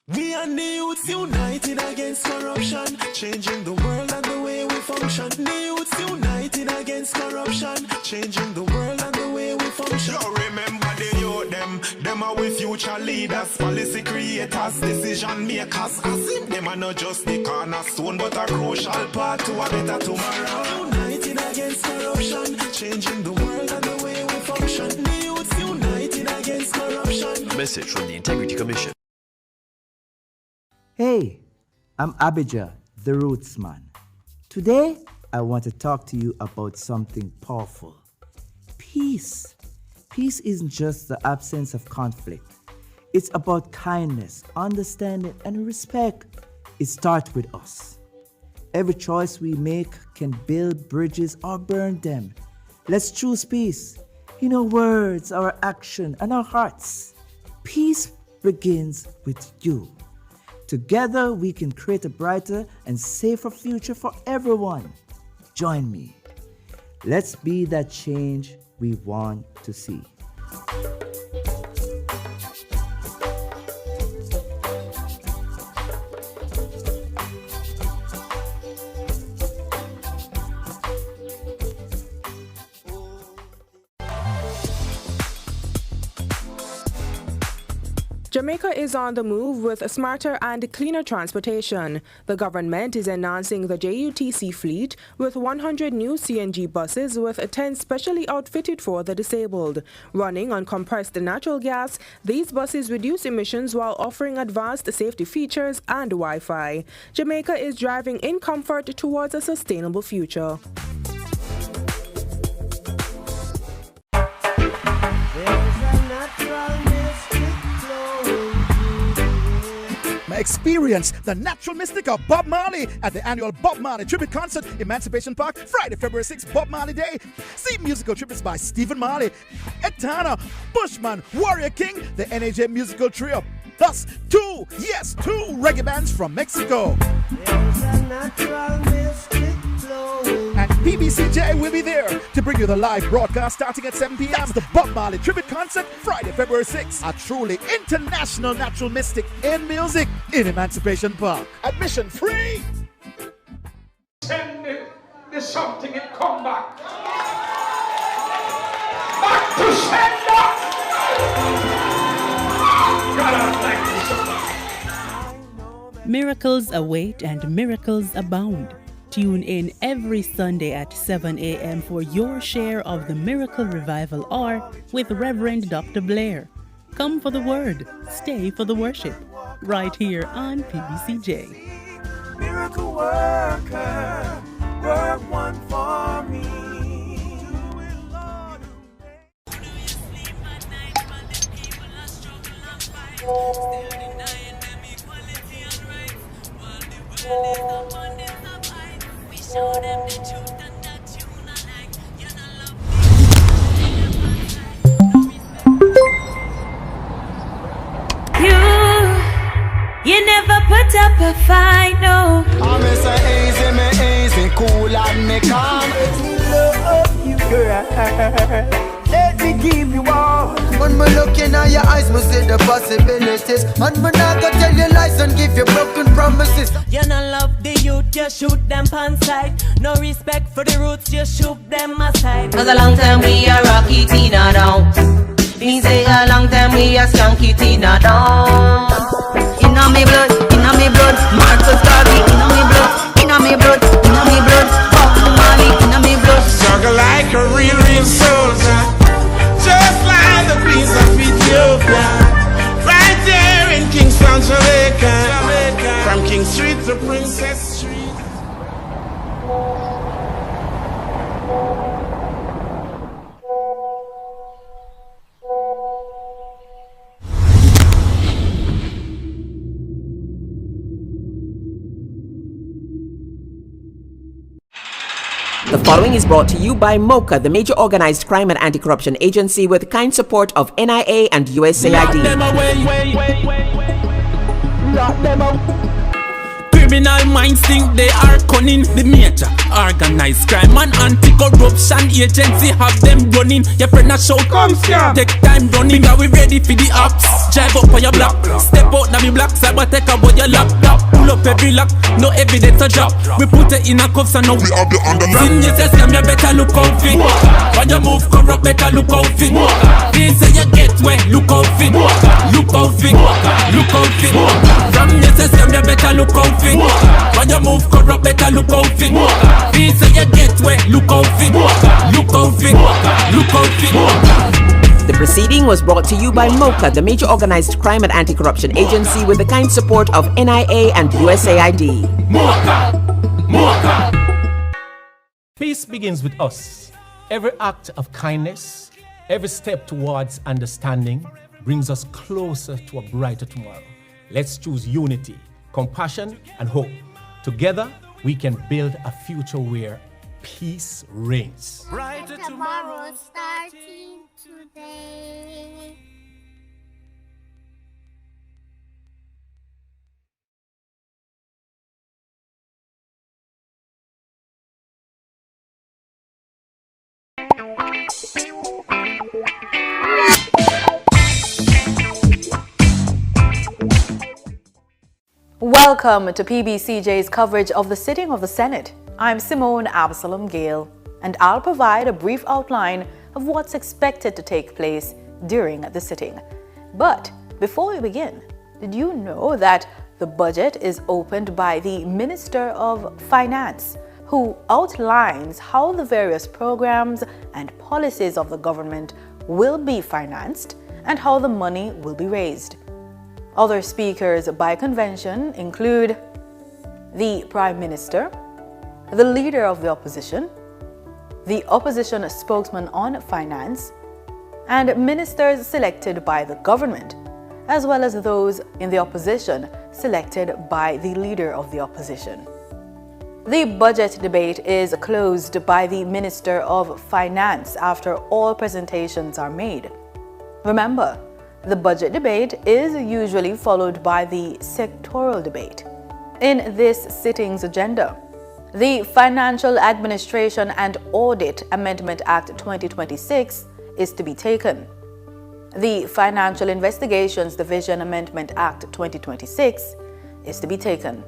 We and the youths united against corruption, changing the world and the way we function. The youths united against corruption, changing the world and the way we function. You remember the youth, them are with future leaders, policy creators, decision makers. As if them are not just the cornerstone, but a crucial part to a better tomorrow. United against corruption, changing the world and the way we function. The youths united against corruption. A message from the Integrity Commission. Hey, I'm Abijah, the Roots Man. Today, I want to talk to you about something powerful. Peace. Peace isn't just the absence of conflict. It's about kindness, understanding, and respect. It starts with us. Every choice we make can build bridges or burn them. Let's choose peace in our words, our action, and our hearts. Peace begins with you. Together, we can create a brighter and safer future for everyone. Join me. Let's be that change we want to see. Jamaica is on the move with smarter and cleaner transportation. The government is enhancing the JUTC fleet with 100 new CNG buses with 10 specially outfitted for the disabled. Running on compressed natural gas, these buses reduce emissions while offering advanced safety features and Wi-Fi. Jamaica is driving in comfort towards a sustainable future. Experience the natural mystic of Bob Marley at the annual Bob Marley Tribute Concert, Emancipation Park, Friday, February 6th, Bob Marley Day. See musical tributes by Stephen Marley, Etana, Bushman, Warrior King, the NAJ Musical Trio, plus two reggae bands from Mexico. And PBCJ will be there to bring you the live broadcast starting at 7 p.m. That's the Bob Marley Tribute Concert, Friday, February 6th. A truly international natural mystic in music in Emancipation Park. Admission free. Send the something and come back. Back to sender. God, I thank you so much. Miracles await and miracles abound. Tune in every Sunday at 7 a.m. for your share of the Miracle Revival Hour with Reverend Dr. Blair. Come for the word, stay for the worship, right here on PBCJ. Miracle worker, work one for me. Show them the truth and that you not like. You not love me. You never put up a fight, no. I'm so easy, cool and me calm. Love you, girl. Let me give you all. When me look in your eyes, me see the possibilities. And me not gonna tell you lies and give you broken promises. You not love the youth, you shoot them pan side. No respect for the roots, you shoot them aside. Cause a long time we are Rocky Tina down. Means say a long time we are Skanky Tina down. Inna me blood, Marcus Garvey. Inna me blood, Bob Marley. Inna me blood. Struggle like a real soldier. Just like the peace of Ethiopia. Right there in Kingston, Jamaica. From King Street to Princess Street. The following is brought to you by MOCA, the major organized crime and anti-corruption agency with kind support of NIA and USAID. Criminal minds think they are cunning. The major organized crime and anti-corruption agency have them running. Your friend a shout, come here. Take time running, because we ready for the ops. Drive up on your block, step out now me black cyber take about your laptop. Pull up every lock, no evidence to drop. We put it in a cuffs and now we have the underground. When you say scam, you better look out fit. When you move corrupt, better look out fit. They say you get wet, look out fit. Look out fit, look out fit. From you say scam, you better look out fit. When you move corrupt, better look out fit. They say you get wet, look out fit. Look out fit, look out fit. The proceeding was brought to you by MOCA, the major organized crime and anti-corruption agency, with the kind support of NIA and USAID. Peace begins with us. Every act of kindness, every step towards understanding brings us closer to a brighter tomorrow. Let's choose unity, compassion, and hope. Together, we can build a future where peace reigns. Brighter tomorrow starting today. Welcome to PBCJ's coverage of the sitting of the Senate. I'm Simone Absalom Gale, and I'll provide a brief outline of what's expected to take place during the sitting. But before we begin, did you know that the budget is opened by the Minister of Finance, who outlines how the various programs and policies of the government will be financed and how the money will be raised? Other speakers by convention include the Prime Minister, the Leader of the Opposition, the Opposition Spokesman on Finance, and ministers selected by the government, as well as those in the opposition selected by the Leader of the Opposition. The budget debate is closed by the Minister of Finance after all presentations are made. Remember, the budget debate is usually followed by the sectoral debate. In this sitting's agenda, the Financial Administration and Audit Amendment Act 2026 is to be taken. The Financial Investigations Division Amendment Act 2026 is to be taken.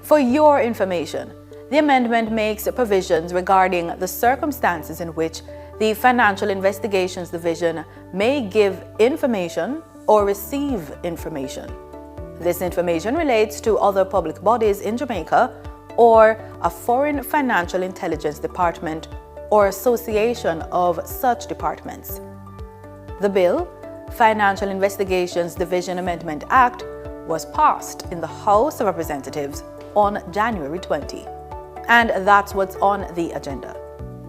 For your information, the amendment makes provisions regarding the circumstances in which the Financial Investigations Division may give information or receive information. This information relates to other public bodies in Jamaica or a foreign financial intelligence department or association of such departments. The bill, Financial Investigations Division Amendment Act, was passed in the House of Representatives on January 20. And that's what's on the agenda.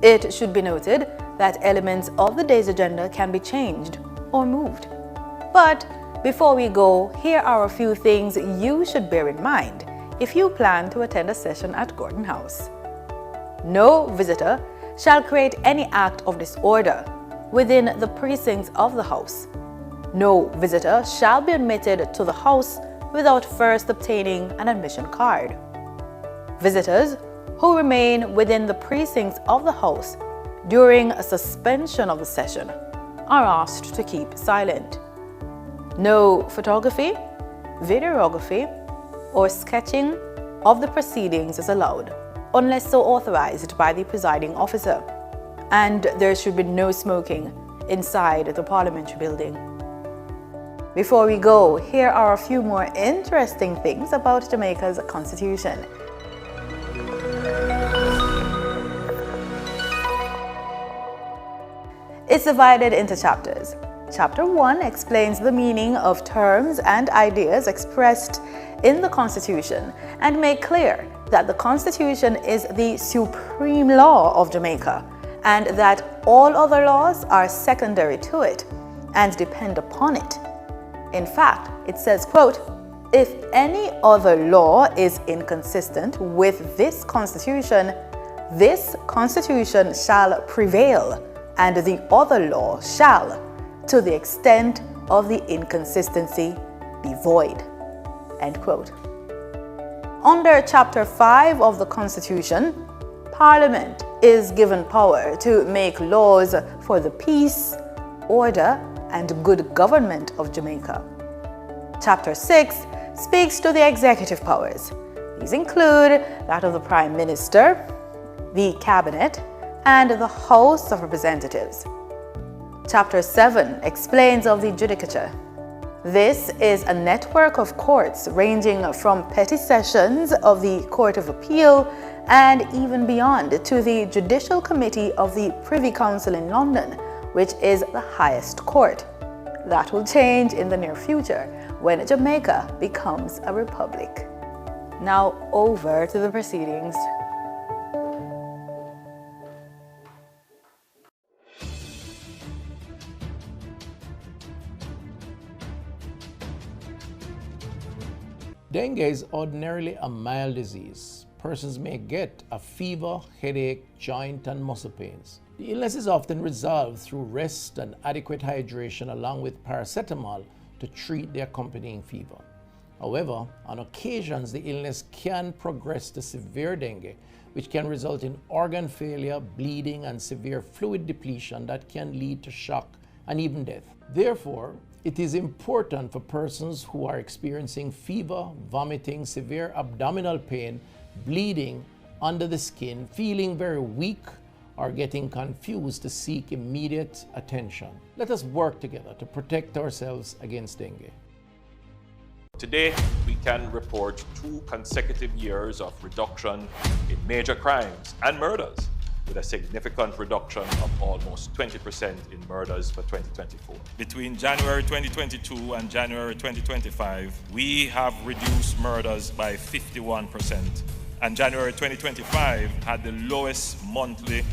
It should be noted that elements of the day's agenda can be changed or moved. But before we go, here are a few things you should bear in mind if you plan to attend a session at Gordon House. No visitor shall create any act of disorder within the precincts of the house. No visitor shall be admitted to the house without first obtaining an admission card. Visitors who remain within the precincts of the house during a suspension of the session are asked to keep silent. No photography, videography, or sketching of the proceedings is allowed unless so authorized by the presiding officer. And there should be no smoking inside the parliamentary building. Before we go, here are a few more interesting things about Jamaica's constitution. It's divided into chapters. Chapter 1 explains the meaning of terms and ideas expressed in the Constitution and make clear that the Constitution is the supreme law of Jamaica and that all other laws are secondary to it and depend upon it. In fact, it says, quote, "If any other law is inconsistent with this Constitution shall prevail, and the other law shall, to the extent of the inconsistency, be void." End quote. Under Chapter 5 of the Constitution, Parliament is given power to make laws for the peace, order, and good government of Jamaica. Chapter 6 speaks to the executive powers. These include that of the Prime Minister, the Cabinet, and the House of Representatives. Chapter 7 explains of the Judicature. This is a network of courts ranging from petty sessions of the Court of Appeal and even beyond to the Judicial Committee of the Privy Council in London, which is the highest court. That will change in the near future when Jamaica becomes a republic. Now over to the proceedings. Dengue is ordinarily a mild disease. Persons may get a fever, headache, joint and muscle pains. The illness is often resolved through rest and adequate hydration along with paracetamol to treat the accompanying fever. However, on occasions the illness can progress to severe dengue, which can result in organ failure, bleeding and severe fluid depletion that can lead to shock and even death. Therefore, it is important for persons who are experiencing fever, vomiting, severe abdominal pain, bleeding under the skin, feeling very weak, or getting confused to seek immediate attention. Let us work together to protect ourselves against dengue. Today, we can report 2 consecutive years of reduction in major crimes and murders, with a significant reduction of almost 20% in murders for 2024. Between January 2022 and January 2025, we have reduced murders by 51%. And January 2025 had the lowest monthly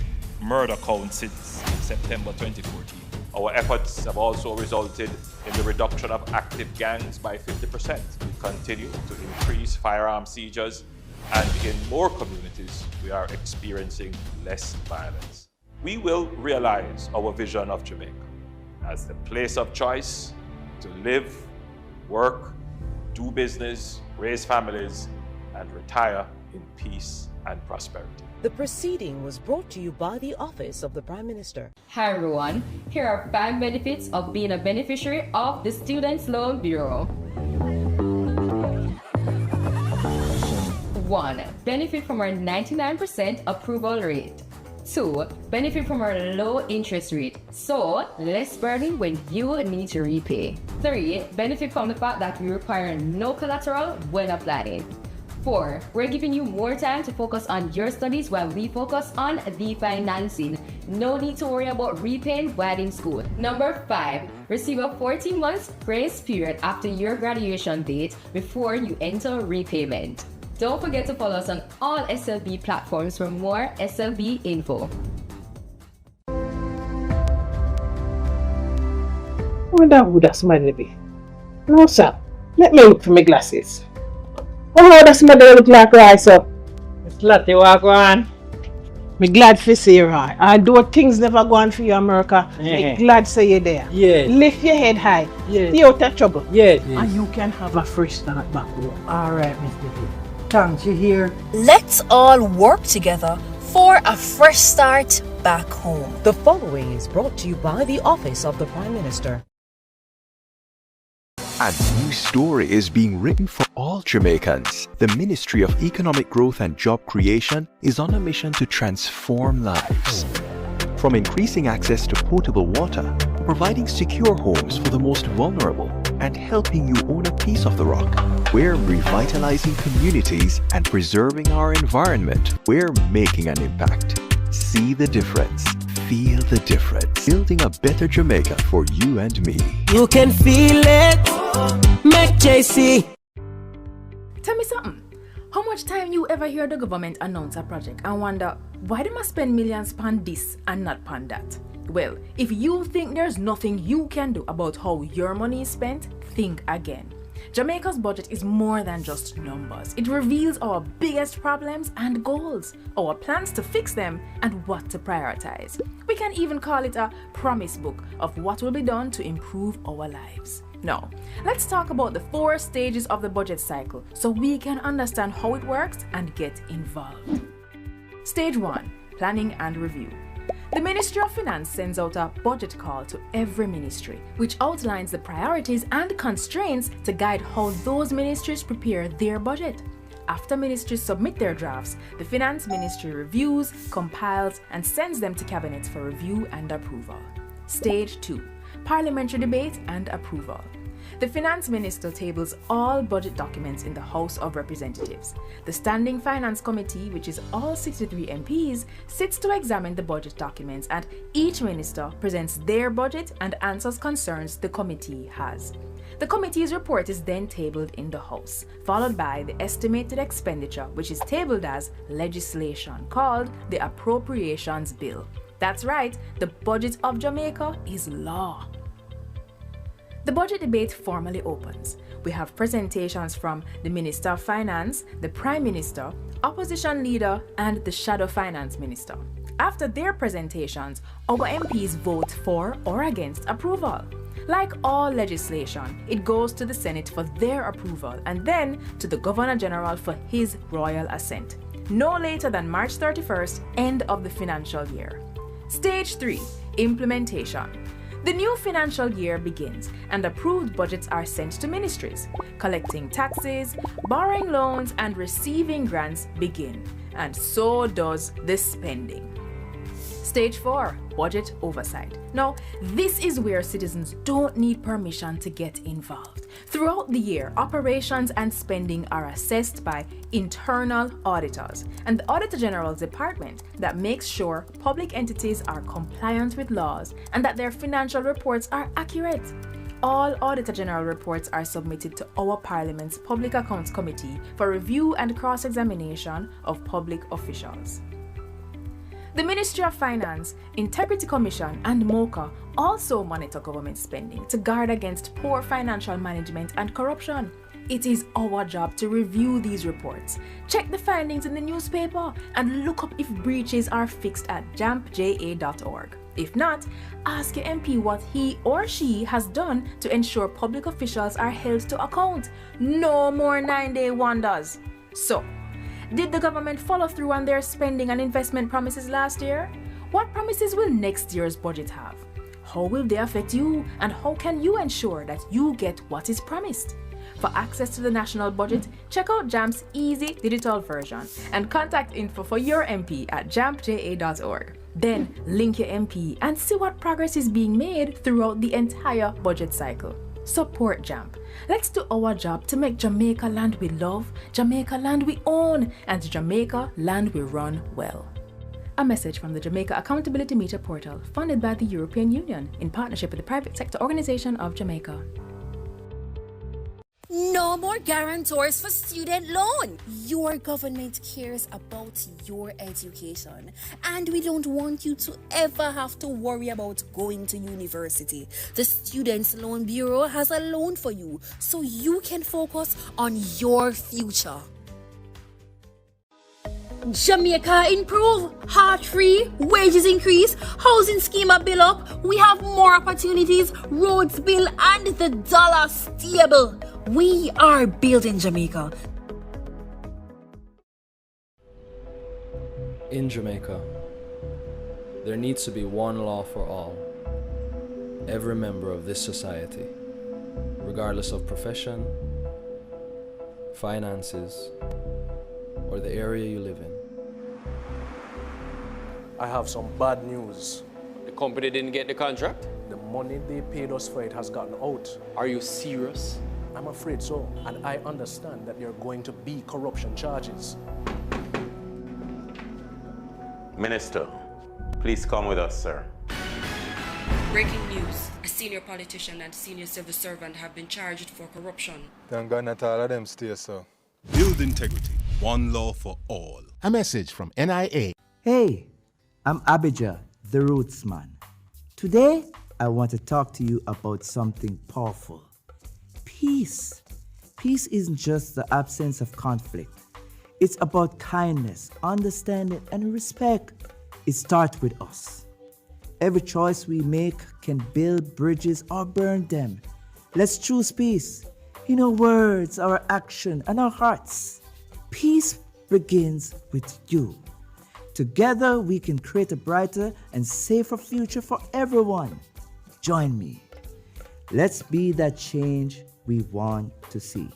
murder count since September 2014. Our efforts have also resulted in the reduction of active gangs by 50%. We continue to increase firearm seizures, and in more communities, we are experiencing less violence. We will realize our vision of Jamaica as the place of choice to live, work, do business, raise families, and retire in peace and prosperity. The proceeding was brought to you by the Office of the Prime Minister. Hi everyone, here are 5 benefits of being a beneficiary of the Students' Loan Bureau. 1. Benefit from our 99% approval rate. 2. Benefit from our low interest rate, so less burden when you need to repay. 3. Benefit from the fact that we require no collateral when applying. 4. We're giving you more time to focus on your studies while we focus on the financing. No need to worry about repaying while in school. Number 5. Receive a 14 months grace period after your graduation date before you enter repayment. Don't forget to follow us on all SLB platforms for more SLB info. I wonder who that somebody be. No, sir. Let me look for my glasses. Oh, how does somebody look like right, sir? It's Lottie, walk on. Me glad for see you, right? Although things never go on for you, America, me glad to see you there. Yeah. Lift your head high. Yeah. Stay out of trouble. Yeah. And you can have a fresh start back home. All right, Mr. B. Thanks, you hear? Let's all work together for a fresh start back home. The following is brought to you by the Office of the Prime Minister. A new story is being written for all Jamaicans. The Ministry of Economic Growth and Job Creation is on a mission to transform lives. From increasing access to potable water, providing secure homes for the most vulnerable, and helping you own a piece of the rock. We're revitalizing communities and preserving our environment. We're making an impact. See the difference. Feel the difference. Building a better Jamaica for you and me. You can feel it. Make JC. Tell me something. How much time you ever hear the government announce a project and wonder why they must spend millions on this and not on that? Well, if you think there's nothing you can do about how your money is spent, think again. Jamaica's budget is more than just numbers. It reveals our biggest problems and goals, our plans to fix them, and what to prioritize. We can even call it a promise book of what will be done to improve our lives. Now, let's talk about the 4 stages of the budget cycle so we can understand how it works and get involved. Stage 1, planning and review. The Ministry of Finance sends out a budget call to every ministry, which outlines the priorities and constraints to guide how those ministries prepare their budget. After ministries submit their drafts, the Finance Ministry reviews, compiles, and sends them to Cabinet for review and approval. Stage 2, parliamentary debate and approval. The Finance Minister tables all budget documents in the House of Representatives. The Standing Finance Committee, which is all 63 MPs, sits to examine the budget documents, and each minister presents their budget and answers concerns the committee has. The committee's report is then tabled in the House, followed by the estimated expenditure, which is tabled as legislation called the Appropriations Bill. That's right, the budget of Jamaica is law. The budget debate formally opens. We have presentations from the Minister of Finance, the Prime Minister, Opposition Leader, and the Shadow Finance Minister. After their presentations, our MPs vote for or against approval. Like all legislation, it goes to the Senate for their approval and then to the Governor General for his royal assent. No later than March 31st, end of the financial year. Stage 3, implementation. The new financial year begins and approved budgets are sent to ministries. Collecting taxes, borrowing loans, and receiving grants begin. And so does the spending. Stage 4, budget oversight. Now, this is where citizens don't need permission to get involved. Throughout the year, operations and spending are assessed by internal auditors and the Auditor General's department that makes sure public entities are compliant with laws and that their financial reports are accurate. All Auditor General reports are submitted to our Parliament's Public Accounts Committee for review and cross-examination of public officials. The Ministry of Finance, Integrity Commission, and MOCA also monitor government spending to guard against poor financial management and corruption. It is our job to review these reports, check the findings in the newspaper, and look up if breaches are fixed at jampja.org. If not, ask your MP what he or she has done to ensure public officials are held to account. No more 9-day wonders. So, did the government follow through on their spending and investment promises last year? What promises will next year's budget have? How will they affect you, and how can you ensure that you get what is promised? For access to the national budget, check out JAMP's easy digital version and contact info for your MP at jampja.org. Then link your MP and see what progress is being made throughout the entire budget cycle. Support JAMP. Let's do our job to make Jamaica land we love, Jamaica land we own, and Jamaica land we run well. A message from the Jamaica Accountability Meter Portal, funded by the European Union in partnership with the Private Sector Organization of Jamaica. No more guarantors for student loan. Your government cares about your education, and we don't want you to ever have to worry about going to university. The Students' Loan Bureau has a loan for you so you can focus on your future. Jamaica improve, heart free, wages increase, housing scheme a bill up, we have more opportunities, roads bill, and the dollar stable. We are building Jamaica. In Jamaica, there needs to be one law for all. Every member of this society, regardless of profession, finances, or the area you live in. I have some bad news. The company didn't get the contract? The money they paid us for it has gotten out. Are you serious? I'm afraid so, and I understand that there are going to be corruption charges. Minister, please come with us, sir. Breaking news. A senior politician and senior civil servant have been charged for corruption. Thank God not all of them stay, sir. Build integrity. One law for all. A message from NIA. Hey, I'm Abijah, the Roots Man. Today, I want to talk to you about something powerful. Peace. Peace isn't just the absence of conflict. It's about kindness, understanding, and respect. It starts with us. Every choice we make can build bridges or burn them. Let's choose peace in our words, our action, and our hearts. Peace begins with you. Together, we can create a brighter and safer future for everyone. Join me. Let's be that change we want to see.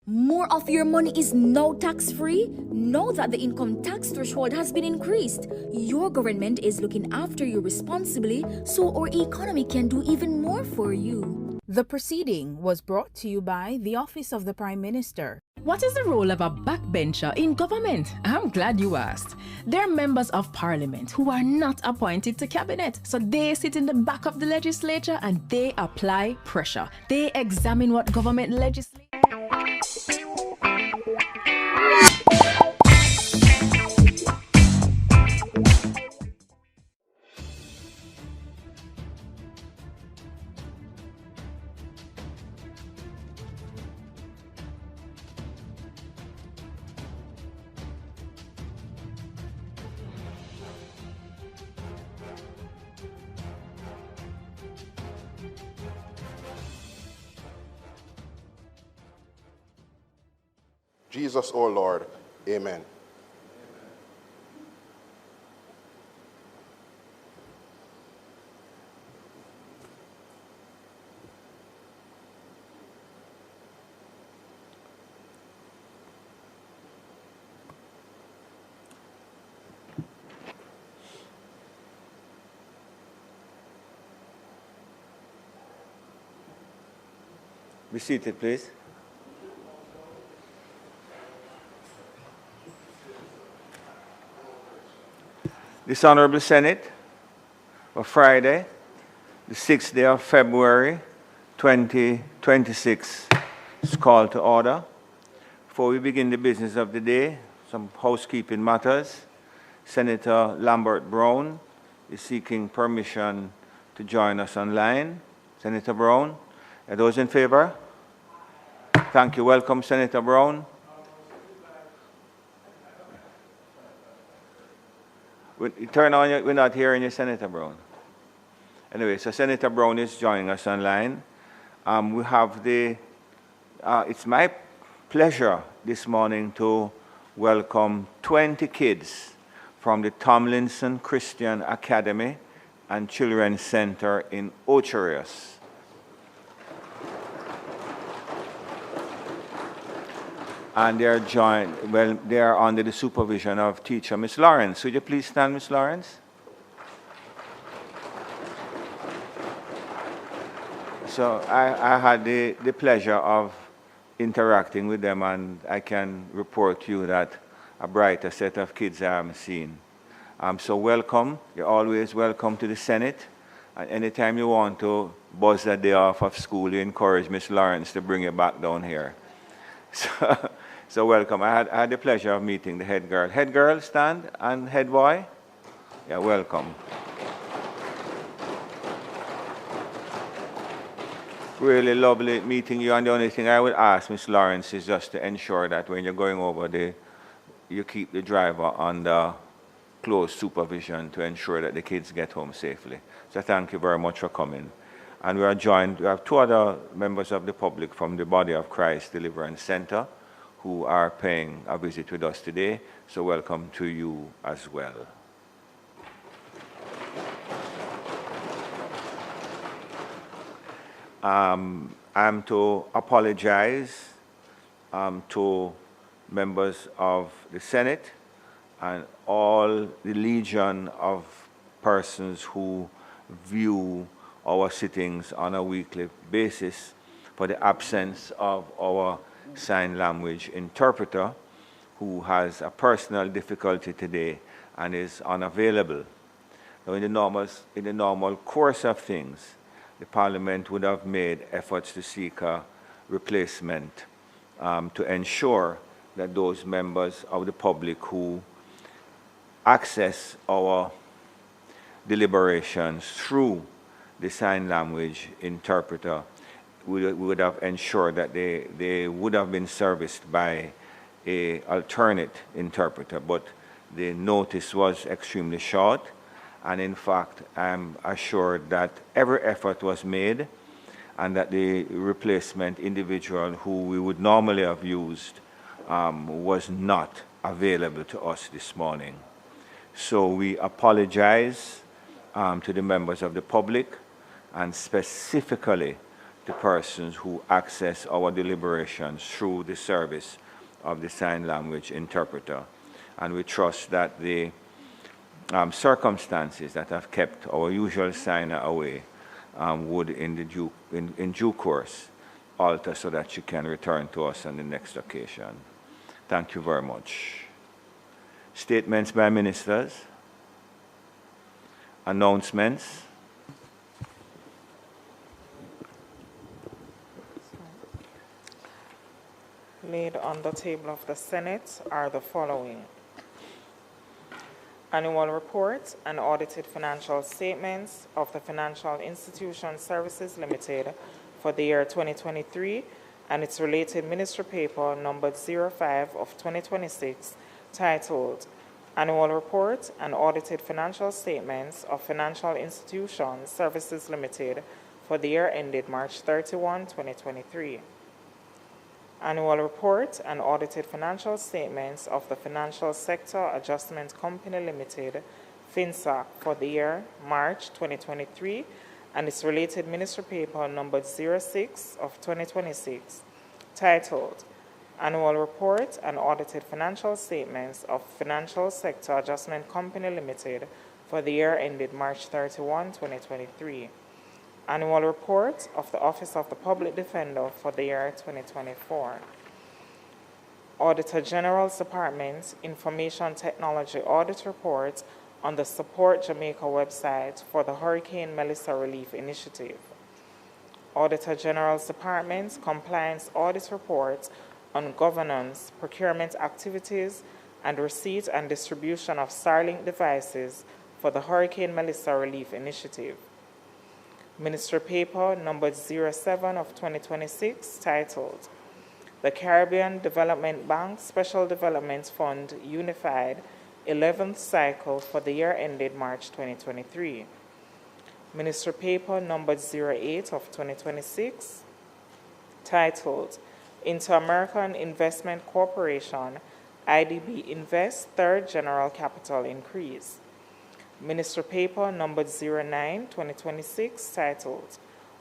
More of your money is now tax-free? Know that the income tax threshold has been increased. Your government is looking after you responsibly, so our economy can do even more for you. The proceeding was brought to you by the Office of the Prime Minister. What is the role of a backbencher in government? I'm glad you asked. They're members of parliament who are not appointed to cabinet. So they sit in the back of the legislature and they apply pressure. They examine what government legislates. Jesus, O Lord. Amen. Be seated, please. This Honorable Senate, for Friday, the 6th day of February, 2026, is called to order. Before we begin the business of the day, some housekeeping matters. Senator Lambert Brown is seeking permission to join us online. Senator Brown, are those in favor? Thank you. Welcome, Senator Brown. You turn on, we're not hearing you, Senator Brown. Anyway, so Senator Brown is joining us online. We have it's my pleasure this morning to welcome 20 kids from the Tomlinson Christian Academy and Children's Center in Ocherius. And they are under the supervision of teacher Miss Lawrence. Would you please stand, Miss Lawrence? So I had the pleasure of interacting with them, and I can report to you that a brighter set of kids I haven't seen. So welcome. You're always welcome to the Senate. And anytime you want to buzz a day off of school, you encourage Miss Lawrence to bring you back down here. So welcome. I had the pleasure of meeting the head girl. Head girl, stand, and head boy. Yeah, welcome. Really lovely meeting you, and the only thing I would ask Miss Lawrence is just to ensure that when you're going over there, you keep the driver under close supervision to ensure that the kids get home safely. So thank you very much for coming. And we have two other members of the public from the Body of Christ Deliverance Center who are paying a visit with us today. So welcome to you as well. I'm to apologize to members of the Senate and all the legion of persons who view our sittings on a weekly basis for the absence of our sign language interpreter, who has a personal difficulty today and is unavailable. Now, in the normal course of things, the Parliament would have made efforts to seek a replacement to ensure that those members of the public who access our deliberations through the sign language interpreter, we would have ensured that they would have been serviced by an alternate interpreter, but the notice was extremely short, and in fact, I'm assured that every effort was made and that the replacement individual who we would normally have used was not available to us this morning. So we apologize to the members of the public and specifically the persons who access our deliberations through the service of the sign language interpreter. And we trust that the circumstances that have kept our usual signer away would in due course alter so that she can return to us on the next occasion. Thank you very much. Statements by ministers. Announcements. Laid on the table of the Senate are the following: Annual report and audited financial statements of the Financial Institution Services Limited for the year 2023 and its related ministry paper numbered 05 of 2026 titled Annual Report and Audited Financial Statements of Financial Institution Services Limited for the year ended March 31, 2023. Annual report and audited financial statements of the Financial Sector Adjustment Company Limited, FinSAC, for the year March 2023 and its related ministry paper numbered 06 of 2026 titled Annual Report and Audited Financial Statements of Financial Sector Adjustment Company Limited for the year ended March 31, 2023. Annual Report of the Office of the Public Defender for the year 2024. Auditor General's Department Information Technology Audit Report on the Support Jamaica website for the Hurricane Melissa Relief Initiative. Auditor General's Department Compliance Audit Report on governance, procurement activities, and receipt and distribution of Starlink devices for the Hurricane Melissa Relief Initiative. Ministry paper numbered 07 of 2026 titled The Caribbean Development Bank Special Development Fund Unified 11th Cycle for the year ended March 2023. Ministry paper numbered 08 of 2026 titled Inter-American Investment Corporation IDB Invest Third General Capital Increase. Ministry paper numbered 09, 2026, titled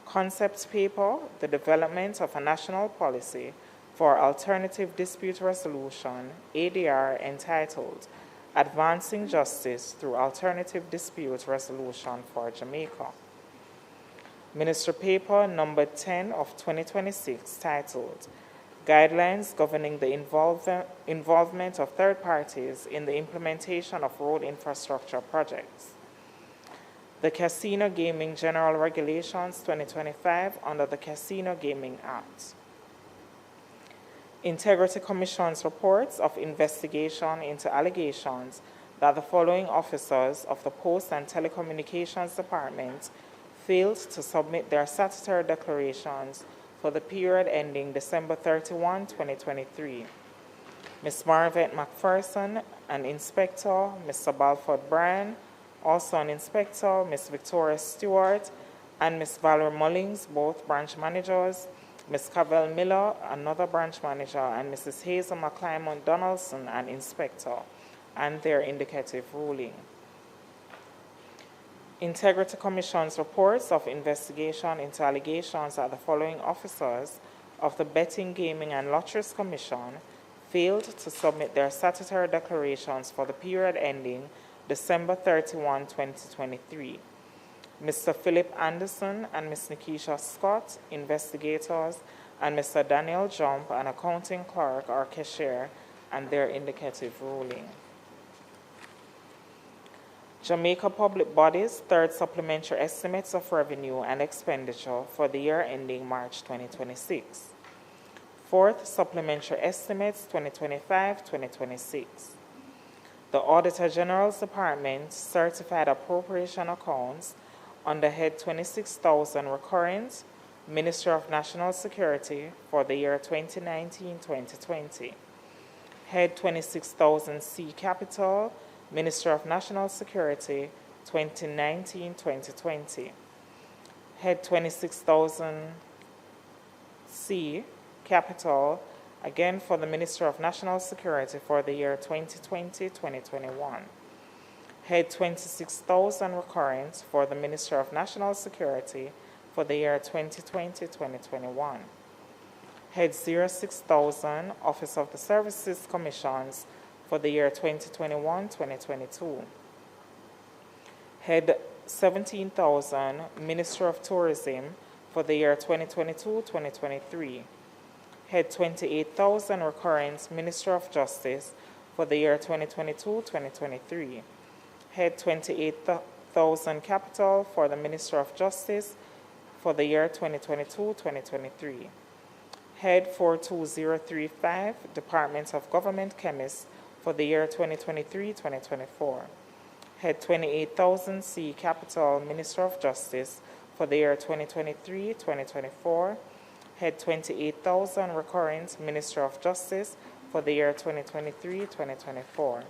Concept Paper, The Development of a National Policy for Alternative Dispute Resolution, ADR, entitled Advancing Justice Through Alternative Dispute Resolution for Jamaica. Ministry paper numbered 10 of 2026, titled Guidelines Governing the Involvement of Third Parties in the Implementation of Road Infrastructure Projects. The Casino Gaming General Regulations 2025 under the Casino Gaming Act. Integrity Commission's reports of investigation into allegations that the following officers of the Post and Telecommunications Department failed to submit their statutory declarations for the period ending December 31, 2023. Ms. Marvette McPherson, an inspector, Mr. Balford Bryan, also an inspector, Ms. Victoria Stewart, and Ms. Valerie Mullings, both branch managers, Ms. Cavell Miller, another branch manager, and Mrs. Hazel McClymont Donaldson, an inspector, and their indicative ruling. Integrity Commission's reports of investigation into allegations that the following officers of the Betting, Gaming and Lotteries Commission failed to submit their statutory declarations for the period ending December 31, 2023. Mr. Philip Anderson and Ms. Nikisha Scott, investigators, and Mr. Daniel Jump, an accounting clerk or cashier, and their indicative ruling. Jamaica Public Bodies Third Supplementary Estimates of Revenue and Expenditure for the year ending March 2026. Fourth Supplementary Estimates 2025-2026. The Auditor General's Department Certified Appropriation Accounts Under Head 26,000 Recurrent, Ministry of National Security for the year 2019-2020. Head 26,000C Capital, Ministry of National Security, 2019-2020. Head 26,000C Capital, again for the Ministry of National Security for the year 2020-2021. Head 26,000 Recurrent for the Ministry of National Security for the year 2020-2021. Head 06,000 Office of the Services Commissions for the year 2021-2022. Head 17,000 Ministry of Tourism for the year 2022-2023. Head 28,000 Recurrent Ministry of Justice for the year 2022-2023. Head 28,000 Capital for the Ministry of Justice for the year 2022-2023. Head 42035 Department of Government Chemists for the year 2023-2024. Head 28,000C Capital Minister of Justice for the year 2023-2024. Head 28,000 Recurrent Minister of Justice for the year 2023-2024.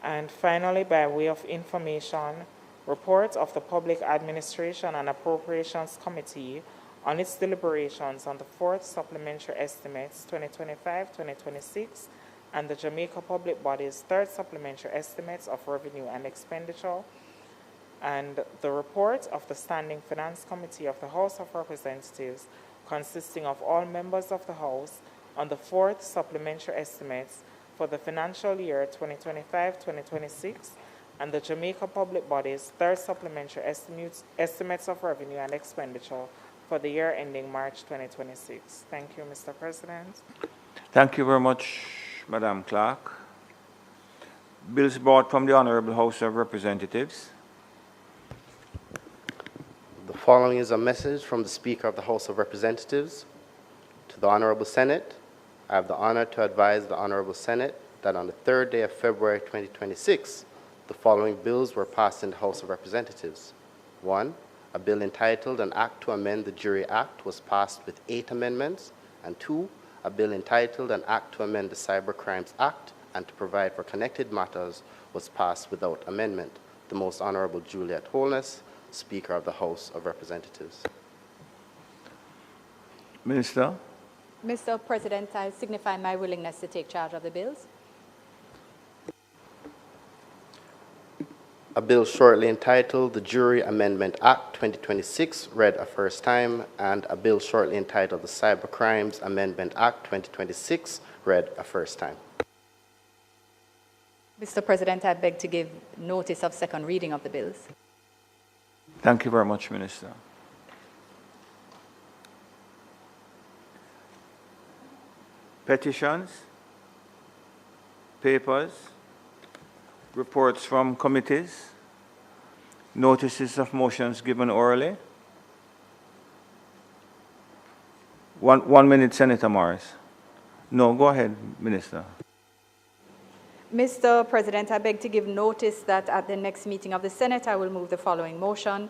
And finally, by way of information, report of the Public Administration and Appropriations Committee on its deliberations on the 4th Supplementary Estimates 2025-2026 and the Jamaica Public Body's 3rd Supplementary Estimates of Revenue and Expenditure, and the report of the Standing Finance Committee of the House of Representatives, consisting of all members of the House, on the 4th Supplementary Estimates for the financial year 2025-2026 and the Jamaica Public Body's 3rd Supplementary Estimates of Revenue and Expenditure for the year ending March 2026. Thank you, Mr. President. Thank you very much, Madam Clerk. Bills brought from the Honorable House of Representatives. The following is a message from the Speaker of the House of Representatives. To the Honorable Senate, I have the honor to advise the Honorable Senate that on the 3rd day of February 2026, the following bills were passed in the House of Representatives. 1. A bill entitled An Act to Amend the Jury Act was passed with 8 amendments. And 2. A bill entitled An Act to Amend the Cyber Crimes Act and to provide for connected matters was passed without amendment. The Most Honorable Juliet Holness, Speaker of the House of Representatives. Minister. Mr. President, I signify my willingness to take charge of the bills. A bill shortly entitled the Jury Amendment Act 2026 read a first time, and a bill shortly entitled the Cyber Crimes Amendment Act 2026 read a first time. Mr. President, I beg to give notice of second reading of the bills. Thank you very much, Minister. Petitions, papers, reports from committees, notices of motions given orally. 1 minute, Senator Morris. No, go ahead, Minister. Mr. President, I beg to give notice that at the next meeting of the Senate, I will move the following motion.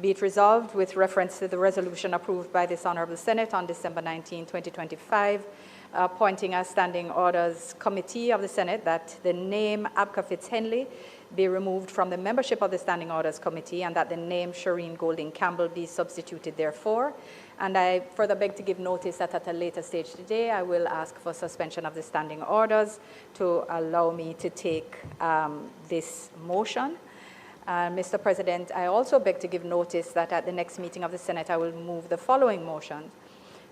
Be it resolved with reference to the resolution approved by this Honorable Senate on December 19, 2025, appointing a Standing Orders Committee of the Senate, that the name Abka Fitz-Henley be removed from the membership of the Standing Orders Committee and that the name Shireen Golding Campbell be substituted therefore. And I further beg to give notice that at a later stage today, I will ask for suspension of the standing orders to allow me to take this motion. Mr. President, I also beg to give notice that at the next meeting of the Senate, I will move the following motion.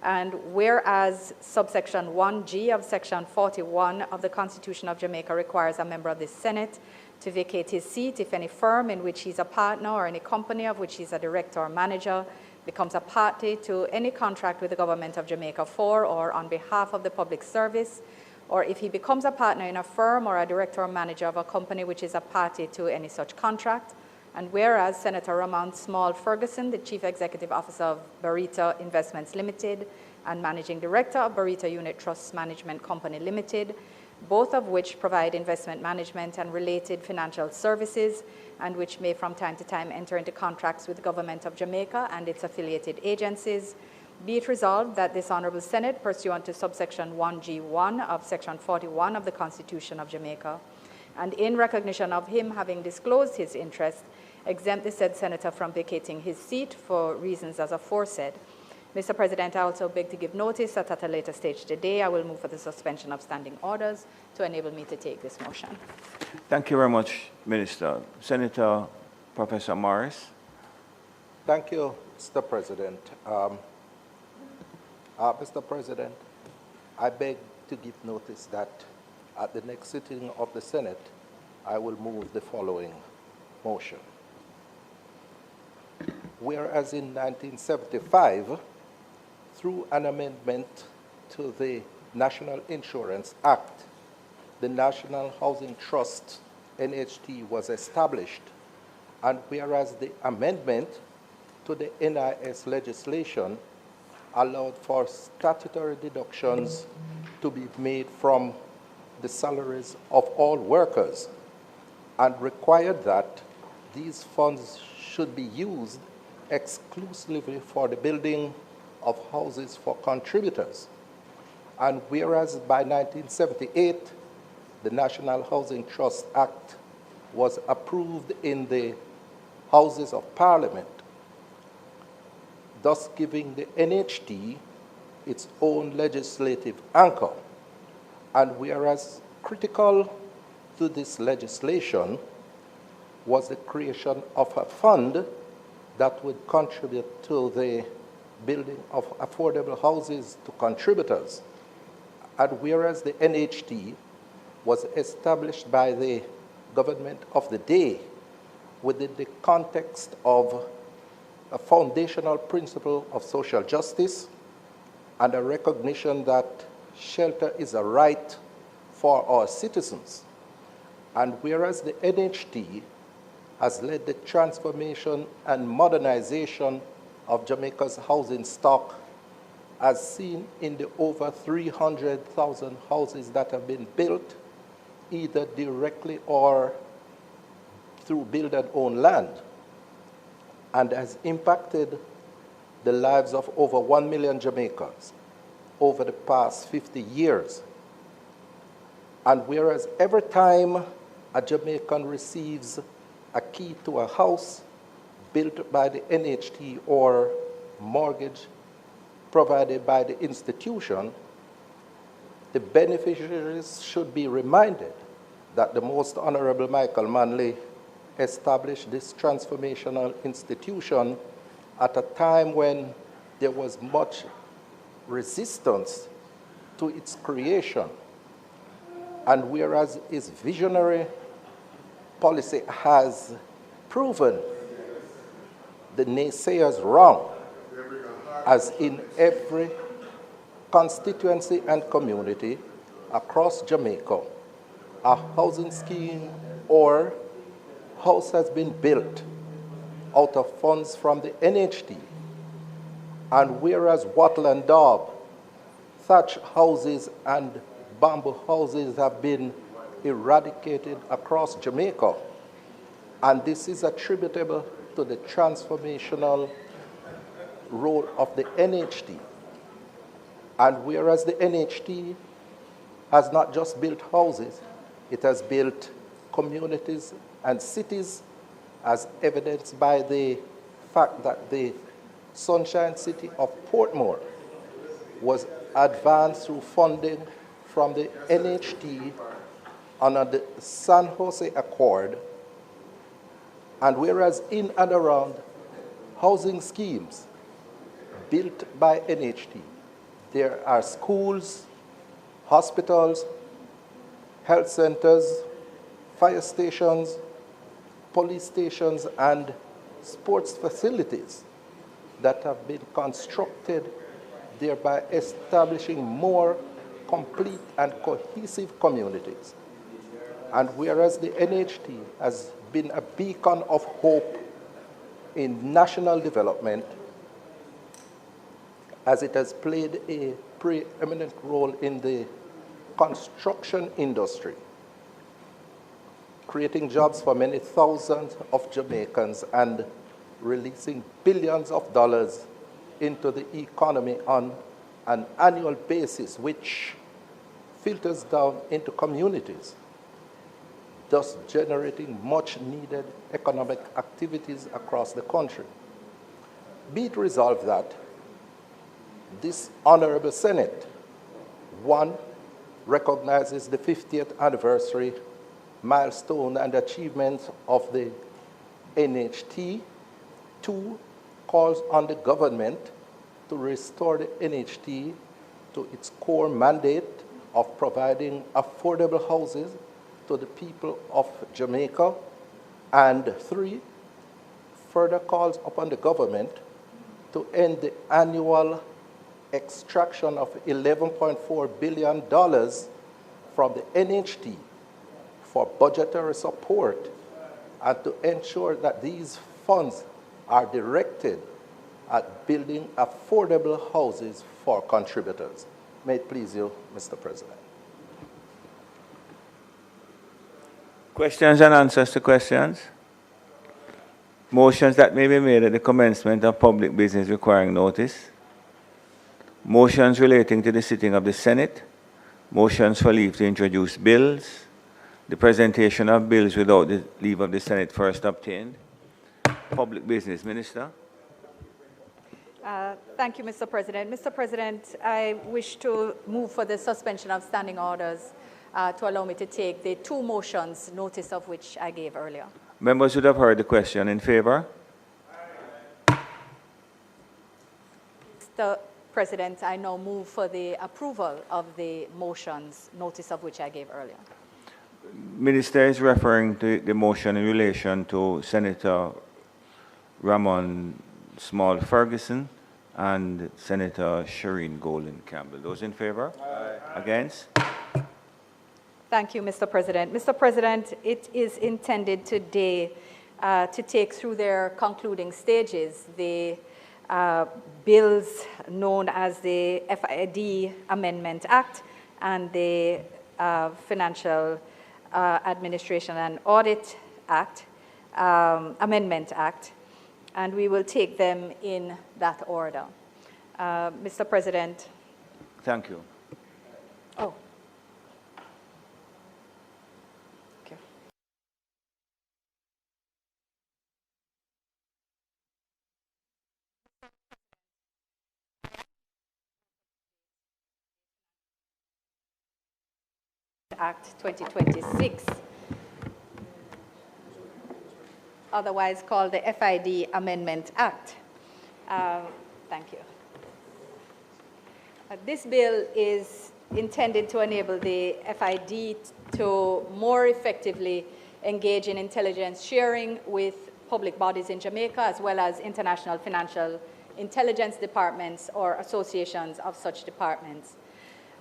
And whereas subsection 1G of section 41 of the Constitution of Jamaica requires a member of the Senate to vacate his seat if any firm in which he's a partner or any company of which he's a director or manager becomes a party to any contract with the government of Jamaica for or on behalf of the public service, or if he becomes a partner in a firm or a director or manager of a company which is a party to any such contract. And whereas Senator Ramon Small Ferguson, the Chief Executive Officer of Barita Investments Limited and Managing Director of Barita Unit Trust Management Company Limited, both of which provide investment management and related financial services, and which may from time to time enter into contracts with the Government of Jamaica and its affiliated agencies. Be it resolved that this Honorable Senate, pursuant to subsection 1G1 of Section 41 of the Constitution of Jamaica, and in recognition of him having disclosed his interest, exempt the said senator from vacating his seat for reasons as aforesaid. Mr. President, I also beg to give notice that at a later stage today, I will move for the suspension of standing orders to enable me to take this motion. Thank you very much, Minister. Senator Professor Morris. Thank you, Mr. President. Mr. President, I beg to give notice that at the next sitting of the Senate, I will move the following motion. Whereas in 1975, through an amendment to the National Insurance Act, the National Housing Trust, NHT, was established, and whereas the amendment to the NIS legislation allowed for statutory deductions to be made from the salaries of all workers and required that these funds should be used exclusively for the building of houses for contributors. And whereas by 1978, the National Housing Trust Act was approved in the Houses of Parliament, thus giving the NHT its own legislative anchor. And whereas critical to this legislation was the creation of a fund that would contribute to the building of affordable houses to contributors. And whereas the NHT was established by the government of the day within the context of a foundational principle of social justice and a recognition that shelter is a right for our citizens. And whereas the NHT has led the transformation and modernization of Jamaica's housing stock, as seen in the over 300,000 houses that have been built, either directly or through build and own land, and has impacted the lives of over 1 million Jamaicans over the past 50 years. And whereas every time a Jamaican receives a key to a house built by the NHT or mortgage provided by the institution, the beneficiaries should be reminded that the Most Honorable Michael Manley established this transformational institution at a time when there was much resistance to its creation. And whereas his visionary policy has proven the naysayers wrong, as in every constituency and community across Jamaica, a housing scheme or house has been built out of funds from the NHT. And whereas wattle and daub, thatch houses and bamboo houses have been eradicated across Jamaica, and this is attributable to the transformational role of the NHT. And whereas the NHT has not just built houses, it has built communities and cities, as evidenced by the fact that the Sunshine City of Portmore was advanced through funding from the NHT under the San Jose Accord. And whereas in and around housing schemes built by NHT, there are schools, hospitals, health centers, fire stations, police stations, and sports facilities that have been constructed, thereby establishing more complete and cohesive communities. And whereas the NHT has been a beacon of hope in national development, as it has played a preeminent role in the construction industry, creating jobs for many thousands of Jamaicans and releasing billions of dollars into the economy on an annual basis, which filters down into communities, thus generating much needed economic activities across the country. Be it resolved that this Honorable Senate, 1, recognizes the 50th anniversary milestone and achievements of the NHT. 2, calls on the government to restore the NHT to its core mandate of providing affordable houses to the people of Jamaica. And 3, further calls upon the government to end the annual extraction of $11.4 billion from the NHT for budgetary support and to ensure that these funds are directed at building affordable houses for contributors. May it please you, Mr. President. Questions and answers to questions? Motions that may be made at the commencement of public business requiring notice. Motions relating to the sitting of the Senate. Motions for leave to introduce bills. The presentation of bills without the leave of the Senate first obtained. Public Business Minister. Thank you, Mr. President. Mr. President, I wish to move for the suspension of standing orders to allow me to take the 2 motions, notice of which I gave earlier. Members would have heard the question. In favor? Mr. President, I now move for the approval of the motions, notice of which I gave earlier. Minister is referring to the motion in relation to Senator Ramon Small Ferguson and Senator Shireen Golden Campbell. Those in favor? Aye. Against? Thank you, Mr. President. Mr. President, it is intended today to take through their concluding stages the bills known as the FID Amendment Act and the Financial Administration and Audit Act, Amendment Act, and we will take them in that order. Mr. President. Thank you. Oh. Okay. Act 2026, otherwise called the FID Amendment Act. Thank you. This bill is intended to enable the FID to more effectively engage in intelligence sharing with public bodies in Jamaica, as well as international financial intelligence departments or associations of such departments.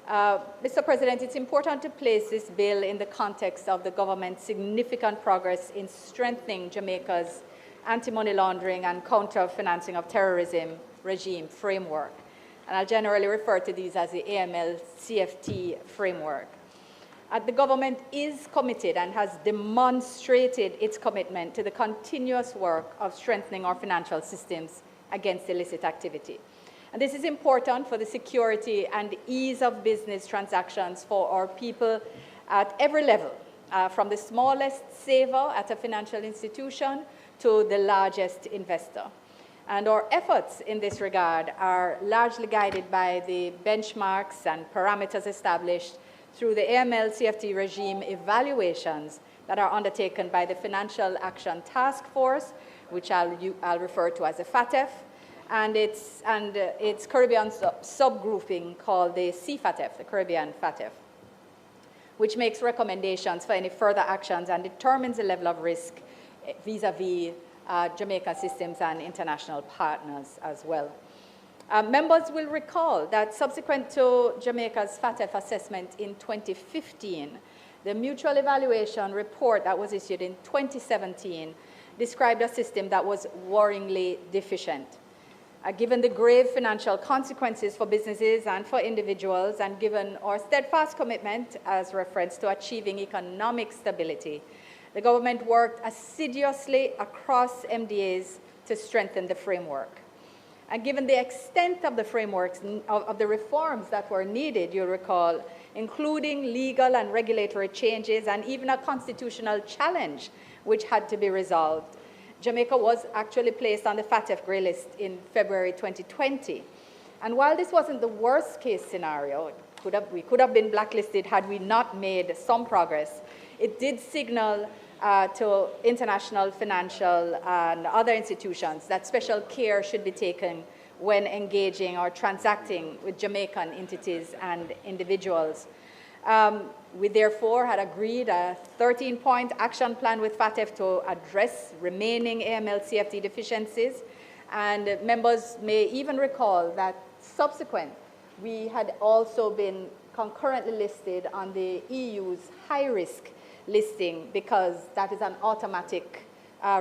Mr. President, it's important to place this bill in the context of the government's significant progress in strengthening Jamaica's anti-money laundering and counter-financing of terrorism regime framework. And I'll generally refer to these as the AML-CFT framework. The government is committed and has demonstrated its commitment to the continuous work of strengthening our financial systems against illicit activity. And this is important for the security and ease of business transactions for our people at every level, from the smallest saver at a financial institution to the largest investor. And our efforts in this regard are largely guided by the benchmarks and parameters established through the AML-CFT regime evaluations that are undertaken by the Financial Action Task Force, which I'll refer to as the FATF, and its Caribbean subgrouping called the CFATF, the Caribbean FATF, which makes recommendations for any further actions and determines the level of risk vis-a-vis Jamaica systems and international partners as well. Members will recall that subsequent to Jamaica's FATF assessment in 2015, the mutual evaluation report that was issued in 2017 described a system that was worryingly deficient. Given the grave financial consequences for businesses and for individuals, and given our steadfast commitment as reference to achieving economic stability, the government worked assiduously across MDAs to strengthen the framework. And given the extent of the frameworks of the reforms that were needed, you'll recall, including legal and regulatory changes and even a constitutional challenge which had to be resolved, Jamaica was actually placed on the FATF grey list in February 2020. And while this wasn't the worst case scenario, we could have been blacklisted had we not made some progress, it did signal to international financial and other institutions that special care should be taken when engaging or transacting with Jamaican entities and individuals. We therefore had agreed a 13-point action plan with FATF to address remaining AML-CFT deficiencies, and members may even recall that subsequent, we had also been concurrently listed on the EU's high-risk listing, because that is an automatic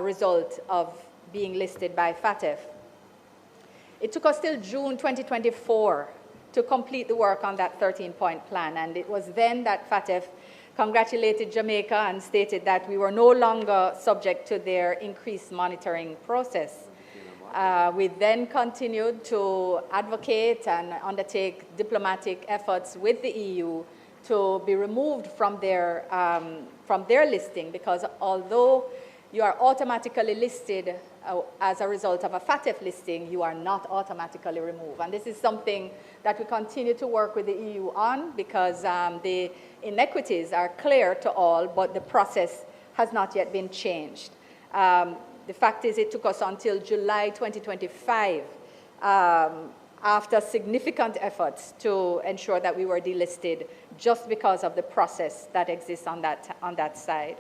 result of being listed by FATF. It took us till June 2024 to complete the work on that 13-point plan, and it was then that FATF congratulated Jamaica and stated that we were no longer subject to their increased monitoring process. We then continued to advocate and undertake diplomatic efforts with the EU to be removed from their listing, because although you are automatically listed as a result of a FATF listing, you are not automatically removed. And this is something that we continue to work with the EU on, because the inequities are clear to all, but the process has not yet been changed. The fact is, it took us until July 2025, after significant efforts, to ensure that we were delisted, just because of the process that exists on that side.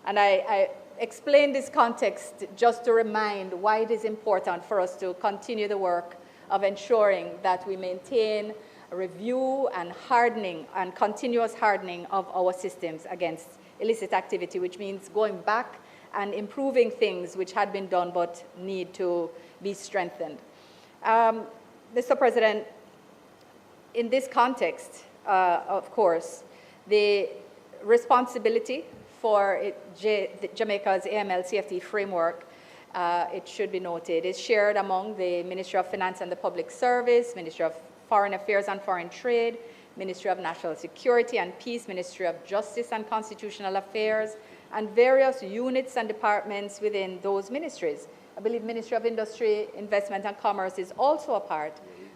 And I explain this context just to remind why it is important for us to continue the work of ensuring that we maintain a review and hardening and continuous hardening of our systems against illicit activity, which means going back and improving things which had been done but need to be strengthened. Mr. President, in this context, of course, the responsibility for Jamaica's AML-CFT framework, it should be noted, is shared among the Ministry of Finance and the Public Service, Ministry of Foreign Affairs and Foreign Trade, Ministry of National Security and Peace, Ministry of Justice and Constitutional Affairs, and various units and departments within those ministries. I believe Ministry of Industry, Investment and Commerce is also a part.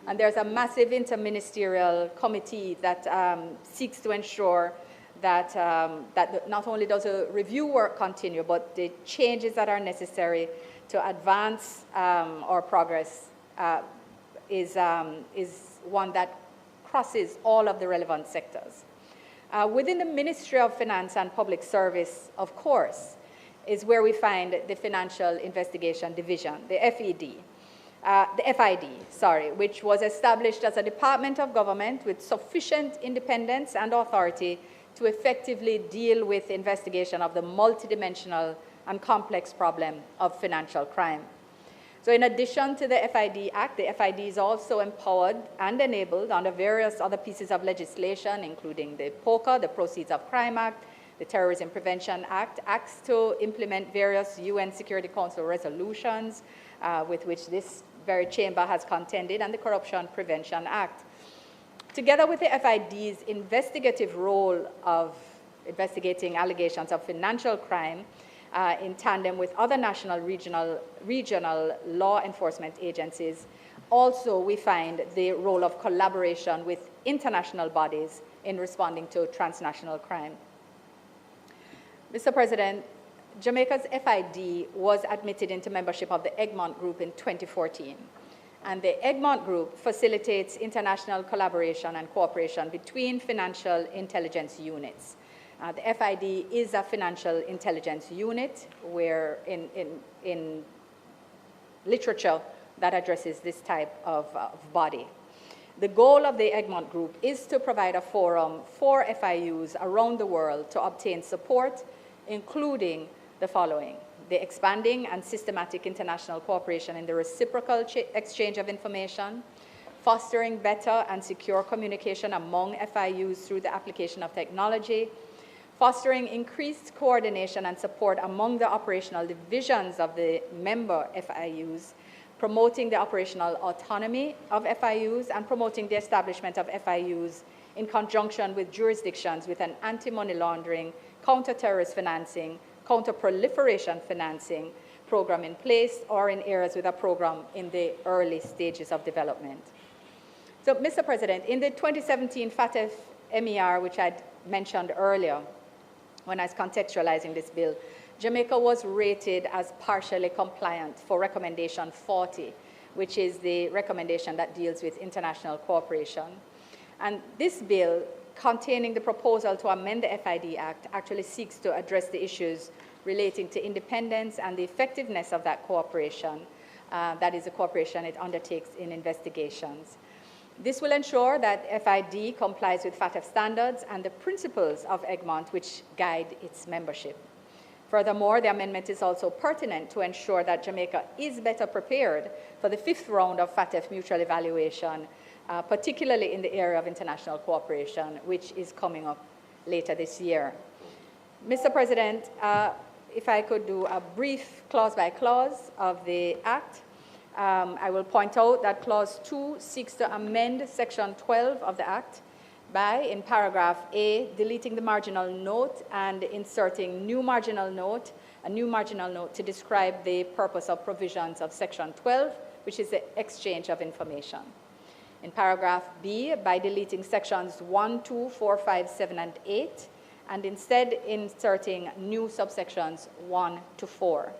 And there's a massive interministerial committee that seeks to ensure that, that not only does the review work continue, but the changes that are necessary to advance our progress is one that crosses all of the relevant sectors. Within the Ministry of Finance and Public Service, of course, is where we find the Financial Investigation Division, the FID, which was established as a department of government with sufficient independence and authority to effectively deal with investigation of the multidimensional and complex problem of financial crime. So in addition to the FID Act, the FID is also empowered and enabled under various other pieces of legislation, including the POCA, the Proceeds of Crime Act, the Terrorism Prevention Act, acts to implement various UN Security Council resolutions with which this very chamber has contended, and the Corruption Prevention Act. Together with the FID's investigative role of investigating allegations of financial crime, in tandem with other national, regional law enforcement agencies, also we find the role of collaboration with international bodies in responding to transnational crime. Mr. President, Jamaica's FID was admitted into membership of the Egmont Group in 2014. And the Egmont Group facilitates international collaboration and cooperation between financial intelligence units. The FID is a financial intelligence unit where in literature that addresses this type of body. The goal of the Egmont Group is to provide a forum for FIUs around the world to obtain support, including the following: the expanding and systematic international cooperation in the reciprocal exchange of information, fostering better and secure communication among FIUs through the application of technology, fostering increased coordination and support among the operational divisions of the member FIUs, promoting the operational autonomy of FIUs, and promoting the establishment of FIUs in conjunction with jurisdictions with an anti-money laundering, counter-terrorist financing, counter-proliferation financing program in place, or in areas with a program in the early stages of development. So, Mr. President, in the 2017 FATF MER, which I'd mentioned earlier when I was contextualizing this bill, Jamaica was rated as partially compliant for recommendation 40, which is the recommendation that deals with international cooperation. And this bill, containing the proposal to amend the FID Act, actually seeks to address the issues relating to independence and the effectiveness of that cooperation, that is the cooperation it undertakes in investigations. This will ensure that FID complies with FATF standards and the principles of Egmont which guide its membership. Furthermore, the amendment is also pertinent to ensure that Jamaica is better prepared for the 5th round of FATF mutual evaluation, particularly in the area of international cooperation, which is coming up later this year. Mr. President, if I could do a brief clause by clause of the Act. I will point out that Clause 2 seeks to amend Section 12 of the Act by, in paragraph A, deleting the marginal note and inserting a new marginal note to describe the purpose of provisions of Section 12, which is the exchange of information. In paragraph B, by deleting sections 1, 2, 4, 5, 7, and 8, and instead inserting new subsections 1 to 4.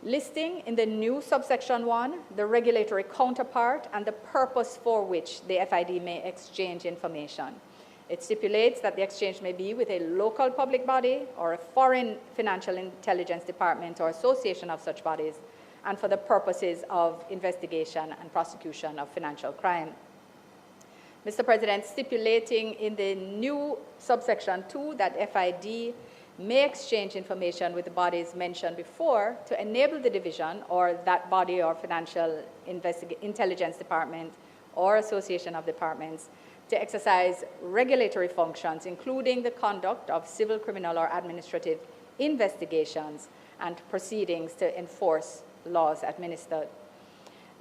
Listing in the new subsection 1 the regulatory counterpart and the purpose for which the FID may exchange information. It stipulates that the exchange may be with a local public body or a foreign financial intelligence department or association of such bodies, and for the purposes of investigation and prosecution of financial crime. Mr. President, stipulating in the new subsection 2 that FID may exchange information with the bodies mentioned before to enable the division or that body or financial intelligence department or association of departments to exercise regulatory functions, including the conduct of civil, criminal, or administrative investigations and proceedings to enforce laws administered.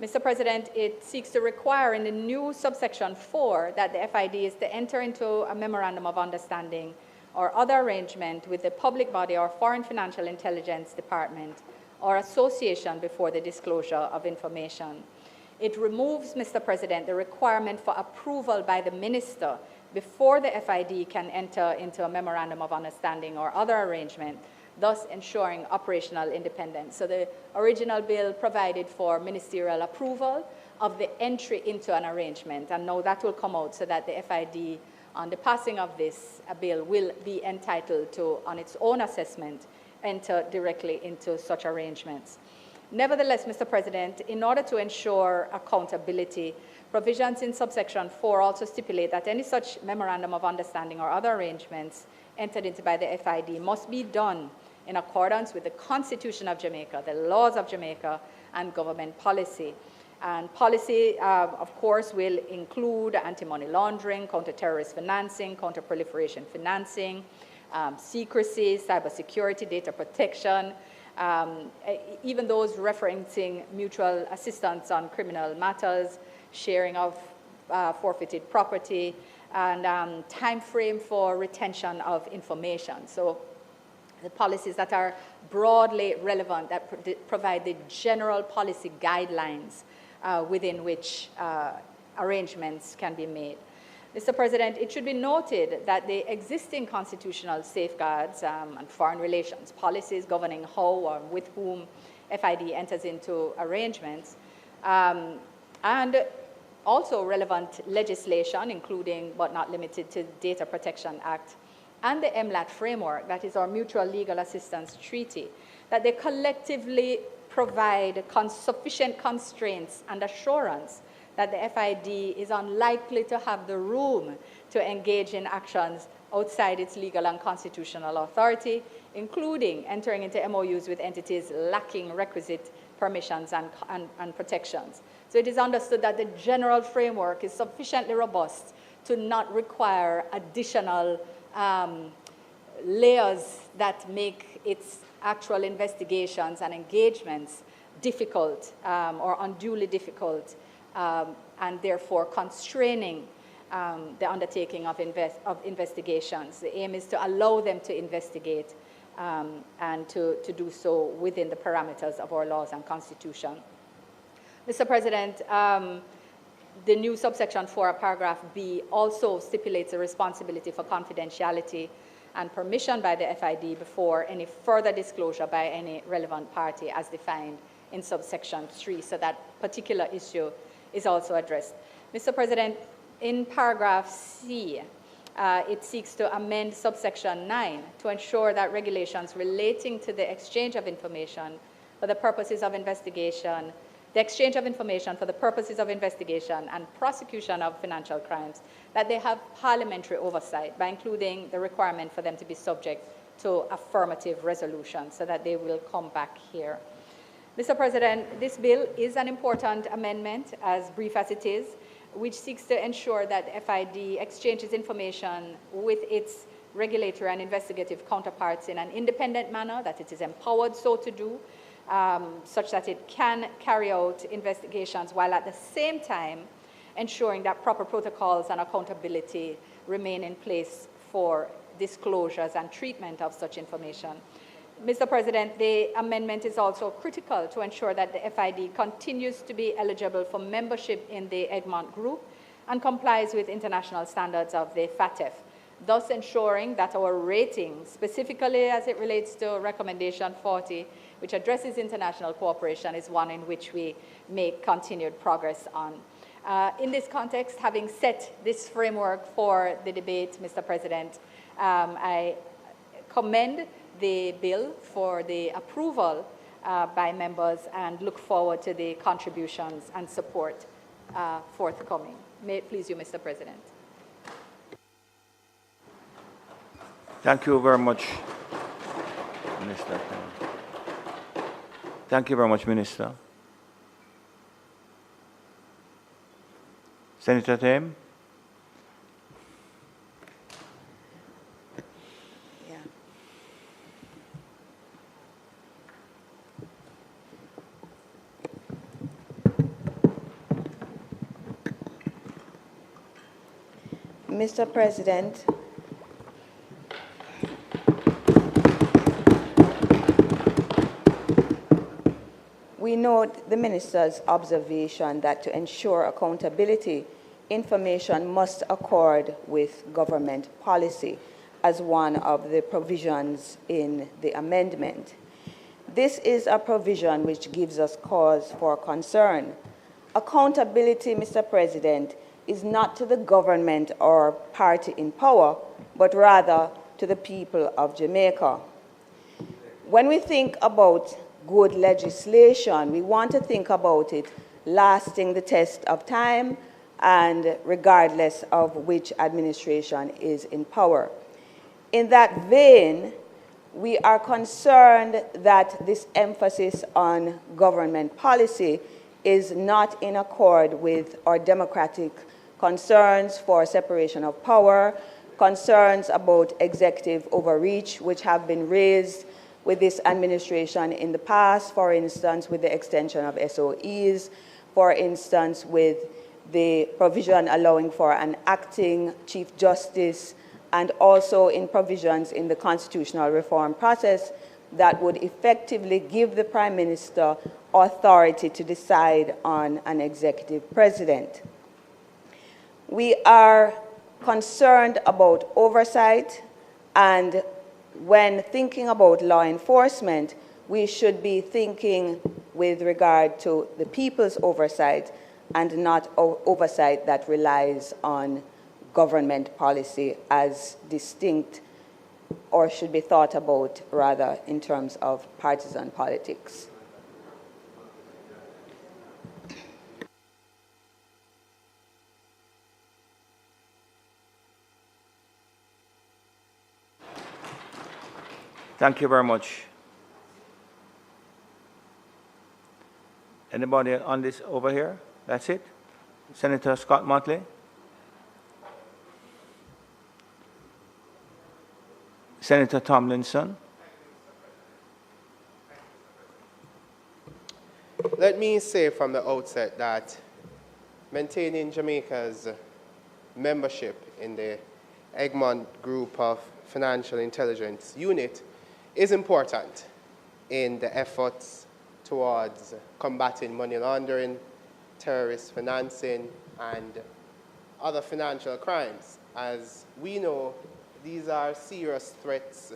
Mr. President, it seeks to require in the new subsection 4 that the FID is to enter into a memorandum of understanding or other arrangement with the public body or foreign financial intelligence department or association before the disclosure of information. It removes, Mr. President, the requirement for approval by the minister before the FID can enter into a memorandum of understanding or other arrangement, thus ensuring operational independence. So the original bill provided for ministerial approval of the entry into an arrangement, and now that will come out so that the FID, on the passing of this bill, will be entitled to, on its own assessment, enter directly into such arrangements. Nevertheless, Mr. President, in order to ensure accountability, provisions in subsection 4 also stipulate that any such memorandum of understanding or other arrangements entered into by the FID must be done in accordance with the Constitution of Jamaica, the laws of Jamaica, and government policy. And policy, of course, will include anti-money laundering, counter-terrorist financing, counter-proliferation financing, secrecy, cybersecurity, data protection, even those referencing mutual assistance on criminal matters, sharing of forfeited property, and time frame for retention of information. So the policies that are broadly relevant, that provide the general policy guidelines within which arrangements can be made. Mr. President, it should be noted that the existing constitutional safeguards and foreign relations policies governing how or with whom FID enters into arrangements, and also relevant legislation, including but not limited to Data Protection Act, and the MLAT framework, that is our Mutual Legal Assistance Treaty, that they collectively provide sufficient constraints and assurance that the FID is unlikely to have the room to engage in actions outside its legal and constitutional authority, including entering into MOUs with entities lacking requisite permissions and protections. So it is understood that the general framework is sufficiently robust to not require additional layers that make its actual investigations and engagements difficult or unduly difficult, and therefore constraining the undertaking of investigations. The aim is to allow them to investigate and to do so within the parameters of our laws and constitution. Mr. President, the new subsection 4, paragraph B, also stipulates a responsibility for confidentiality and permission by the FID before any further disclosure by any relevant party as defined in subsection 3. So that particular issue is also addressed. Mr. President, in paragraph C, it seeks to amend subsection 9 to ensure that regulations relating to the exchange of information for the purposes of investigation, the exchange of information for the purposes of investigation and prosecution of financial crimes, that they have parliamentary oversight by including the requirement for them to be subject to affirmative resolution so that they will come back here. Mr. President, this bill is an important amendment, as brief as it is, which seeks to ensure that FID exchanges information with its regulatory and investigative counterparts in an independent manner, that it is empowered so to do, such that it can carry out investigations while at the same time ensuring that proper protocols and accountability remain in place for disclosures and treatment of such information. Mr. President, the amendment is also critical to ensure that the FID continues to be eligible for membership in the Egmont Group and complies with international standards of the FATF, thus ensuring that our rating, specifically as it relates to recommendation 40, which addresses international cooperation, is one in which we make continued progress on. In this context, having set this framework for the debate, Mr. President, I commend the bill for the approval by members and look forward to the contributions and support forthcoming. May it please you, Mr. President. Thank you very much, Minister. Thank you very much, Minister. Senator Tim? Mr. President, we note the Minister's observation that to ensure accountability, information must accord with government policy as one of the provisions in the amendment. This is a provision which gives us cause for concern. Accountability, Mr. President, is not to the government or party in power, but rather to the people of Jamaica. When we think about good legislation, we want to think about it lasting the test of time and regardless of which administration is in power. In that vein, we are concerned that this emphasis on government policy is not in accord with our democratic concerns for separation of power, concerns about executive overreach, which have been raised with this administration in the past, for instance, with the extension of SOEs, for instance, with the provision allowing for an acting Chief Justice, and also in provisions in the constitutional reform process that would effectively give the Prime Minister authority to decide on an executive president. We are concerned about oversight, and when thinking about law enforcement, we should be thinking with regard to the people's oversight and not oversight that relies on government policy as distinct, or should be thought about rather in terms of partisan politics. Thank you very much. Anybody on this over here? That's it? Senator Scott Motley? Senator Tomlinson? Let me say from the outset that maintaining Jamaica's membership in the Egmont Group of Financial Intelligence Unit is important in the efforts towards combating money laundering, terrorist financing, and other financial crimes. As we know, these are serious threats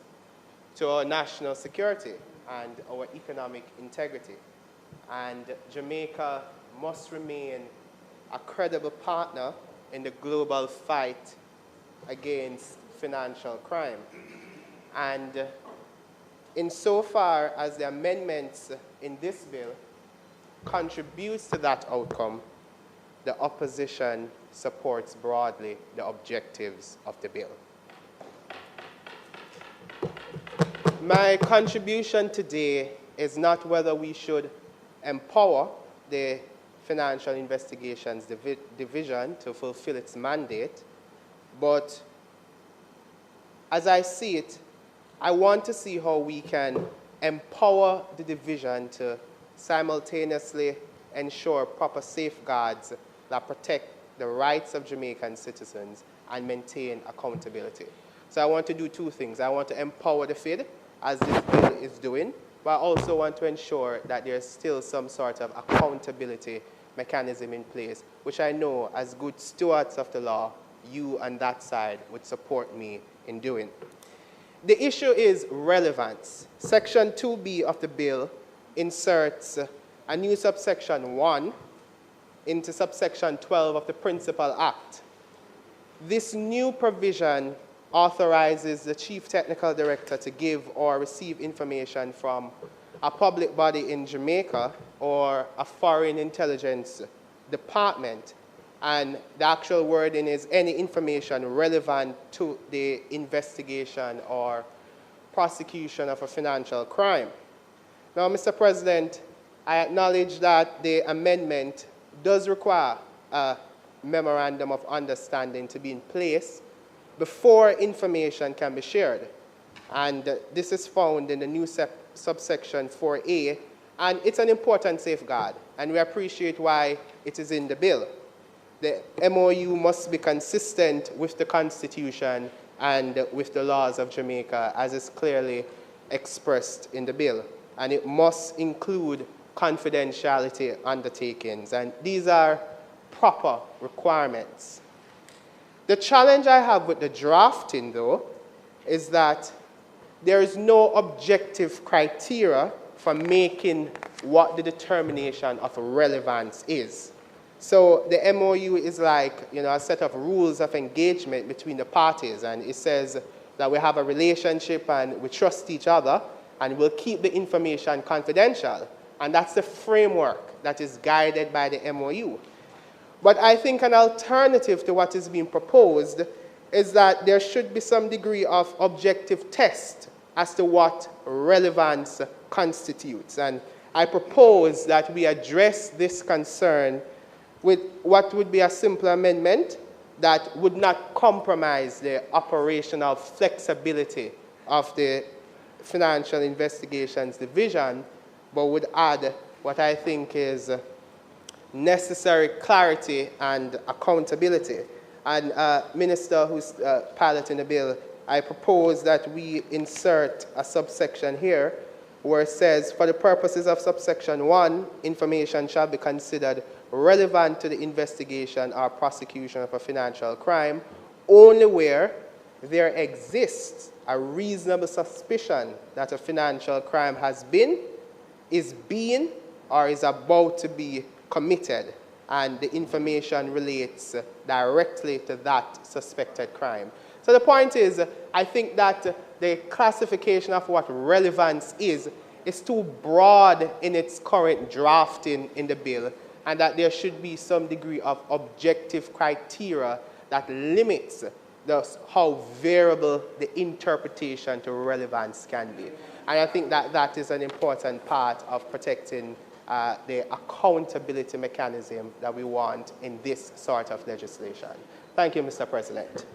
to our national security and our economic integrity. And Jamaica must remain a credible partner in the global fight against financial crime. And insofar as the amendments in this bill contributes to that outcome, the opposition supports broadly the objectives of the bill. My contribution today is not whether we should empower the Financial Investigations Division to fulfill its mandate, but as I see it, I want to see how we can empower the division to simultaneously ensure proper safeguards that protect the rights of Jamaican citizens and maintain accountability. So I want to do two things. I want to empower the FID, as this bill is doing, but I also want to ensure that there's still some sort of accountability mechanism in place, which I know, as good stewards of the law, you on that side would support me in doing. The issue is relevance. Section 2B of the bill inserts a new subsection 1 into subsection 12 of the Principal Act. This new provision authorizes the Chief Technical Director to give or receive information from a public body in Jamaica or a foreign intelligence department, and the actual wording is any information relevant to the investigation or prosecution of a financial crime. Now, Mr. President, I acknowledge that the amendment does require a memorandum of understanding to be in place before information can be shared. And this is found in the new subsection 4A, and it's an important safeguard, and we appreciate why it is in the bill. The MOU must be consistent with the Constitution and with the laws of Jamaica, as is clearly expressed in the bill. And it must include confidentiality undertakings, and these are proper requirements. The challenge I have with the drafting, though, is that there is no objective criteria for making what the determination of relevance is. So the MOU is like, a set of rules of engagement between the parties, and it says that we have a relationship and we trust each other and we'll keep the information confidential. And that's the framework that is guided by the MOU. But I think an alternative to what is being proposed is that there should be some degree of objective test as to what relevance constitutes. And I propose that we address this concern with what would be a simple amendment that would not compromise the operational flexibility of the Financial Investigations Division, but would add what I think is necessary clarity and accountability. And Minister who's piloting the bill, I propose that we insert a subsection here where it says, for the purposes of subsection 1, information shall be considered relevant to the investigation or prosecution of a financial crime only where there exists a reasonable suspicion that a financial crime has been, is being, or is about to be committed, and the information relates directly to that suspected crime. So the point is, I think that the classification of what relevance is too broad in its current drafting in the bill, and that there should be some degree of objective criteria that limits how variable the interpretation to relevance can be. And I think that that is an important part of protecting the accountability mechanism that we want in this sort of legislation. Thank you, Mr. President.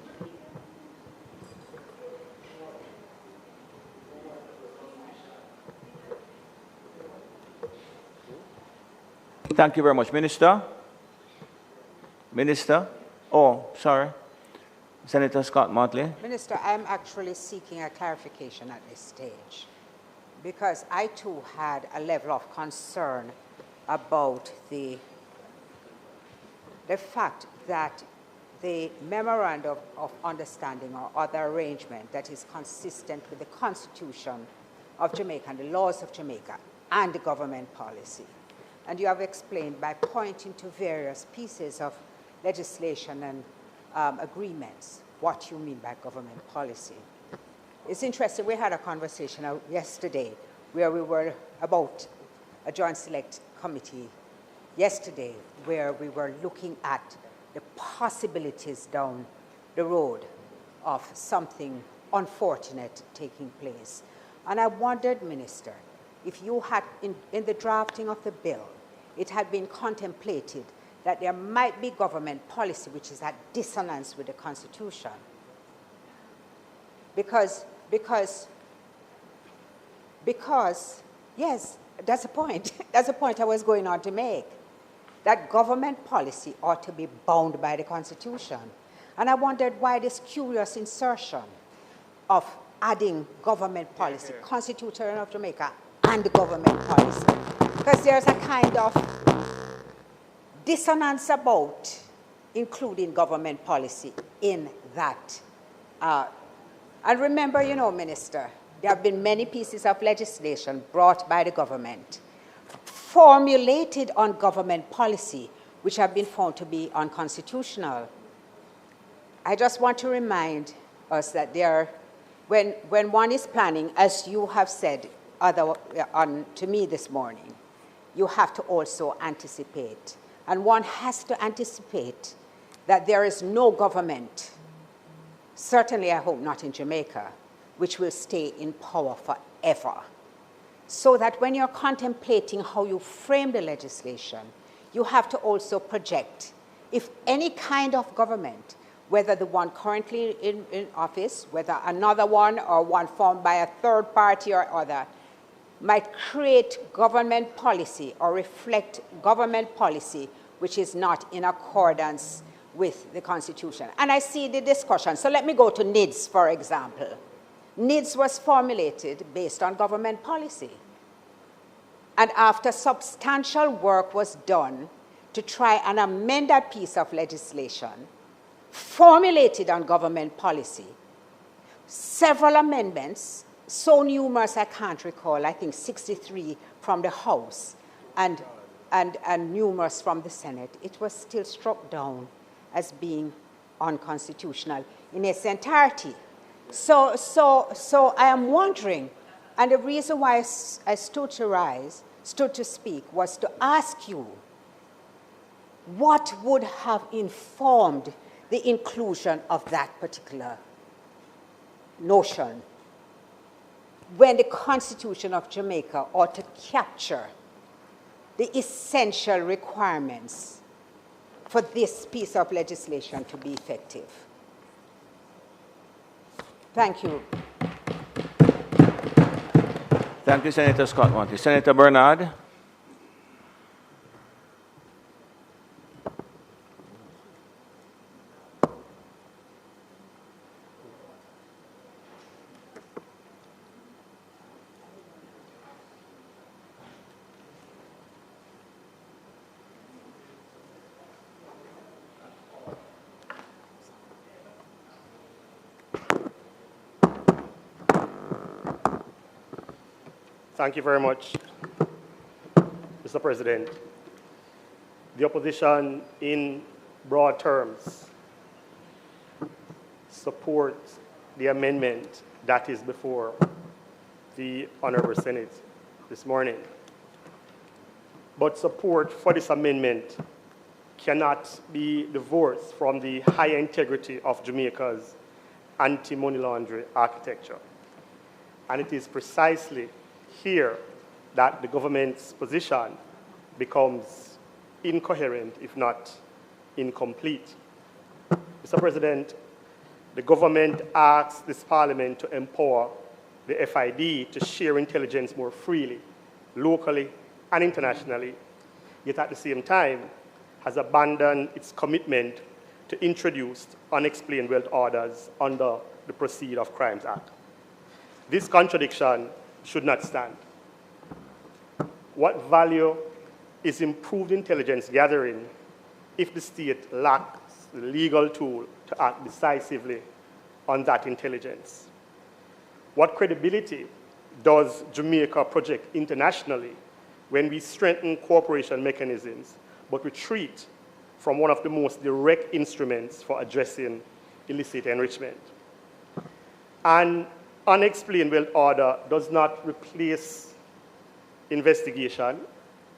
Thank you very much. Minister? Minister? Oh, sorry. Senator Scott Motley. Minister, I'm actually seeking a clarification at this stage because I too had a level of concern about the fact that the memorandum of understanding or other arrangement that is consistent with the Constitution of Jamaica and the laws of Jamaica and the government policy. And you have explained by pointing to various pieces of legislation and agreements what you mean by government policy. It's interesting, we had a conversation yesterday where we were about a joint select committee yesterday where we were looking at the possibilities down the road of something unfortunate taking place. And I wondered, Minister, if you had, in the drafting of the bill, it had been contemplated that there might be government policy which is at dissonance with the Constitution. Because yes, that's a point. That's a point I was going on to make. That government policy ought to be bound by the Constitution. And I wondered why this curious insertion of adding government policy, Constitution of Jamaica, and the government policy. Because there's a kind of dissonance about including government policy in that. And remember, you know, Minister, there have been many pieces of legislation brought by the government, formulated on government policy, which have been found to be unconstitutional. I just want to remind us that when one is planning, as you have said to me this morning, you have to also anticipate. And one has to anticipate that there is no government, certainly I hope not in Jamaica, which will stay in power forever. So that when you're contemplating how you frame the legislation, you have to also project if any kind of government, whether the one currently in office, whether another one or one formed by a third party or other, might create government policy or reflect government policy which is not in accordance with the Constitution. And I see the discussion. So let me go to NIDS, for example. NIDS was formulated based on government policy. And after substantial work was done to try and amend that piece of legislation, formulated on government policy, several amendments, so numerous I can't recall, I think 63 from the House and numerous from the Senate, it was still struck down as being unconstitutional in its entirety. So I am wondering, and the reason why I stood to speak, was to ask you what would have informed the inclusion of that particular notion when the Constitution of Jamaica ought to capture the essential requirements for this piece of legislation to be effective. Thank you. Thank you, Senator Scott Monty. Senator Bernard. Thank you very much, Mr. President. The opposition, in broad terms, supports the amendment that is before the Honorable Senate this morning. But support for this amendment cannot be divorced from the high integrity of Jamaica's anti-money laundering architecture. And it is precisely here that the government's position becomes incoherent, if not incomplete. Mr. President, the government asks this Parliament to empower the FID to share intelligence more freely, locally and internationally, yet at the same time has abandoned its commitment to introduce unexplained wealth orders under the Proceed of Crimes Act. This contradiction should not stand. What value is improved intelligence gathering if the state lacks the legal tool to act decisively on that intelligence? What credibility does Jamaica project internationally when we strengthen cooperation mechanisms but retreat from one of the most direct instruments for addressing illicit enrichment? An unexplained wealth order does not replace investigation,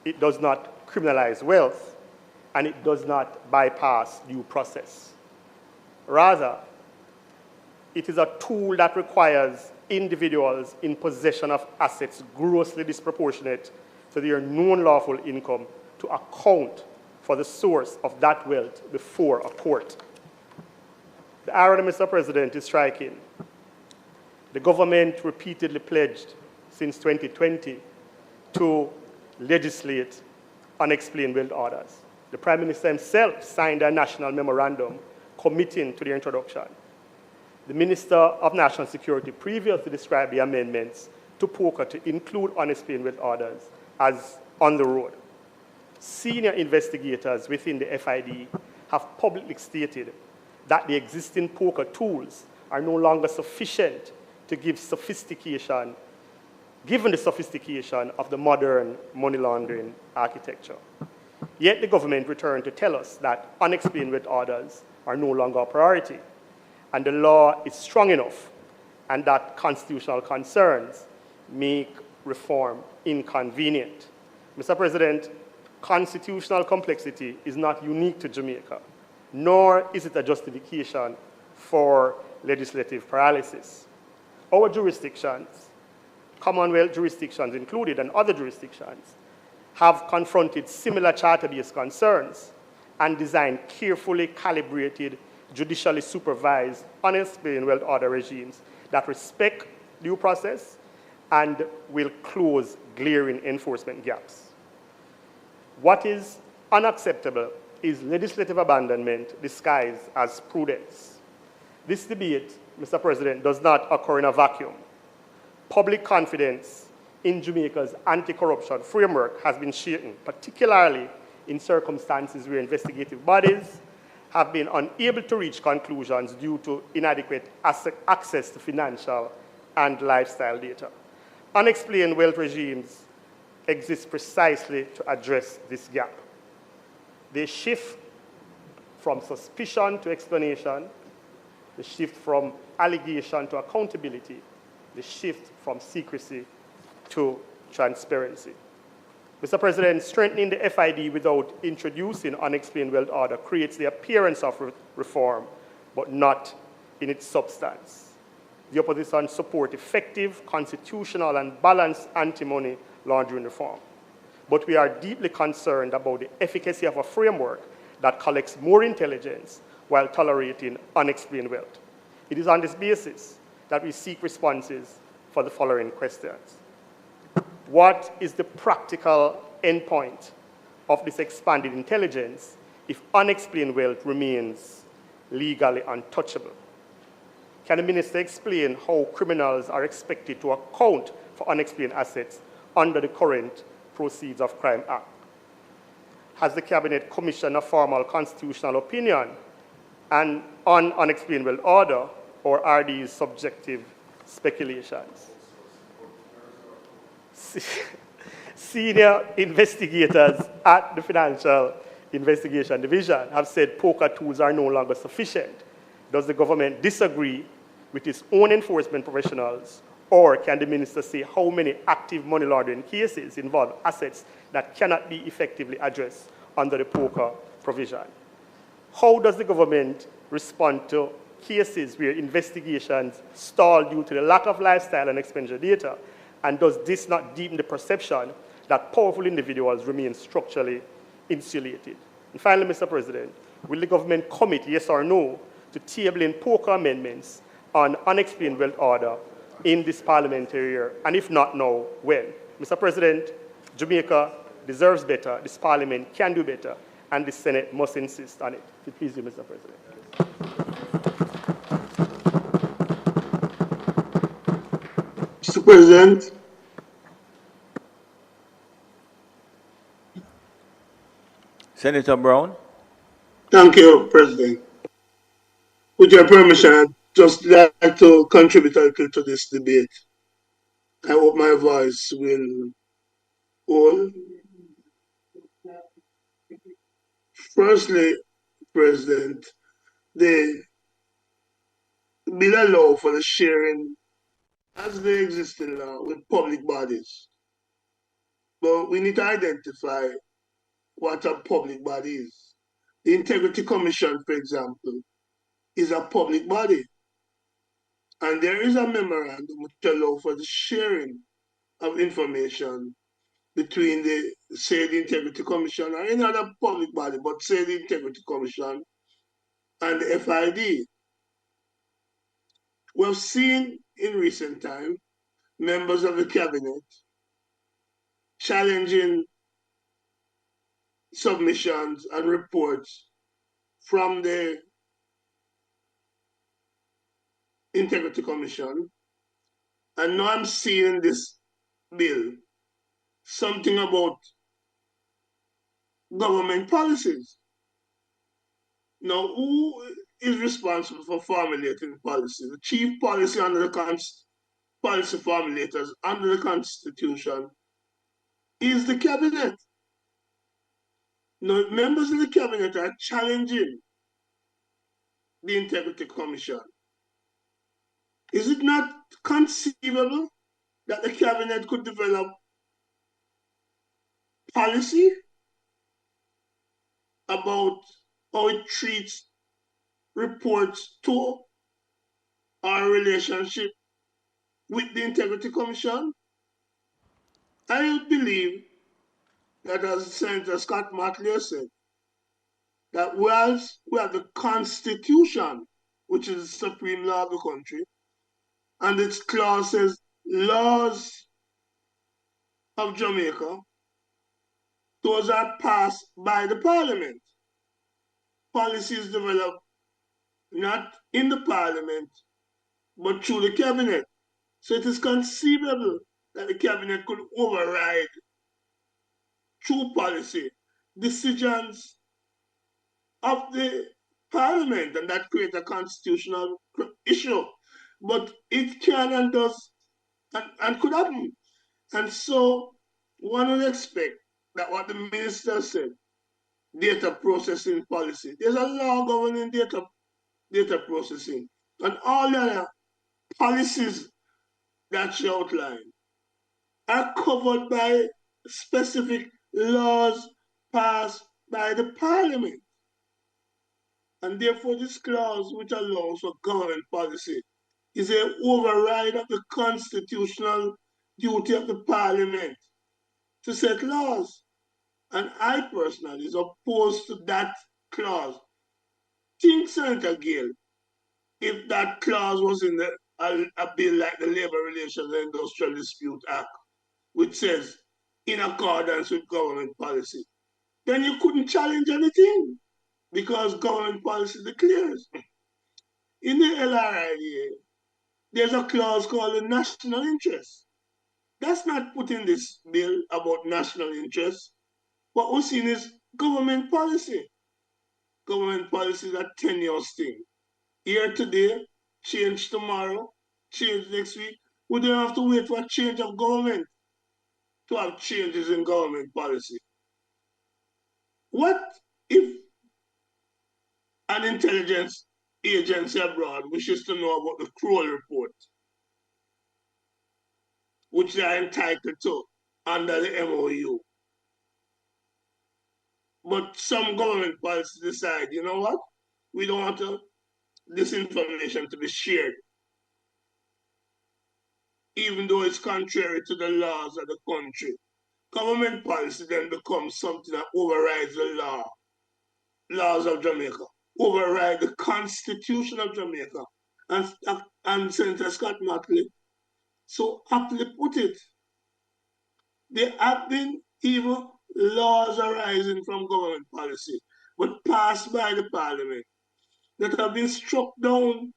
it does not criminalize wealth, and it does not bypass due process. Rather, it is a tool that requires individuals in possession of assets grossly disproportionate to their known lawful income to account for the source of that wealth before a court. The irony, Mr. President, is striking. The government repeatedly pledged since 2020 to legislate unexplained wealth orders. The Prime Minister himself signed a national memorandum committing to their introduction. The Minister of National Security previously described the amendments to POCA to include unexplained wealth orders as on the road. Senior investigators within the FID have publicly stated that the existing POCA tools are no longer sufficient to give sophistication, given the sophistication of the modern money laundering architecture. Yet the government returned to tell us that unexplained wealth orders are no longer a priority, and the law is strong enough, and that constitutional concerns make reform inconvenient. Mr. President, constitutional complexity is not unique to Jamaica, nor is it a justification for legislative paralysis. Our jurisdictions, Commonwealth jurisdictions included, and other jurisdictions, have confronted similar charter-based concerns and designed carefully calibrated, judicially supervised, unexplained wealth order regimes that respect due process and will close glaring enforcement gaps. What is unacceptable is legislative abandonment disguised as prudence. This debate, Mr. President, does not occur in a vacuum. Public confidence in Jamaica's anti-corruption framework has been shaken, particularly in circumstances where investigative bodies have been unable to reach conclusions due to inadequate access to financial and lifestyle data. Unexplained wealth regimes exist precisely to address this gap. They shift from suspicion to explanation, they shift from allegation to accountability, they shift from secrecy to transparency. Mr. President, strengthening the FID without introducing unexplained wealth order creates the appearance of reform, but not in its substance. The opposition support effective, constitutional, and balanced anti-money laundering reform. But we are deeply concerned about the efficacy of a framework that collects more intelligence while tolerating unexplained wealth. It is on this basis that we seek responses for the following questions. What is the practical endpoint of this expanded intelligence if unexplained wealth remains legally untouchable? Can the Minister explain how criminals are expected to account for unexplained assets under the current Proceeds of Crime Act? Has the Cabinet commissioned a formal constitutional opinion on unexplained wealth order, or are these subjective speculations? Senior investigators at the Financial Investigation Division have said POCA tools are no longer sufficient. Does the government disagree with its own enforcement professionals, or can the Minister say how many active money laundering cases involve assets that cannot be effectively addressed under the POCA provision? How does the government respond to cases where investigations stall due to the lack of lifestyle and expenditure data? And does this not deepen the perception that powerful individuals remain structurally insulated? And finally, Mr. President, will the government commit, yes or no, to tabling poker amendments on unexplained wealth order in this parliamentary year? And if not now, when? Mr. President, Jamaica deserves better, this parliament can do better, and the Senate must insist on it. If it please you, Mr. President. Mr. President, Senator Brown. thank you, President. With your permission, I'd just like to contribute a little to this debate. I hope my voice will hold. Firstly, President, the bill allow for the sharing as they exist in law with public bodies. But we need to identify what a public body is. The Integrity Commission, for example, is a public body. And there is a memorandum which allows for the sharing of information between the Integrity Commission or any other public body, but the Integrity Commission and the FID. We've seen in recent time members of the cabinet challenging submissions and reports from the Integrity Commission. And now I'm seeing this bill something about government policies. Now, who is responsible for formulating policy? The chief policy under the policy formulators under the Constitution is the cabinet. Now, members of the cabinet are challenging the Integrity Commission. Is it not conceivable that the cabinet could develop policy about how it treats reports to our relationship with the Integrity Commission? I believe that, as Senator Scott Martley said, that whilst we have the Constitution, which is the supreme law of the country, and its clause says laws of Jamaica, those are passed by the Parliament. Policies developed not in the Parliament, but through the cabinet. So it is conceivable that the cabinet could override, through policy, decisions of the Parliament, and that creates a constitutional issue. But it can and does and could happen. And so one would expect that what the minister said, data processing policy, there's a law governing data processing, and all the other policies that she outlined are covered by specific laws passed by the Parliament. And therefore, this clause, which allows for government policy, is an override of the constitutional duty of the Parliament to set laws. And I personally is opposed to that clause. Think, Senator Gill, if that clause was in a bill like the Labor Relations and Industrial Dispute Act, which says, in accordance with government policy, then you couldn't challenge anything because government policy declares. In the LRIDA, there's a clause called the national interest. That's not put in this bill about national interest. What we're seeing is government policy. Government policy is a tenuous thing. Here today, change tomorrow, change next week. We don't have to wait for a change of government to have changes in government policy. What if an intelligence agency abroad wishes to know about the Kroll report, which they are entitled to under the MOU? But some government policies decide, you know what? We don't want to this information to be shared, even though it's contrary to the laws of the country. Government policy then becomes something that overrides the laws of Jamaica, override the Constitution of Jamaica. And Senator Scott Martley so aptly put it. There have been even laws arising from government policy, but passed by the parliament, that have been struck down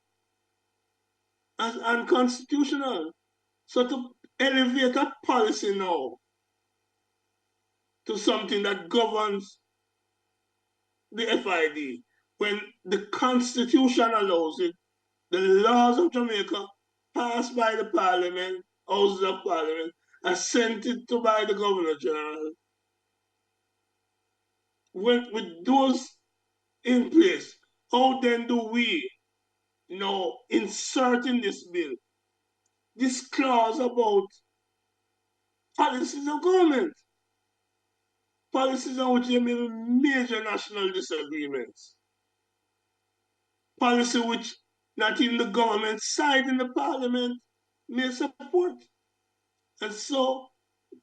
as unconstitutional. So to elevate a policy now to something that governs the FID, when the Constitution allows it, the laws of Jamaica passed by the Parliament, Houses of Parliament, assented to by the Governor General. With those in place, how then do we insert in this bill this clause about policies of government, policies on which there may be major national disagreements, policy which not even the government side in the parliament may support. And so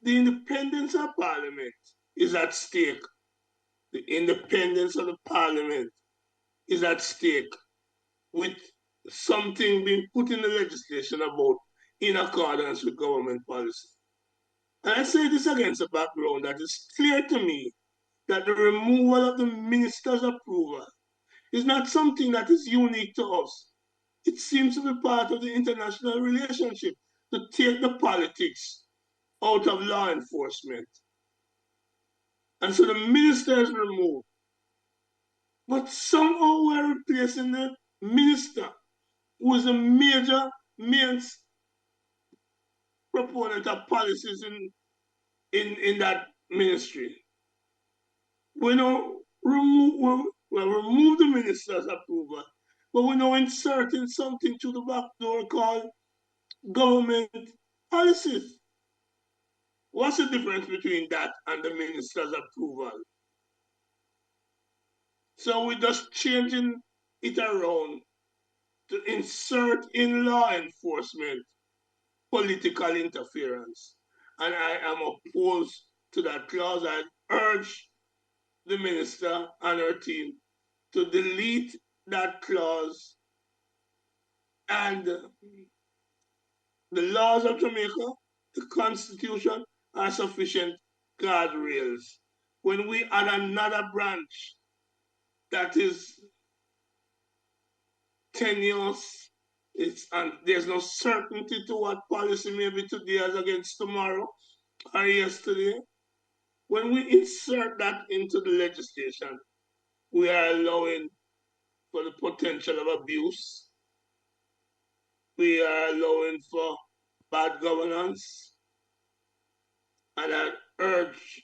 the independence of parliament is at stake. The independence of the parliament is at stake with something being put in the legislation about in accordance with government policy. And I say this against a background that is clear to me that the removal of the minister's approval is not something that is unique to us. It seems to be part of the international relationship to take the politics out of law enforcement. And so the minister is removed. But somehow we're replacing the minister, who is a major main proponent of policies in that ministry. We now remove the minister's approval, but we're now inserting something through the back door called government policies. What's the difference between that and the minister's approval? So we're just changing it around to insert in law enforcement political interference. And I am opposed to that clause. I urge the minister and her team to delete that clause, and the laws of Jamaica, the Constitution, are sufficient guardrails. When we add another branch that is tenuous, and there's no certainty to what policy may be today as against tomorrow or yesterday, when we insert that into the legislation, we are allowing for the potential of abuse. We are allowing for bad governance. And I urge,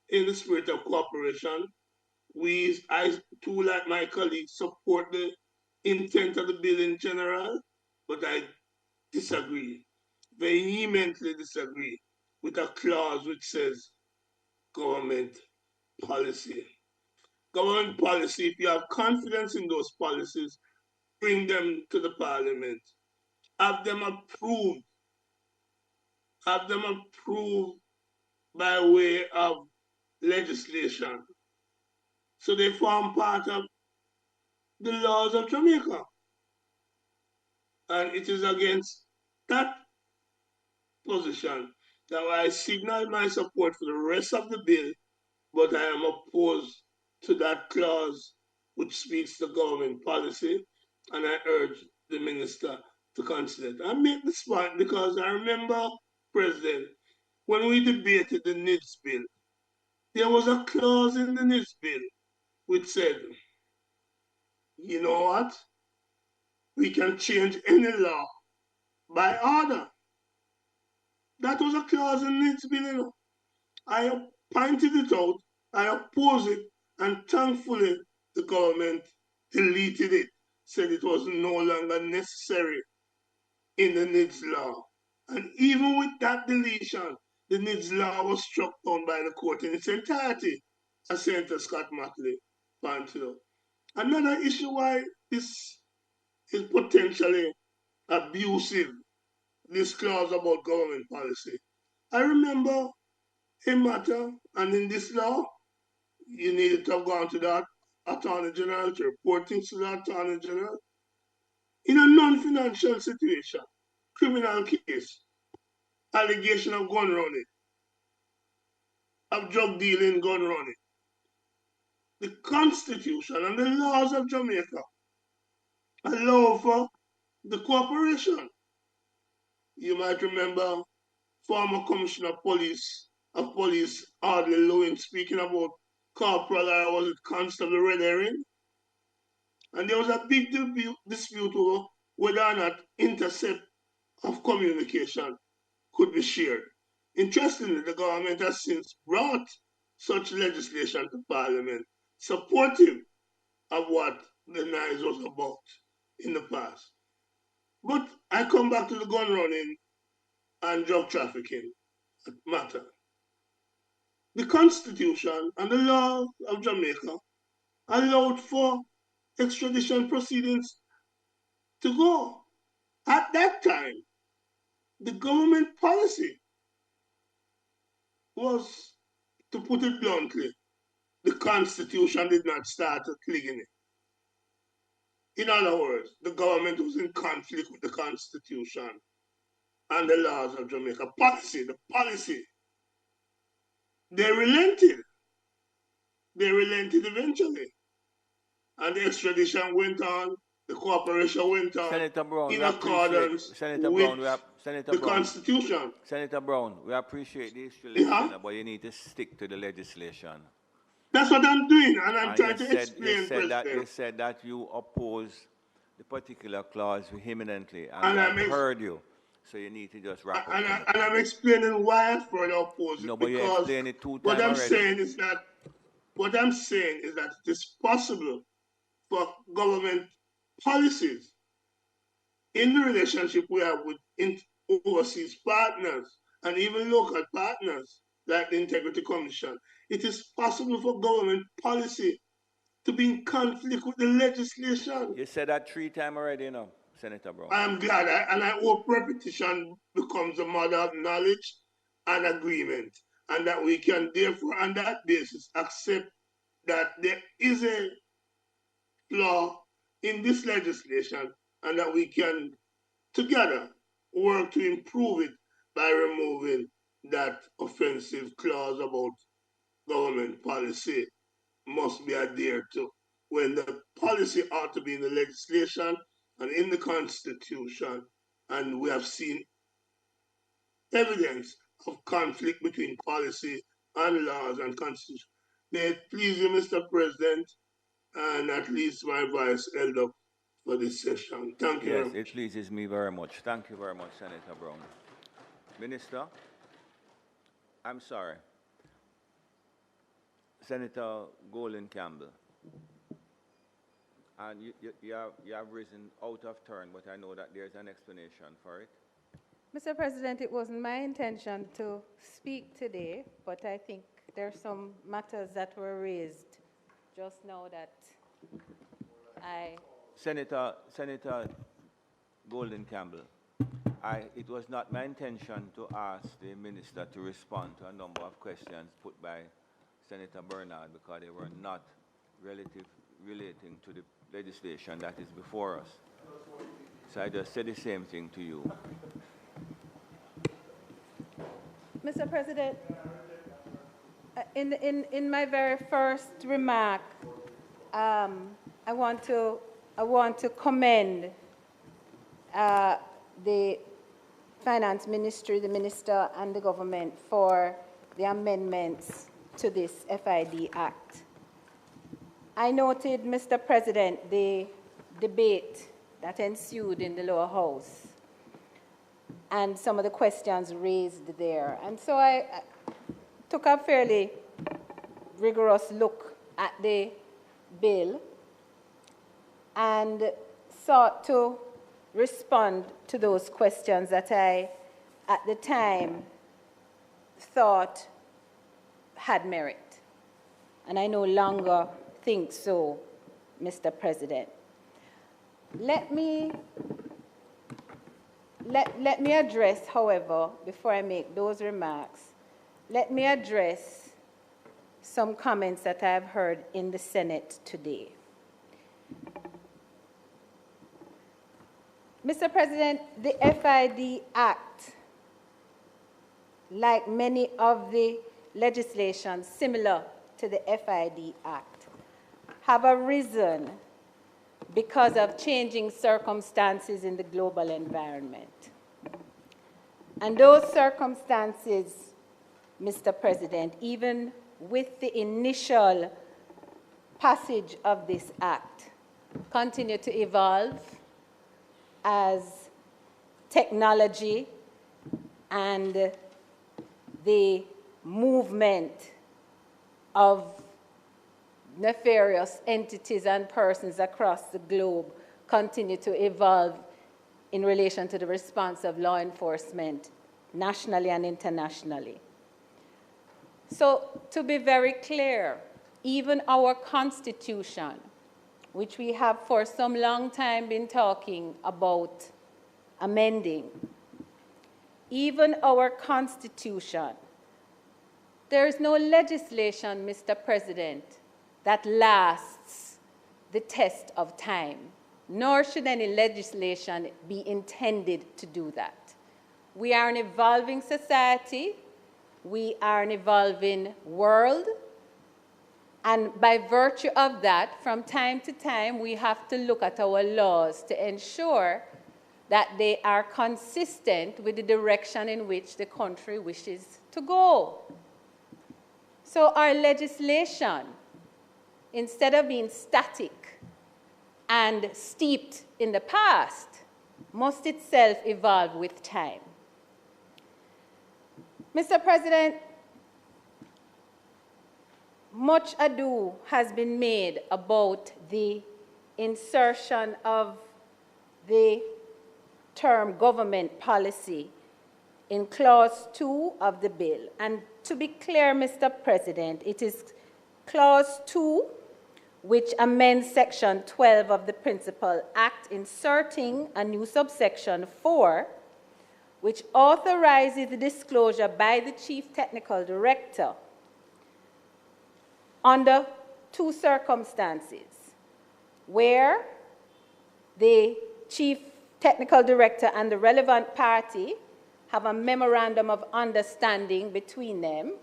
in the spirit of cooperation, I too, like my colleagues, support the intent of the bill in general, but I disagree, vehemently disagree, with a clause which says government policy. Government policy, if you have confidence in those policies, bring them to the parliament. Have them approved. Have them approved by way of legislation. So they form part of the laws of Jamaica. And it is against that position that I signal my support for the rest of the bill, but I am opposed to that clause which speaks to government policy, and I urge the minister to consider it. I make this point because I remember, President, when we debated the NIDS bill, there was a clause in the NIDS bill which said, you know what? We can change any law by order. That was a clause in NIDS bill, you know. I pointed it out, I opposed it, and thankfully the government deleted it, said it was no longer necessary in the NIDS law. And even with that deletion, the NIDS law was struck down by the court in its entirety, as Senator Scott Martley pointed out. Another issue why this is potentially abusive, this clause about government policy. I remember a matter, and in this law, you needed to have gone to the Attorney General to report things to the Attorney General. In a non-financial situation, criminal case, allegation of gun running, of drug dealing, gun running, the Constitution and the laws of Jamaica allow for the cooperation. You might remember former Commissioner of Police Audit Lewin speaking about Corporal, or was it Constable Red Herring? And there was a big dispute over whether or not intercept of communication could be shared. Interestingly, the government has since brought such legislation to Parliament, supportive of what the NICE was about in the past. But I come back to the gun running and drug trafficking matter. The Constitution and the law of Jamaica allowed for extradition proceedings to go. At that time, the government policy was, to put it bluntly, the Constitution did not start at Cligany. In other words, the government was in conflict with the Constitution and the laws of Jamaica. The policy. They relented. They relented eventually. And the extradition went on, the cooperation went on Senator Brown, in accordance with the Constitution. Senator Brown, we appreciate the legislation, but you need to stick to the legislation. That's what I'm doing, and I'm trying to explain, President. You said that you oppose the particular clause vehemently, and I've heard you. So you need to just wrap up. And I'm explaining why I further oppose it. No, but you explained it 2 times what I'm already. saying is that it is possible for government policies in the relationship we have with overseas partners and even local partners like the Integrity Commission. It is possible for government policy to be in conflict with the legislation. You said that 3 times already, Senator Brown. I am glad, and I hope repetition becomes a mother of knowledge and agreement, and that we can therefore, on that basis, accept that there is a flaw in this legislation, and that we can together work to improve it by removing that offensive clause about government policy must be adhered to, when the policy ought to be in the legislation and in the Constitution, and we have seen evidence of conflict between policy and laws and Constitution. May it please you, Mr. President, and at least my voice held up for this session. Thank you very much. Yes, it pleases me very much. Thank you very much, Senator Brown. Minister, I'm sorry. Senator Golden Campbell. And you have risen out of turn, but I know that there's an explanation for it. Mr. President, it wasn't my intention to speak today, but I think there are some matters that were raised just now that Senator Golden Campbell, it was not my intention to ask the minister to respond to a number of questions put by Senator Bernard because they were not relating to the legislation that is before us. So I just said the same thing to you. Mr. President, in my very first remark, I want to commend the Finance Ministry, the Minister, and the government for the amendments to this FID Act. I noted, Mr. President, the debate that ensued in the lower house and some of the questions raised there. And so I took a fairly rigorous look at the bill and sought to respond to those questions that I, at the time, thought had merit. And I no longer think so, Mr. President. Let me address, however, before I make those remarks, let me address some comments that I have heard in the Senate today. Mr. President, the FID Act, like many of the legislation similar to the FID Act, have arisen because of changing circumstances in the global environment. And those circumstances, Mr. President, even with the initial passage of this act, continue to evolve as technology and the movement of nefarious entities and persons across the globe continue to evolve in relation to the response of law enforcement nationally and internationally. So, to be very clear, even our Constitution, which we have for some long time been talking about amending, even our Constitution, there is no legislation, Mr. President, that lasts the test of time, nor should any legislation be intended to do that. We are an evolving society, we are an evolving world, and by virtue of that, from time to time, we have to look at our laws to ensure that they are consistent with the direction in which the country wishes to go. So our legislation, instead of being static and steeped in the past, must itself evolve with time. Mr. President, much ado has been made about the insertion of the term government policy in Clause 2 of the bill. And to be clear, Mr. President, it is Clause 2, which amends Section 12 of the Principal Act, inserting a new subsection 4, which authorizes the disclosure by the Chief Technical Director under two circumstances, where the Chief Technical Director and the relevant party have a memorandum of understanding between them,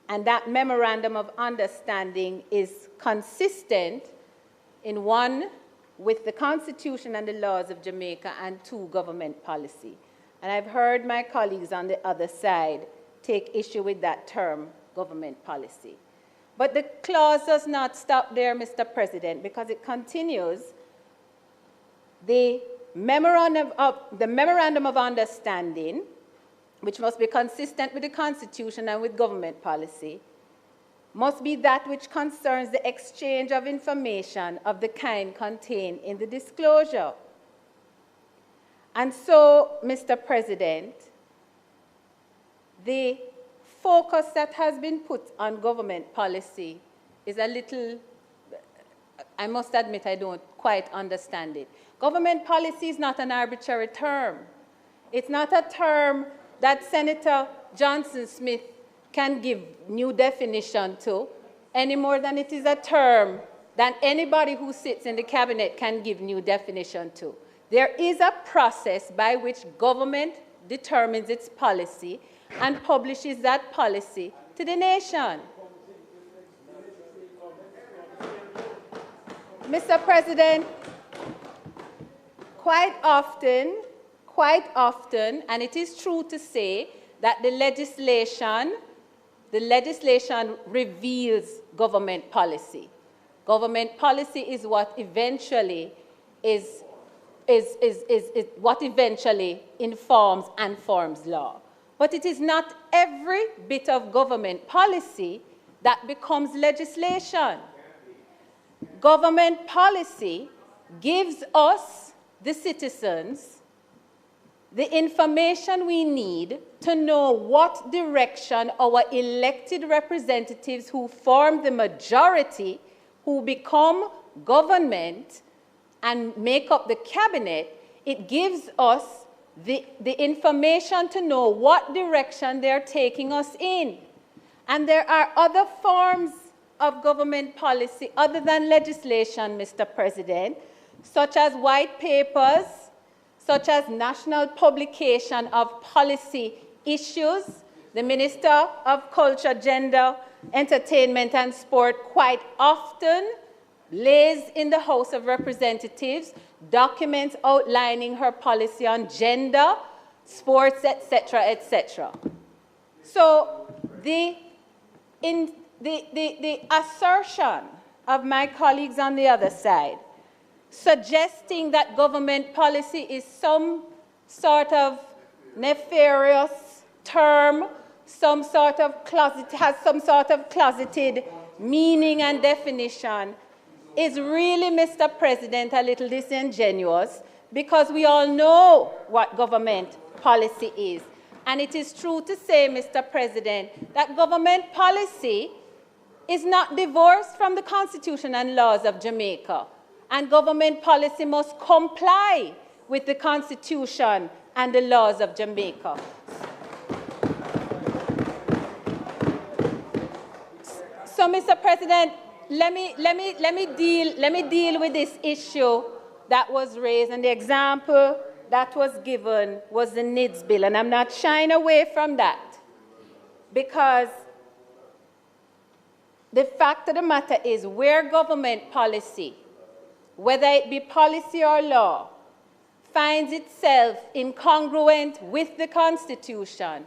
and that memorandum of understanding is consistent in one, with the Constitution and the laws of Jamaica, and two, government policy. And I've heard my colleagues on the other side take issue with that term, government policy. But the clause does not stop there, Mr. President, because it continues. The memorandum of understanding, which must be consistent with the Constitution and with government policy, must be that which concerns the exchange of information of the kind contained in the disclosure. And so, Mr. President, the focus that has been put on government policy is a little, I must admit, I don't quite understand it. Government policy is not an arbitrary term. It's not a term that Senator Johnson Smith can give new definition to, any more than it is a term that anybody who sits in the cabinet can give new definition to. There is a process by which government determines its policy and publishes that policy to the nation. Mr. President, quite often, and it is true to say that the legislation reveals government policy. Government policy is what eventually what eventually informs and forms law. But it is not every bit of government policy that becomes legislation. Government policy gives us, the citizens, the information we need to know what direction our elected representatives who form the majority, who become government and make up the cabinet, it gives us the information to know what direction they're taking us in. And there are other forms of government policy other than legislation, Mr. President, such as white papers, such as national publication of policy issues. The Minister of Culture, Gender, Entertainment and Sport quite often lays in the House of Representatives documents outlining her policy on gender, sports, etc., etc. So the assertion of my colleagues on the other side, suggesting that government policy is some sort of nefarious term, has some sort of closeted meaning and definition, is really, Mr. President, a little disingenuous, because we all know what government policy is. And it is true to say, Mr. President, that government policy is not divorced from the Constitution and laws of Jamaica. And government policy must comply with the Constitution and the laws of Jamaica. So, Mr. President, let me deal with this issue that was raised, and the example that was given was the NIDS bill, and I'm not shying away from that, because the fact of the matter is, where government policy, whether it be policy or law, finds itself incongruent with the Constitution,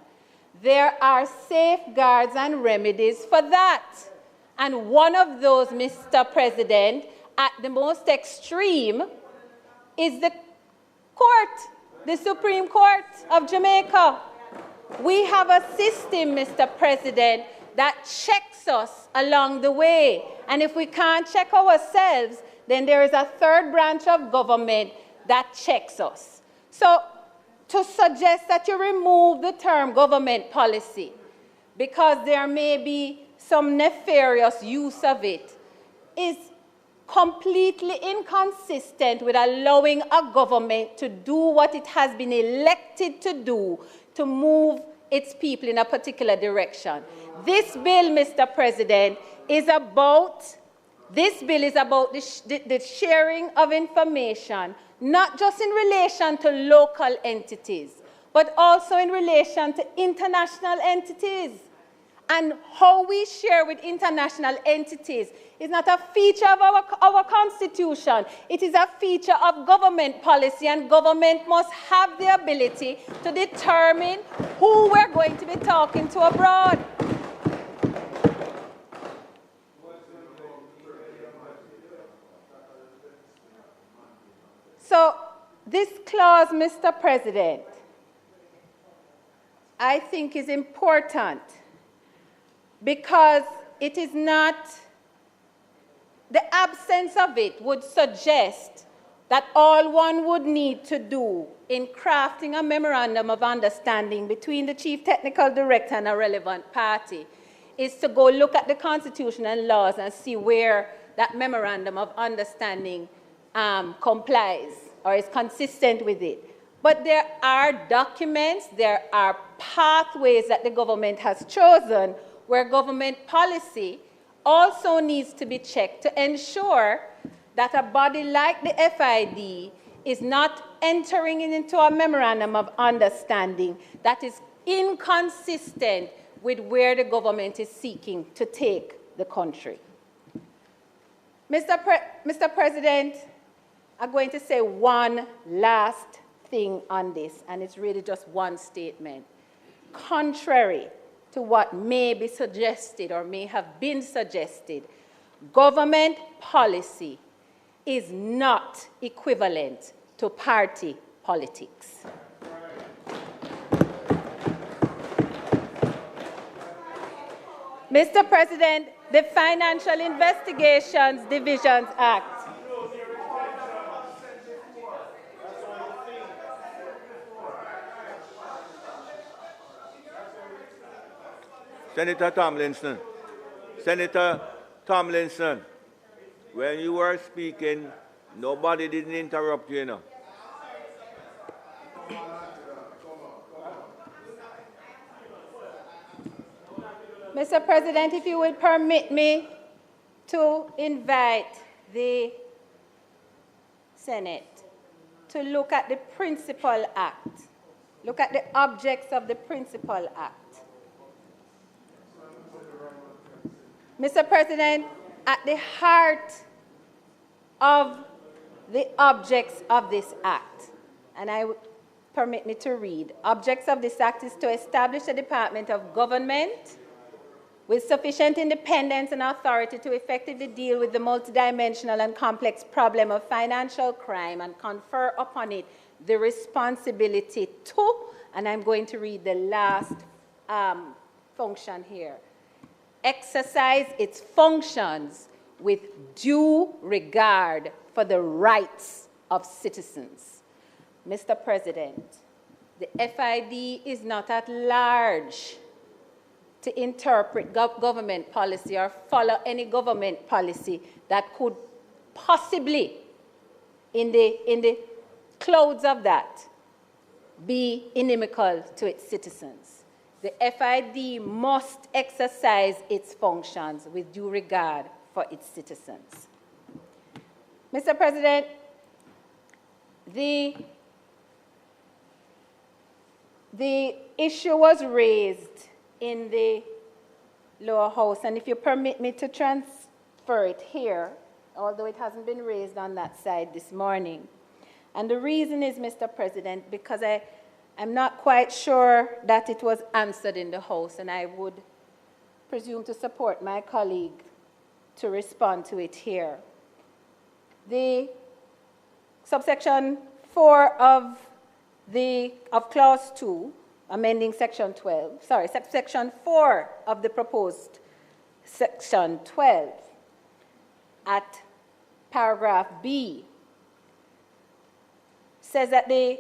there are safeguards and remedies for that. And one of those, Mr. President, at the most extreme, is the court, the Supreme Court of Jamaica. We have a system, Mr. President, that checks us along the way. And if we can't check ourselves, then there is a third branch of government that checks us. So to suggest that you remove the term government policy because there may be some nefarious use of it is completely inconsistent with allowing a government to do what it has been elected to do, to move its people in a particular direction. This bill, Mr. President, is about the sharing of information, not just in relation to local entities, but also in relation to international entities. And how we share with international entities is not a feature of our Constitution. It is a feature of government policy, and government must have the ability to determine who we're going to be talking to abroad. So this clause, Mr. President, I think is important, because it is not, the absence of it would suggest that all one would need to do in crafting a memorandum of understanding between the Chief Technical Director and a relevant party is to go look at the Constitution and laws and see where that memorandum of understanding complies or is consistent with it. But there are documents, there are pathways that the government has chosen where government policy also needs to be checked to ensure that a body like the FID is not entering into a memorandum of understanding that is inconsistent with where the government is seeking to take the country. Mr. President, I'm going to say one last thing on this, and it's really just one statement. Contrary to what may be suggested or may have been suggested, government policy is not equivalent to party politics. Mr. President, the Financial Investigations Divisions Act Senator Tomlinson. Senator Tomlinson. When you were speaking, nobody didn't interrupt you, you know. Mr. President, if you would permit me to invite the Senate to look at the Principal Act, look at the objects of the Principal Act. Mr. President, at the heart of the objects of this act, and permit me to read, objects of this act is to establish a department of government with sufficient independence and authority to effectively deal with the multidimensional and complex problem of financial crime and confer upon it the responsibility to, and I'm going to read the last function here, exercise its functions with due regard for the rights of citizens. Mr. President, the FID is not at large to interpret government policy or follow any government policy that could possibly, in the clouds of that, be inimical to its citizens. The FID must exercise its functions with due regard for its citizens. Mr. President, the issue was raised in the lower house, and if you permit me to transfer it here, although it hasn't been raised on that side this morning. And the reason is, Mr. President, because I'm not quite sure that it was answered in the House, and I would presume to support my colleague to respond to it here. The subsection 4 of clause 2, amending section 12, section 4 of the proposed section 12 at paragraph B says that the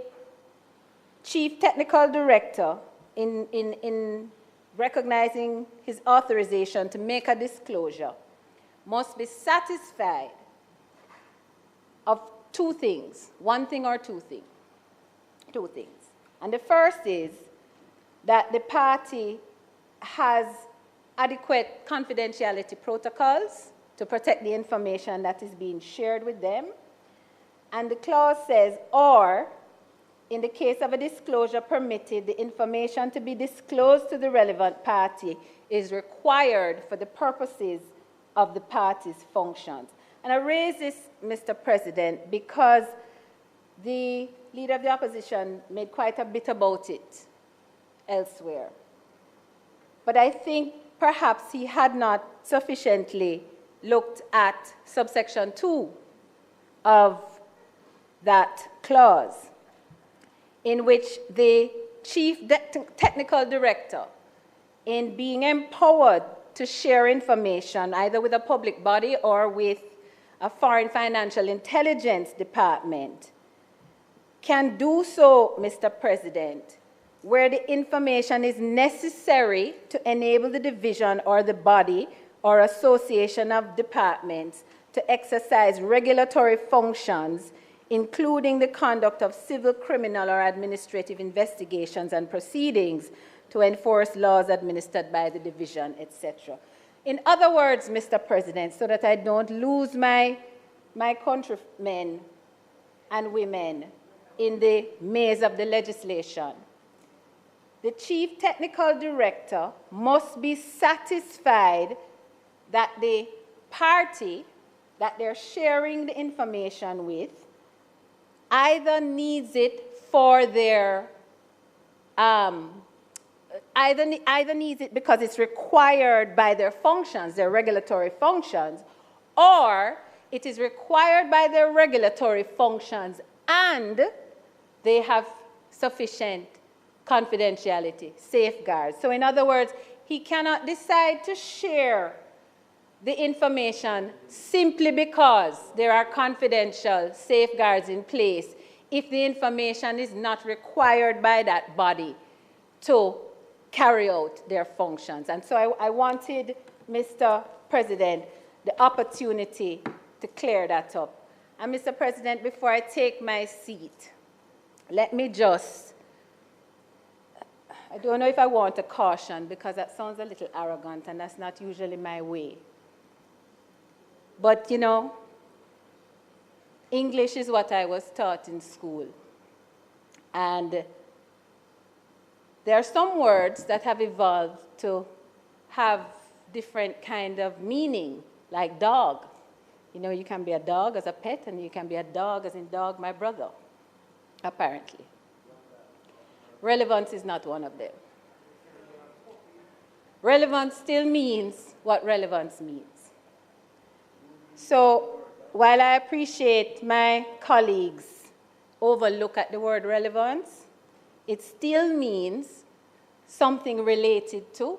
chief technical director, in recognizing his authorization to make a disclosure, must be satisfied of two things, one thing or two things. And the first is that the party has adequate confidentiality protocols to protect the information that is being shared with them. And the clause says, or, in the case of a disclosure permitted, the information to be disclosed to the relevant party is required for the purposes of the party's functions. And I raise this, Mr. President, because the Leader of the Opposition made quite a bit about it elsewhere. But I think perhaps he had not sufficiently looked at subsection 2 of that clause, in which the chief technical director, in being empowered to share information either with a public body or with a foreign financial intelligence department, can do so, Mr. President, where the information is necessary to enable the division or the body or association of departments to exercise regulatory functions, including the conduct of civil, criminal, or administrative investigations and proceedings to enforce laws administered by the division, etc. In other words, Mr. President, so that I don't lose my countrymen and women in the maze of the legislation, the chief technical director must be satisfied that the party that they're sharing the information with either needs it for their, either needs it because it's required by their functions, their regulatory functions, or it is required by their regulatory functions and they have sufficient confidentiality, safeguards. So in other words, he cannot decide to share the information simply because there are confidential safeguards in place if the information is not required by that body to carry out their functions. And so I wanted, Mr. President, the opportunity to clear that up. And Mr. President, before I take my seat, let me just, I don't know if I want to caution because that sounds a little arrogant and that's not usually my way. But, you know, English is what I was taught in school. And there are some words that have evolved to have different kind of meaning, like dog. You know, you can be a dog as a pet, and you can be a dog as in dog, my brother, apparently. Relevance is not one of them. Relevance still means what relevance means. So while I appreciate my colleagues overlook at the word relevance, it still means something related to,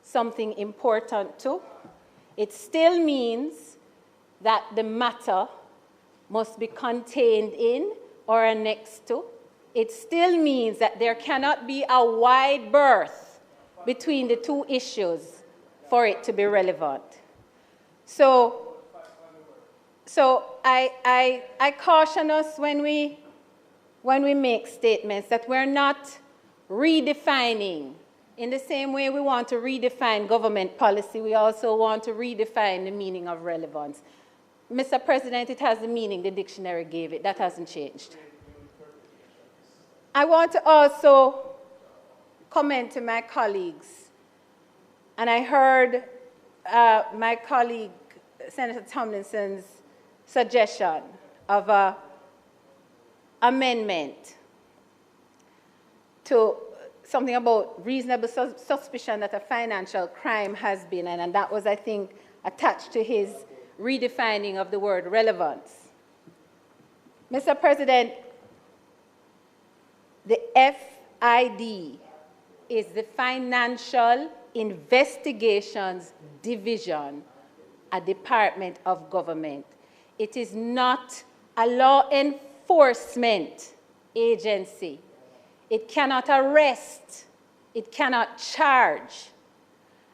something important to. It still means that the matter must be contained in or annexed to. It still means that there cannot be a wide berth between the two issues for it to be relevant. So I caution us when we make statements that we're not redefining. In the same way we want to redefine government policy, we also want to redefine the meaning of relevance. Mr. President, it has the meaning the dictionary gave it. That hasn't changed. I want to also comment to my colleagues, and I heard my colleague, Senator Tomlinson's suggestion of an amendment to something about reasonable suspicion that a financial crime has been, and that was, I think, attached to his redefining of the word relevance. Mr. President, the FID is the Financial Investigations Division, a department of government. It is not a law enforcement agency. It cannot arrest. It cannot charge.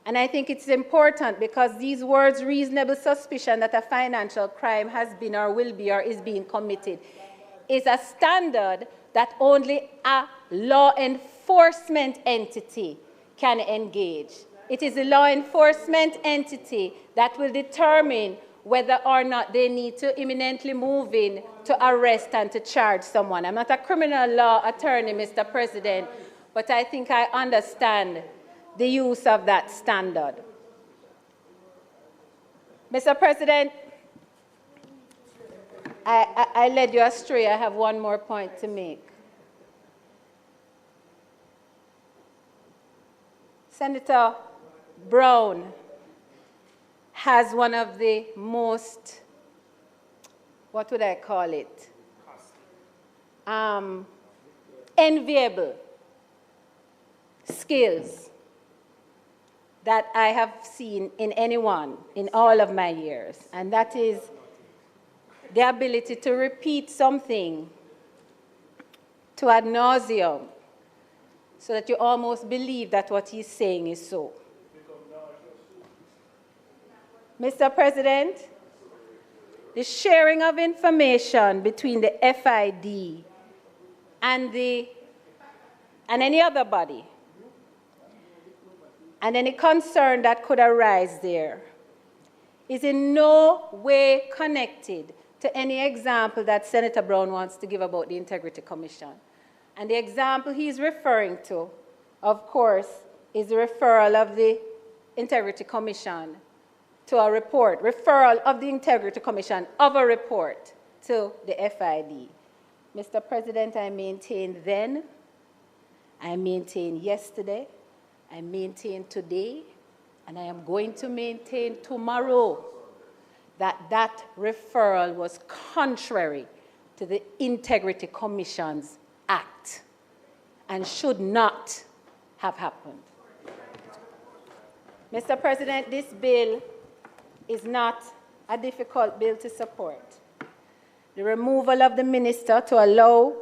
And I think it's important because these words, reasonable suspicion that a financial crime has been or will be or is being committed, is a standard that only a law enforcement entity can engage. It is a law enforcement entity that will determine whether or not they need to imminently move in to arrest and to charge someone. I'm not a criminal law attorney, Mr. President, but I think I understand the use of that standard. Mr. President, I led you astray. I have one more point to make. Senator Brown has one of the most, what would I call it, enviable skills that I have seen in anyone in all of my years, and that is the ability to repeat something to ad nauseum so that you almost believe that what he's saying is so. Mr. President, the sharing of information between the FID and any other body, and any concern that could arise there, is in no way connected to any example that Senator Brown wants to give about the Integrity Commission. And the example he's referring to, of course, is the referral of the Integrity Commission to a report, referral of the Integrity Commission of a report to the FID. Mr. President, I maintained then, I maintained yesterday, I maintain today, and I am going to maintain tomorrow that that referral was contrary to the Integrity Commission's Act and should not have happened. Mr. President, this bill is not a difficult bill to support. The removal of the minister to allow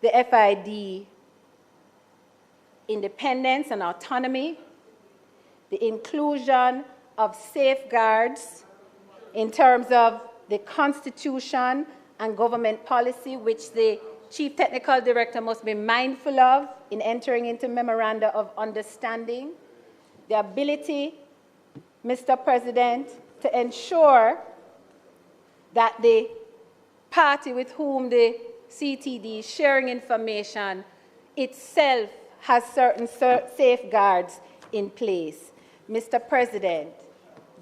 the FID independence and autonomy, the inclusion of safeguards in terms of the Constitution and government policy, which the Chief Technical Director must be mindful of in entering into memoranda of understanding, the ability, Mr. President, to ensure that the party with whom the CTD is sharing information itself has certain safeguards in place. Mr. President,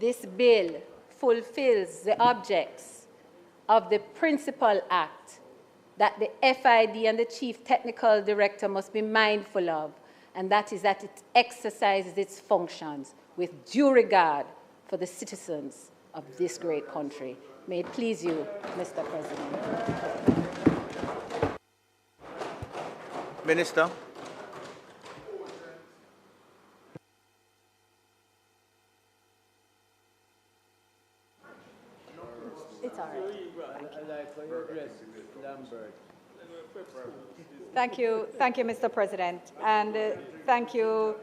this bill fulfills the objects of the principal act that the FID and the Chief Technical Director must be mindful of, and that is that it exercises its functions with due regard for the citizens of this great country. May it please you, Mr. President. Minister. It's all right. Thank you, Mr. President, and thank you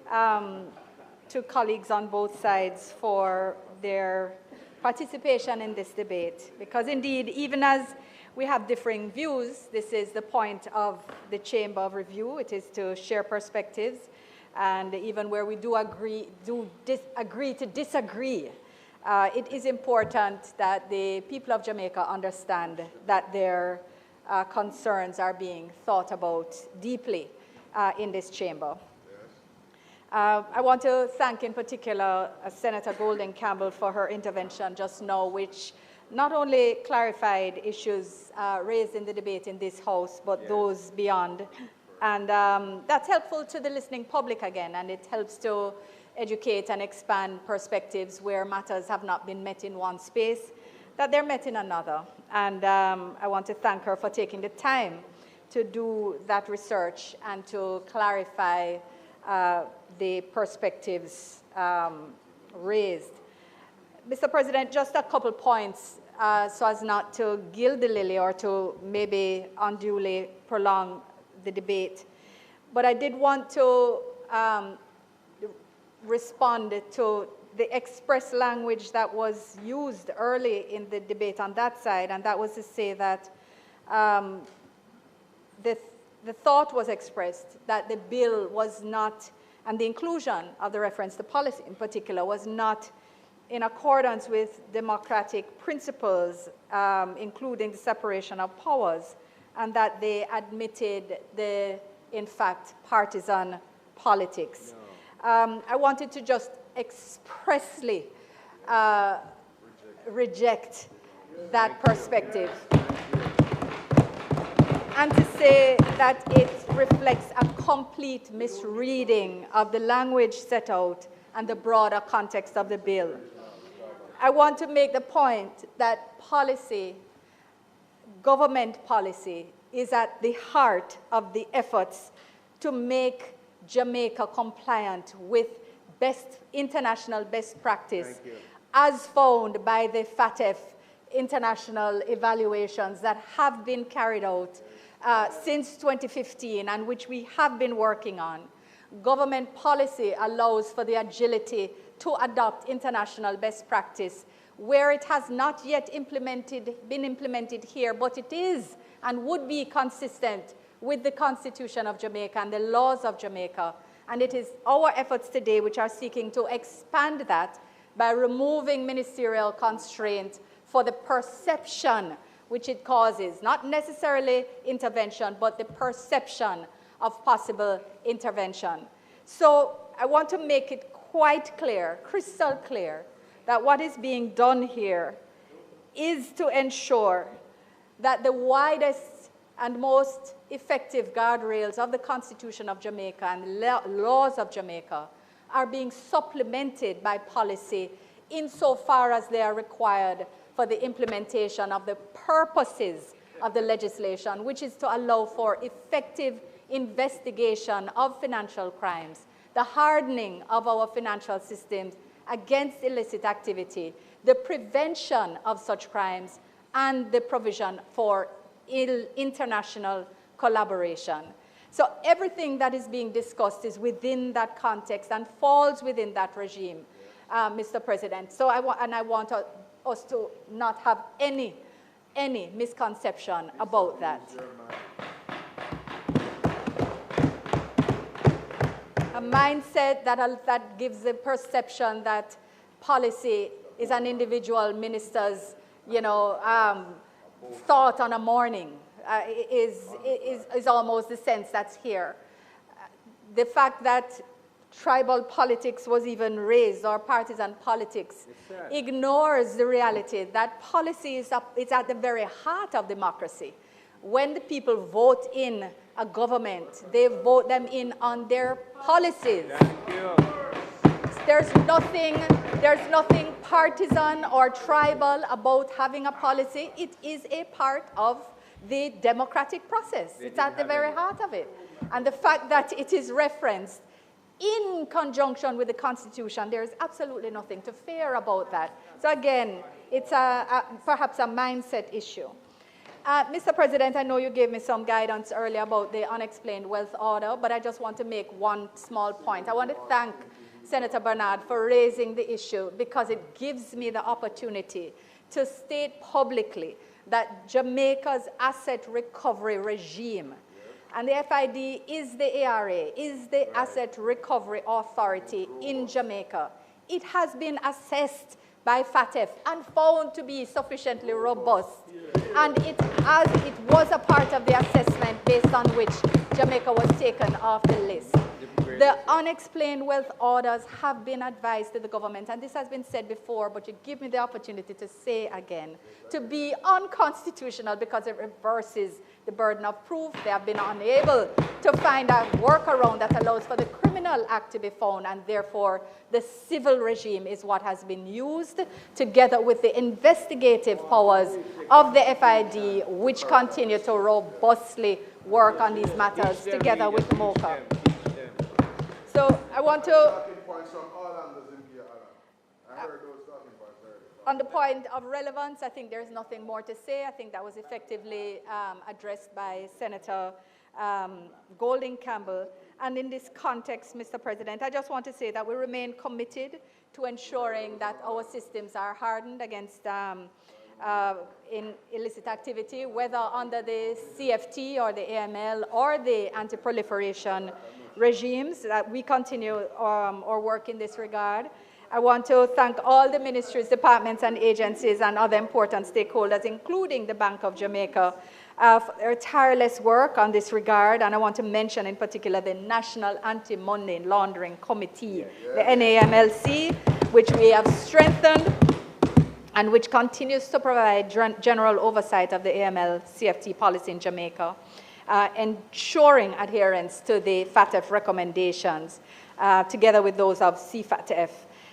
to colleagues on both sides for their participation in this debate, because indeed, even as we have differing views, this is the point of the Chamber of Review. It is to share perspectives, and even where we do agree to disagree, it is important that the people of Jamaica understand that their concerns are being thought about deeply in this chamber. I want to thank in particular Senator Golden Campbell for her intervention just now, which not only clarified issues raised in the debate in this House, but those beyond. And that's helpful to the listening public again, and it helps to educate and expand perspectives where matters have not been met in one space, that they're met in another. And I want to thank her for taking the time to do that research and to clarify the perspectives raised. Mr. President, just a couple points so as not to gild the lily or to maybe unduly prolong the debate. But I did want to respond to the express language that was used early in the debate on that side, and that was to say that the thought was expressed that the bill was not, and the inclusion of the reference to policy in particular, was not in accordance with democratic principles, including the separation of powers, and that they admitted the, in fact, partisan politics. I wanted to just expressly reject that perspective and to say that it reflects a complete misreading of the language set out and the broader context of the bill. I want to make the point that policy, government policy, is at the heart of the efforts to make Jamaica compliant with international best practice as found by the FATF international evaluations that have been carried out since 2015 and which we have been working on. Government policy allows for the agility to adopt international best practice where it has not yet been implemented here, but it is and would be consistent with the Constitution of Jamaica and the laws of Jamaica. And it is our efforts today which are seeking to expand that by removing ministerial constraint for the perception which it causes, not necessarily intervention, but the perception of possible intervention. So I want to make it quite clear, crystal clear, that what is being done here is to ensure that the widest and most effective guardrails of the Constitution of Jamaica and laws of Jamaica are being supplemented by policy insofar as they are required for the implementation of the purposes of the legislation, which is to allow for effective investigation of financial crimes, the hardening of our financial systems against illicit activity, the prevention of such crimes, and the provision for international collaboration. So everything that is being discussed is within that context and falls within that regime, Mr. President. So I want to us to not have any misconception about that. A mindset that gives the perception that policy is an individual minister's, thought on a morning is almost the sense that's here. The fact that tribal politics was even raised, or partisan politics, ignores the reality that policy is at the very heart of democracy. When the people vote in a government, they vote them in on their policies. There's nothing partisan or tribal about having a policy. It is a part of the democratic process. It's at the very heart of it. And the fact that it is referenced in conjunction with the Constitution, there's absolutely nothing to fear about that. So again, it's perhaps a mindset issue. Mr. President, I know you gave me some guidance earlier about the unexplained wealth order, but I just want to make one small point. I want to thank Senator Bernard for raising the issue, because it gives me the opportunity to state publicly that Jamaica's asset recovery regime, and the FID is the ARA, is the Asset Recovery Authority in Jamaica. It has been assessed by FATF and found to be sufficiently robust. And it was a part of the assessment based on which Jamaica was taken off the list. The unexplained wealth orders have been advised to the government, and this has been said before, but you give me the opportunity to say again, to be unconstitutional because it reverses the burden of proof. They have been unable to find a workaround that allows for the criminal act to be found, and therefore the civil regime is what has been used, together with the investigative powers of the FID, which continue to robustly work on these matters together with MOCA. So I want to, on the point of relevance, I think there's nothing more to say. I think that was effectively addressed by Senator Golding Campbell. And in this context, Mr. President, I just want to say that we remain committed to ensuring that our systems are hardened against in illicit activity, whether under the CFT or the AML or the anti-proliferation regimes, that we continue our work in this regard. I want to thank all the ministries, departments, and agencies and other important stakeholders, including the Bank of Jamaica, for their tireless work on this regard. And I want to mention in particular the National Anti-Money Laundering Committee, the NAMLC, which we have strengthened and which continues to provide general oversight of the AML CFT policy in Jamaica, ensuring adherence to the FATF recommendations, together with those of CFATF.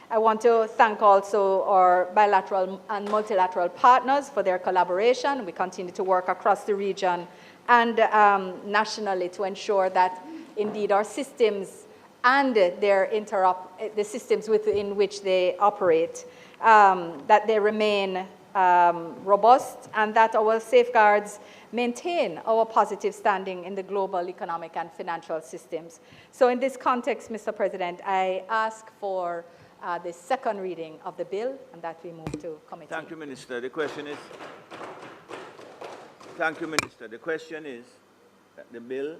I want to thank also our bilateral and multilateral partners for their collaboration. We continue to work across the region and nationally to ensure that indeed our systems and the systems within which they operate, that they remain robust, and that our safeguards maintain our positive standing in the global economic and financial systems. So in this context, Mr. President, I ask for the second reading of the bill, and that we move to committee. Thank you, Minister. The question is, thank you, Minister. The question is that the bill,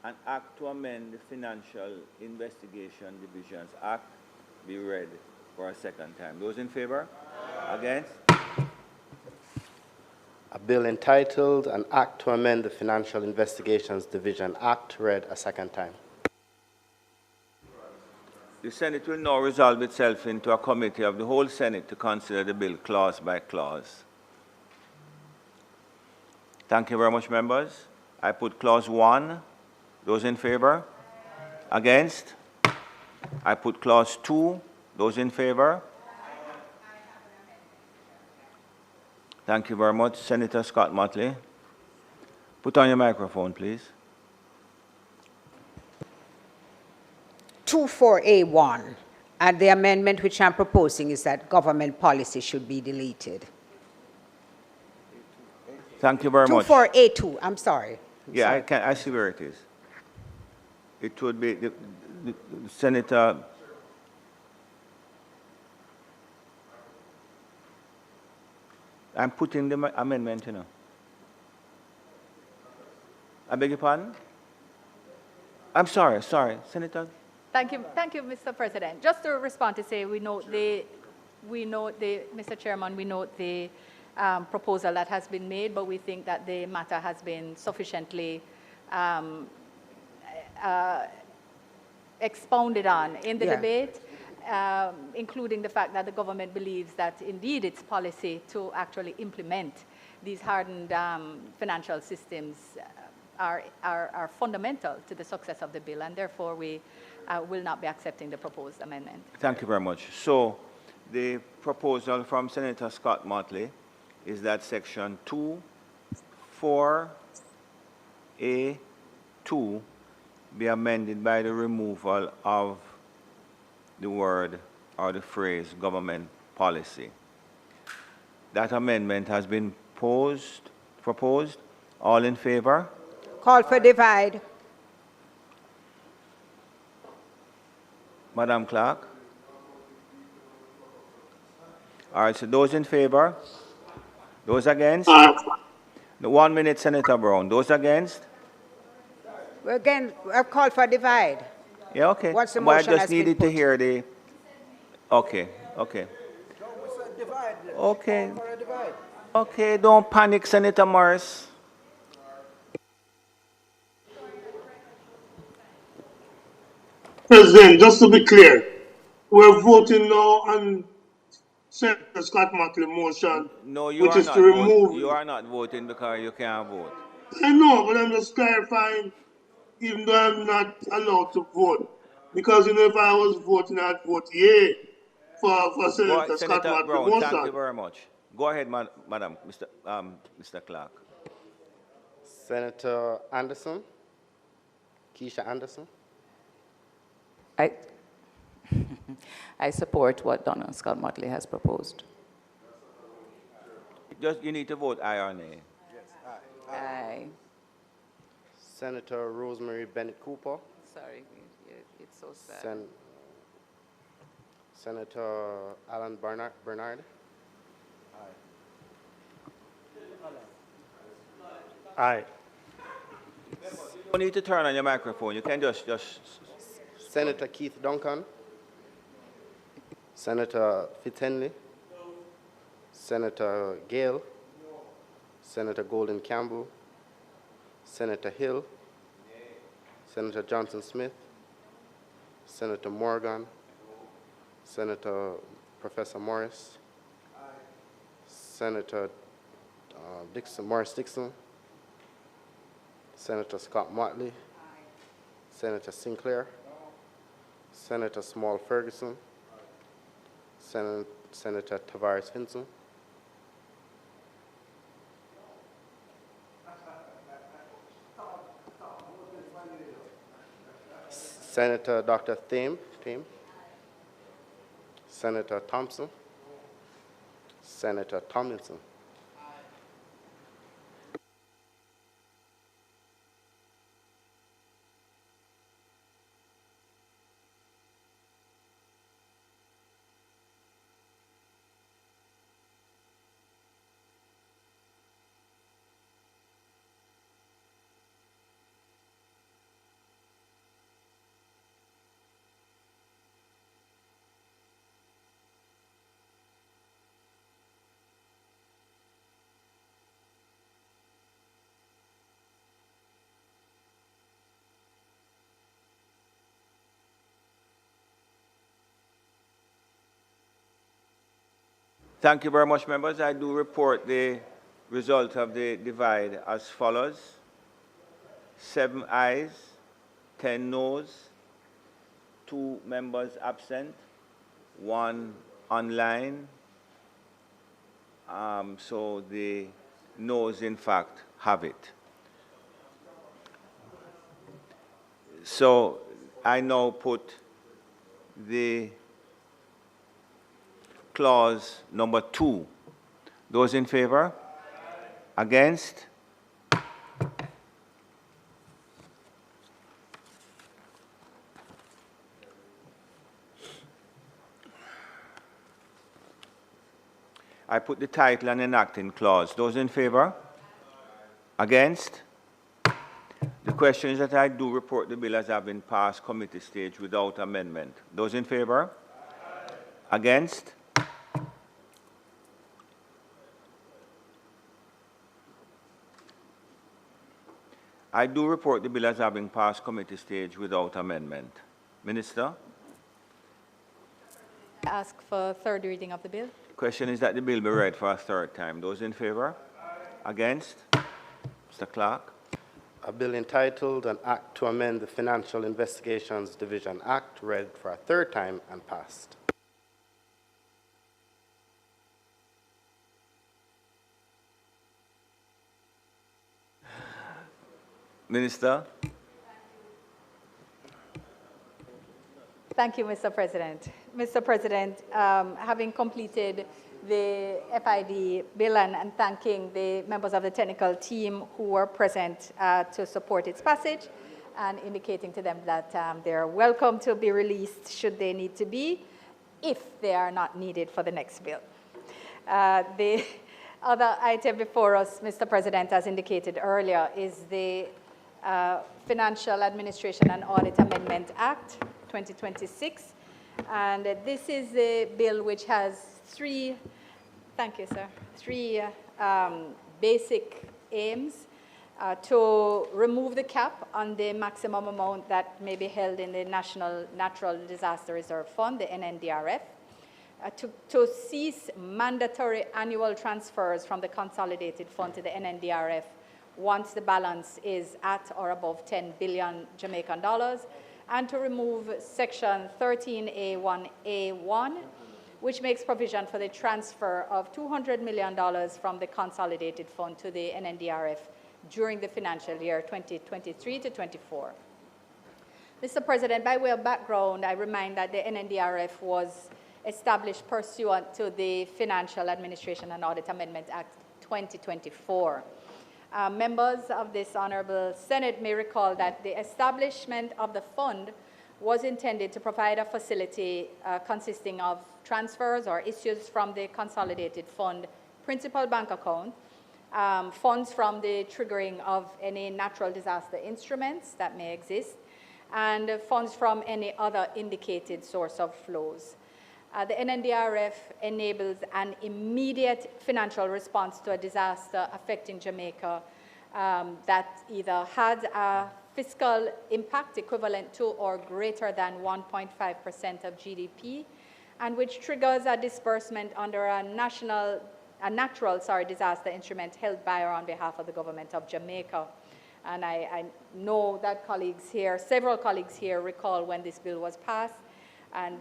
an act to amend the Financial Investigation Divisions Act, be read for a second time. Those in favor? Against? A bill entitled An Act to Amend the Financial Investigations Division Act, read a second time. The Senate will now resolve itself into a committee of the whole Senate to consider the bill clause by clause. Thank you very much, members. I put clause 1. Those in favor? Against? I put clause 2. Those in favor? Thank you very much. Senator Scott Motley. Put on your microphone, please. 24A1, and the amendment which I'm proposing is that government policy should be deleted. Thank you very much. 24A2, I'm sorry. Yeah, I see where it is. It would be the Senator. I'm putting the amendment, you know. I beg your pardon? I'm sorry, Senator. Thank you, Mr. President. Just to respond to say, Mr. Chairman, we note the proposal that has been made, but we think that the matter has been sufficiently expounded on in the debate, including the fact that the government believes that indeed its policy to actually implement these hardened financial systems are fundamental to the success of the bill, and therefore we will not be accepting the proposed amendment. Thank you very much. So the proposal from Senator Scott Motley is that section 2(4)(a)(2) be amended by the removal of the word or the phrase government policy. That amendment has been proposed. All in favor? Call for divide. Madam Clerk? All right, so those in favor? Those against? The 1 minute, Senator Brown. Those against? Again, I've called for divide. Yeah, okay. Once the But I motion just has been needed to put. hear the... Okay. Okay, don't panic, Senator Morris. President, just to be clear, we're voting now on Senator Scott Motley's motion, No, you which are is not to remove. voting. You are not voting because you can't vote. I know, but I'm just clarifying, even though I'm not allowed to vote. Because, if I was voting, I'd vote yea for Senator Scott Motley's Brown, motion. thank you very much. Go ahead, Madam, Mr. Clark. Senator Anderson, Keisha Anderson. I support what Donald Scott Motley has proposed. You need to vote aye or nay. Aye. Senator Rosemary Bennett Cooper. Sorry, it's so sad. Senator Alan Bernard. Aye. You need to turn on your microphone. You can just... Senator Keith Duncan. Senator Fitzhenley. Senator Gale. Senator Golden Campbell. Senator Hill. Senator Johnson Smith. Senator Morgan. Senator Professor Morris. Senator Morris Dixon. Senator Scott Motley. Senator Sinclair. Senator Small Ferguson. Senator Tavares Hinson. Senator Dr. Thame. Senator Thompson. Senator Tomlinson. Thank you very much, members. I do report the result of the divide as follows. 7 ayes, 10 noes, 2 members absent, 1 online. So the noes, in fact, have it. So I now put the clause number 2. Those in favor? Against? I put the title and enacting clause. Those in favor? Against? The question is that I do report the bill as having passed committee stage without amendment. Those in favor? Against? I do report the bill as having passed committee stage without amendment. Minister? Ask for third reading of the bill. The question is that the bill be read for a third time. Those in favor? Against? Mr. Clerk? A bill entitled An Act to Amend the Financial Investigations Division Act, read for a third time and passed. Minister? Thank you, Mr. President. Mr. President, having completed the FID bill and thanking the members of the technical team who were present to support its passage and indicating to them that they're welcome to be released should they need to be, if they are not needed for the next bill. The other item before us, Mr. President, as indicated earlier, is the Financial Administration and Audit Amendment Act 2026. And this is a bill which has three basic aims: to remove the cap on the maximum amount that may be held in the National Natural Disaster Reserve Fund, the NNDRF, to cease mandatory annual transfers from the consolidated fund to the NNDRF once the balance is at or above 10 billion Jamaican dollars, and to remove Section 13A1A1, which makes provision for the transfer of $200 million from the consolidated fund to the NNDRF during the financial year 2023 to 24. Mr. President, by way of background, I remind that the NNDRF was established pursuant to the Financial Administration and Audit Amendment Act 2024. Members of this Honorable Senate may recall that the establishment of the fund was intended to provide a facility consisting of transfers or issues from the consolidated fund principal bank account, funds from the triggering of any natural disaster instruments that may exist, and funds from any other indicated source of flows. The NNDRF enables an immediate financial response to a disaster affecting Jamaica that either had a fiscal impact equivalent to or greater than 1.5% of GDP, and which triggers a disbursement under a natural disaster instrument held by or on behalf of the government of Jamaica. And I know that several colleagues here recall when this bill was passed, and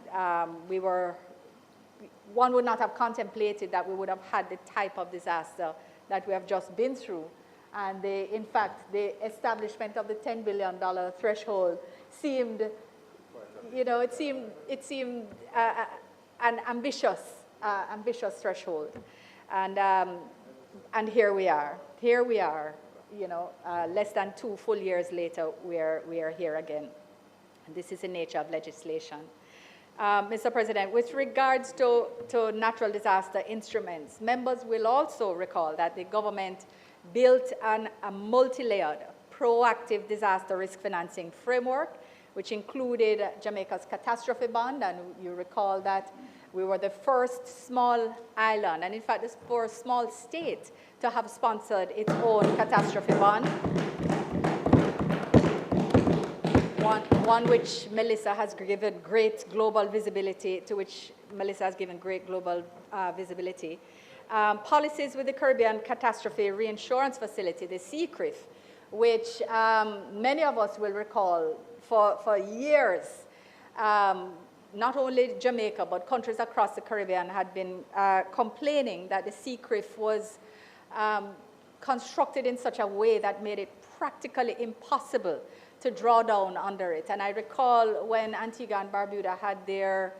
one would not have contemplated that we would have had the type of disaster that we have just been through. And in fact, the establishment of the $10 billion threshold seemed, it seemed an ambitious threshold. And here we are. Less than 2 full years later, we are here again. And this is the nature of legislation. Mr. President, with regards to natural disaster instruments, members will also recall that the government built a multi-layered, proactive disaster risk financing framework, which included Jamaica's catastrophe bond, and you recall that we were the first small island, and in fact, the first small state to have sponsored its own catastrophe bond. One which Melissa has given great global visibility, Policies with the Caribbean Catastrophe Reinsurance Facility, the CCRIF, which many of us will recall for years, not only Jamaica, but countries across the Caribbean had been complaining that the CCRIF was constructed in such a way that made it practically impossible to draw down under it. And I recall when Antigua and Barbuda had their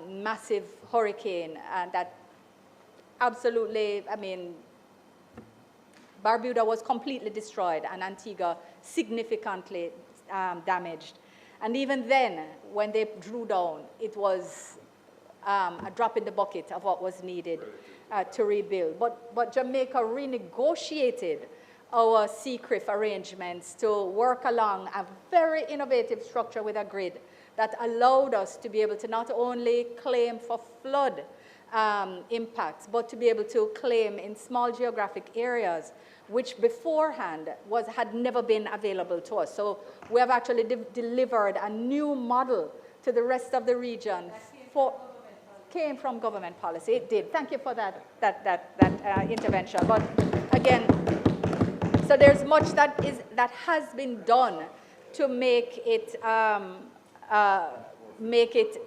massive hurricane, and that absolutely, Barbuda was completely destroyed and Antigua significantly damaged. And even then, when they drew down, it was a drop in the bucket of what was needed to rebuild. But Jamaica renegotiated our CCRIF arrangements to work along a very innovative structure with a grid that allowed us to be able to not only claim for flood impacts, but to be able to claim in small geographic areas, which beforehand had never been available to us. So we have actually delivered a new model to the rest of the region. Came from government policy. It did. Thank you for that intervention. But again, so there's much that has been done to make it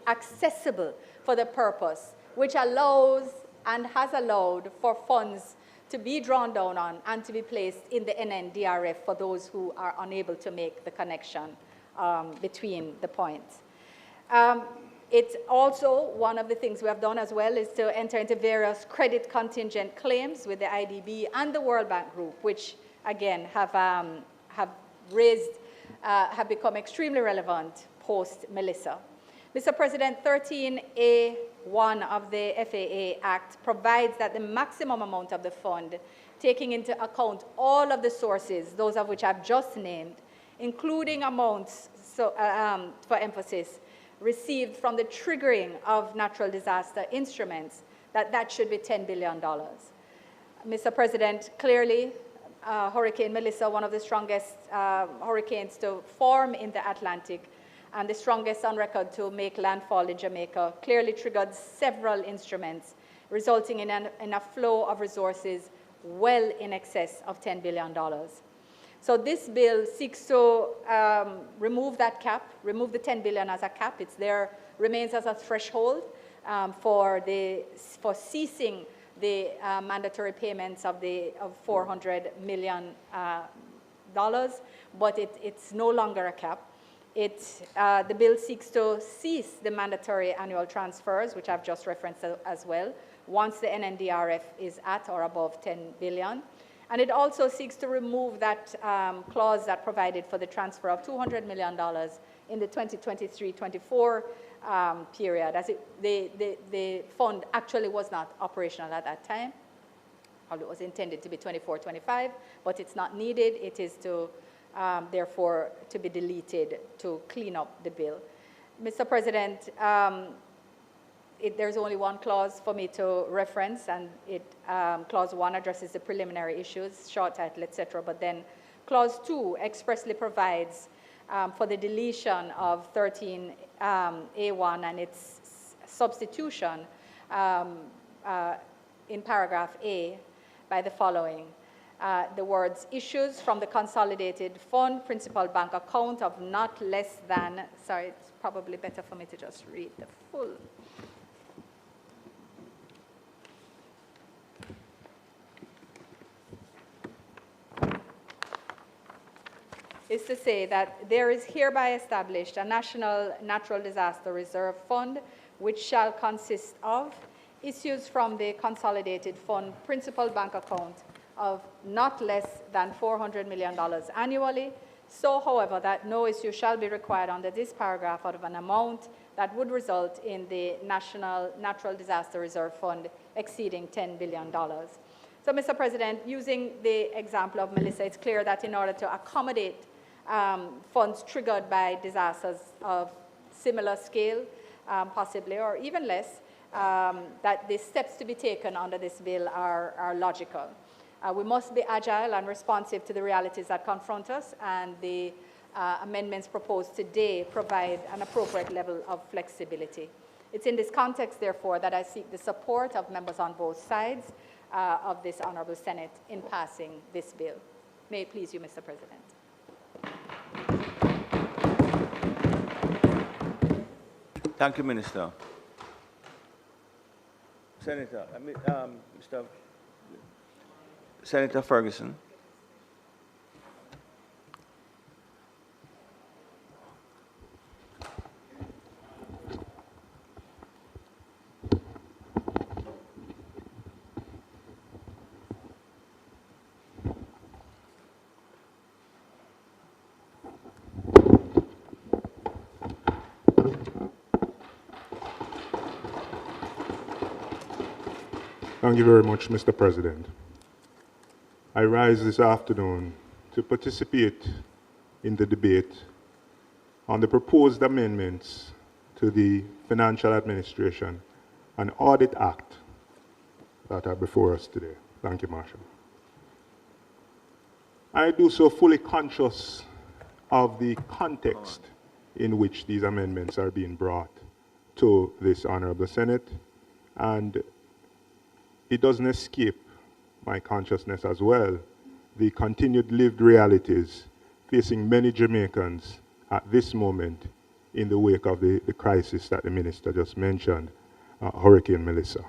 accessible for the purpose, which allows and has allowed for funds to be drawn down on and to be placed in the NNDRF for those who are unable to make the connection between the points. It's also one of the things we have done as well is to enter into various credit contingent claims with the IDB and the World Bank Group, which again have become extremely relevant post Melissa. Mr. President, 13A1 of the FAA Act provides that the maximum amount of the fund, taking into account all of the sources, those of which I've just named, including amounts, for emphasis, received from the triggering of natural disaster instruments, that should be $10 billion. Mr. President, clearly, Hurricane Melissa, one of the strongest hurricanes to form in the Atlantic, and the strongest on record to make landfall in Jamaica, clearly triggered several instruments, resulting in a flow of resources well in excess of $10 billion. So this bill seeks to remove that cap, remove the $10 billion as a cap. It's there, remains as a threshold for ceasing the mandatory payments of $400 million, but it's no longer a cap. The bill seeks to cease the mandatory annual transfers, which I've just referenced as well, once the NNDRF is at or above $10 billion. And it also seeks to remove that clause that provided for the transfer of $200 million in the 2023-24 period, as the fund actually was not operational at that time. It was intended to be 24-25, but it's not needed. It is to therefore to be deleted to clean up the bill. Mr. President, there's only one clause for me to reference, and clause 1 addresses the preliminary issues, short title, etc. But then clause 2 expressly provides for the deletion of 13A1 and its substitution in paragraph A by the following. The words issues from the consolidated fund principal bank account of not less than, sorry, it's probably better for me to just read the full. Is to say that there is hereby established a National Natural Disaster Reserve Fund, which shall consist of issues from the consolidated fund principal bank account of not less than $400 million annually, so, however, that no issue shall be required under this paragraph out of an amount that would result in the National Natural Disaster Reserve Fund exceeding $10 billion. So, Mr. President, using the example of Melissa, it's clear that in order to accommodate funds triggered by disasters of similar scale, possibly, or even less, that the steps to be taken under this bill are logical. We must be agile and responsive to the realities that confront us, and the amendments proposed today provide an appropriate level of flexibility. It's in this context, therefore, that I seek the support of members on both sides of this Honourable Senate in passing this bill. May it please you, Mr. President. Thank you, Minister. Senator Ferguson. Thank you very much, Mr. President. I rise this afternoon to participate in the debate on the proposed amendments to the Financial Administration and Audit Act that are before us today. Thank you, Marshall. I do so fully conscious of the context in which these amendments are being brought to this Honorable Senate, and it doesn't escape my consciousness as well the continued lived realities facing many Jamaicans at this moment in the wake of the crisis that the Minister just mentioned, Hurricane Melissa.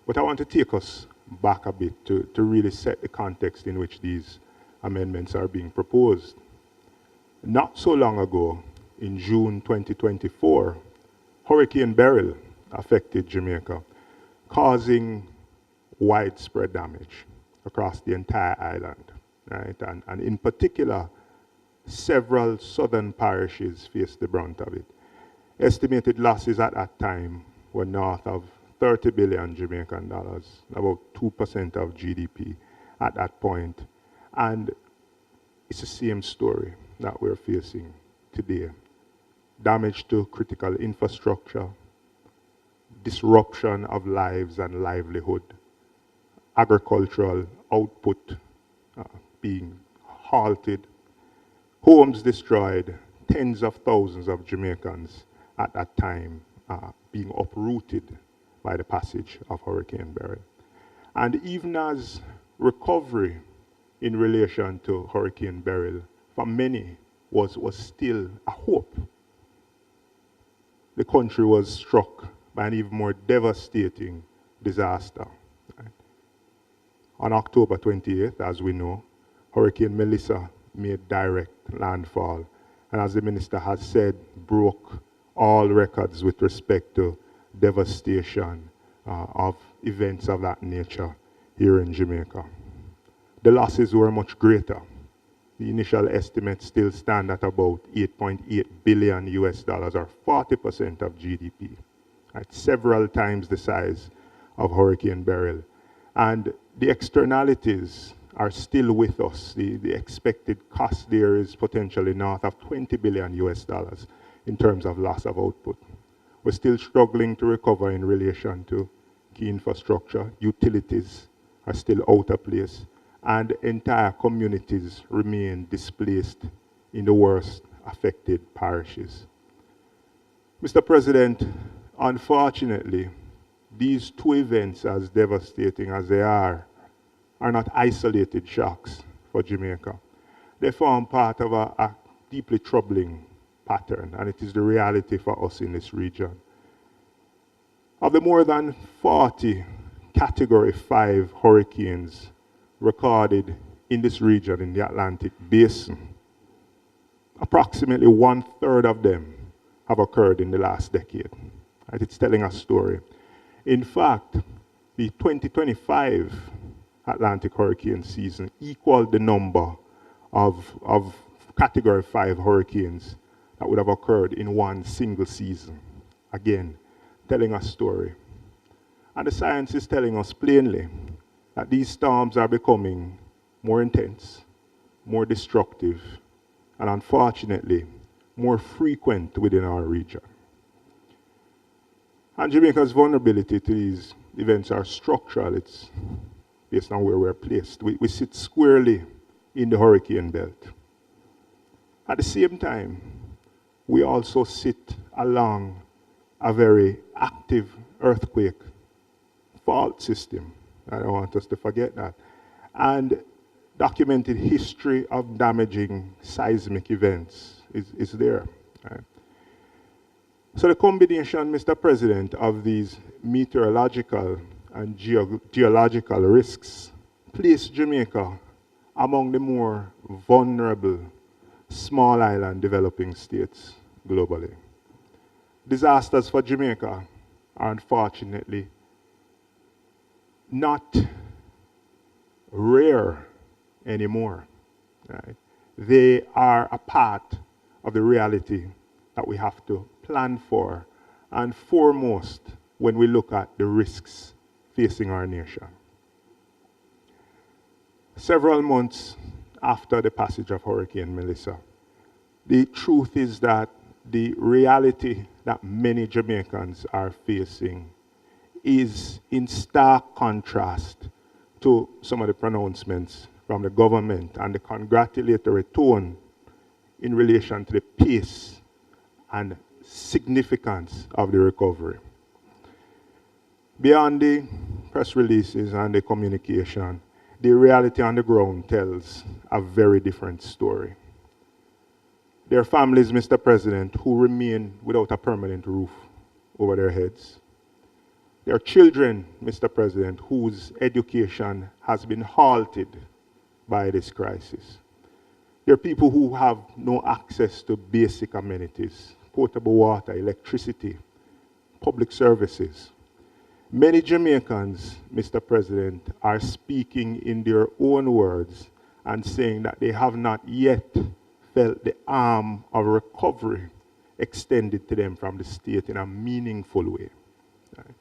But I want to take us back a bit to really set the context in which these amendments are being proposed. Not so long ago, in June 2024, Hurricane Beryl affected Jamaica, causing widespread damage across the entire island, right? And in particular, several southern parishes faced the brunt of it. Estimated losses at that time were north of 30 billion Jamaican dollars, about 2% of GDP at that point. And it's the same story that we're facing today. Damage to critical infrastructure, disruption of lives and livelihood, agricultural output being halted, homes destroyed, tens of thousands of Jamaicans at that time being uprooted by the passage of Hurricane Beryl. And even as recovery in relation to Hurricane Beryl for many was still a hope, the country was struck by an even more devastating disaster. Right? On October 28th, as we know, Hurricane Melissa made direct landfall, and as the Minister has said, broke all records with respect to devastation of events of that nature here in Jamaica. The losses were much greater. The initial estimates still stand at about $8.8 billion US, or 40% of GDP, right? Several times the size of Hurricane Beryl. And the externalities are still with us. The expected cost there is potentially north of $20 billion US in terms of loss of output. We're still struggling to recover in relation to key infrastructure. Utilities are still out of place, and entire communities remain displaced in the worst affected parishes. Mr. President, unfortunately, these two events, as devastating as they are not isolated shocks for Jamaica. They form part of a deeply troubling pattern, and it is the reality for us in this region. Of the more than 40 Category 5 hurricanes recorded in this region, in the Atlantic Basin, approximately 1/3 of them have occurred in the last decade. Right? It's telling a story. In fact, the 2025 Atlantic hurricane season equaled the number of Category 5 hurricanes that would have occurred in one single season. Again, telling a story. And the science is telling us plainly that these storms are becoming more intense, more destructive, and unfortunately, more frequent within our region. And Jamaica's vulnerability to these events are structural. It's based on where we're placed. We sit squarely in the hurricane belt. At the same time, we also sit along a very active earthquake fault system. I don't want us to forget that. And documented history of damaging seismic events is there. Right? So the combination, Mr. President, of these meteorological and geological risks place Jamaica among the more vulnerable small island developing states globally. Disasters for Jamaica are unfortunately not rare anymore. Right? They are a part of the reality that we have to plan for, and foremost when we look at the risks facing our nation. Several months after the passage of Hurricane Melissa, the truth is that the reality that many Jamaicans are facing is in stark contrast to some of the pronouncements from the government and the congratulatory tone in relation to the pace and significance of the recovery. Beyond the press releases and the communication, the reality on the ground tells a very different story. There are families, Mr. President, who remain without a permanent roof over their heads. There are children, Mr. President, whose education has been halted by this crisis. There are people who have no access to basic amenities, potable water, electricity, public services. Many Jamaicans, Mr. President, are speaking in their own words and saying that they have not yet felt the arm of recovery extended to them from the state in a meaningful way. Right?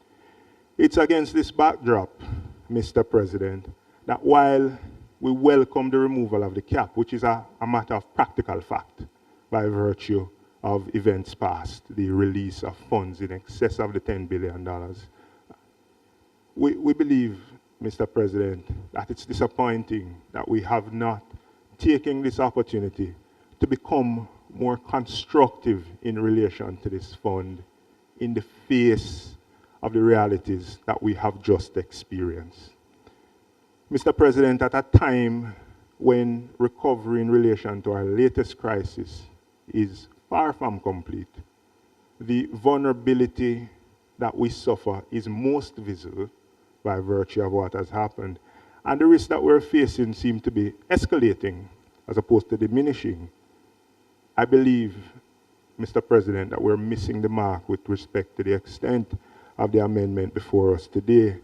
It's against this backdrop, Mr. President, that while we welcome the removal of the cap, which is a matter of practical fact by virtue of events past, the release of funds in excess of the $10 billion, we believe, Mr. President, that it's disappointing that we have not taken this opportunity to become more constructive in relation to this fund in the face of the realities that we have just experienced. Mr. President, at a time when recovery in relation to our latest crisis is far from complete, the vulnerability that we suffer is most visible by virtue of what has happened. And the risks that we're facing seem to be escalating as opposed to diminishing. I believe, Mr. President, that we're missing the mark with respect to the extent of the amendment before us today,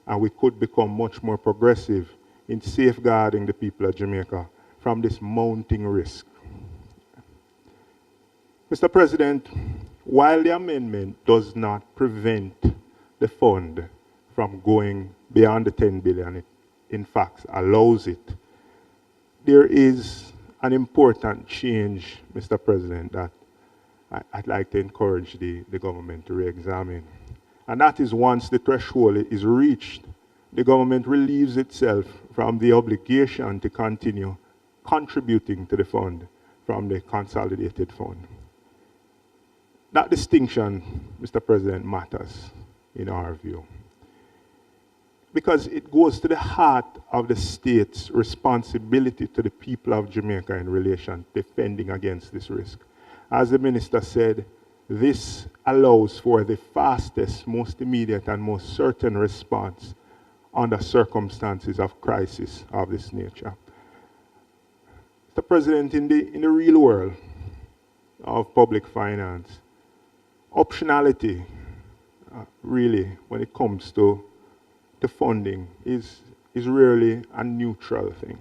and we could become much more progressive in safeguarding the people of Jamaica from this mounting risk. Mr. President, while the amendment does not prevent the fund from going beyond the $10 billion, it in fact allows it, there is an important change, Mr. President, that I'd like to encourage the government to re-examine. And that is, once the threshold is reached, the government relieves itself from the obligation to continue contributing to the fund from the consolidated fund. That distinction, Mr. President, matters in our view, because it goes to the heart of the state's responsibility to the people of Jamaica in relation to defending against this risk. As the minister said, this allows for the fastest, most immediate, and most certain response under circumstances of crisis of this nature. Mr. President, in the real world of public finance, optionality, really, when it comes to funding, is rarely a neutral thing.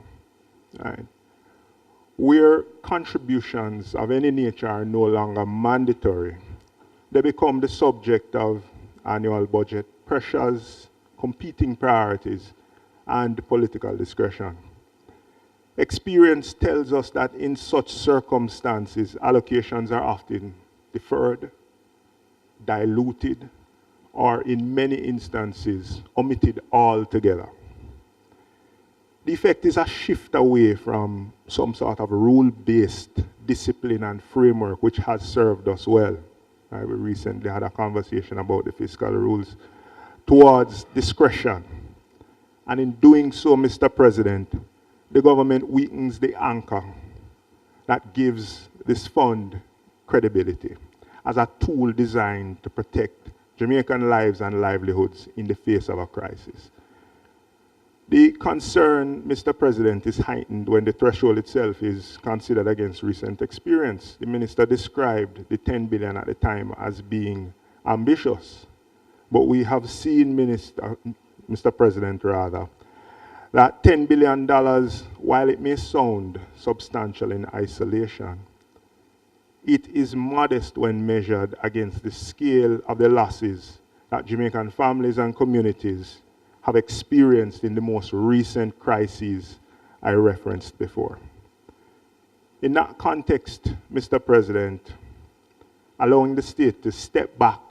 Right? Where contributions of any nature are no longer mandatory, they become the subject of annual budget pressures, competing priorities, and political discretion. Experience tells us that in such circumstances, allocations are often deferred, diluted, or in many instances, omitted altogether. The effect is a shift away from some sort of rule-based discipline and framework which has served us well. We recently had a conversation about the fiscal rules, towards discretion. And in doing so, Mr. President, the government weakens the anchor that gives this fund credibility as a tool designed to protect Jamaican lives and livelihoods in the face of a crisis. The concern, Mr. President, is heightened when the threshold itself is considered against recent experience. The minister described the $10 billion at the time as being ambitious, but we have seen, Mr. President, that $10 billion, while it may sound substantial in isolation, it is modest when measured against the scale of the losses that Jamaican families and communities have experienced in the most recent crises I referenced before. In that context, Mr. President, allowing the state to step back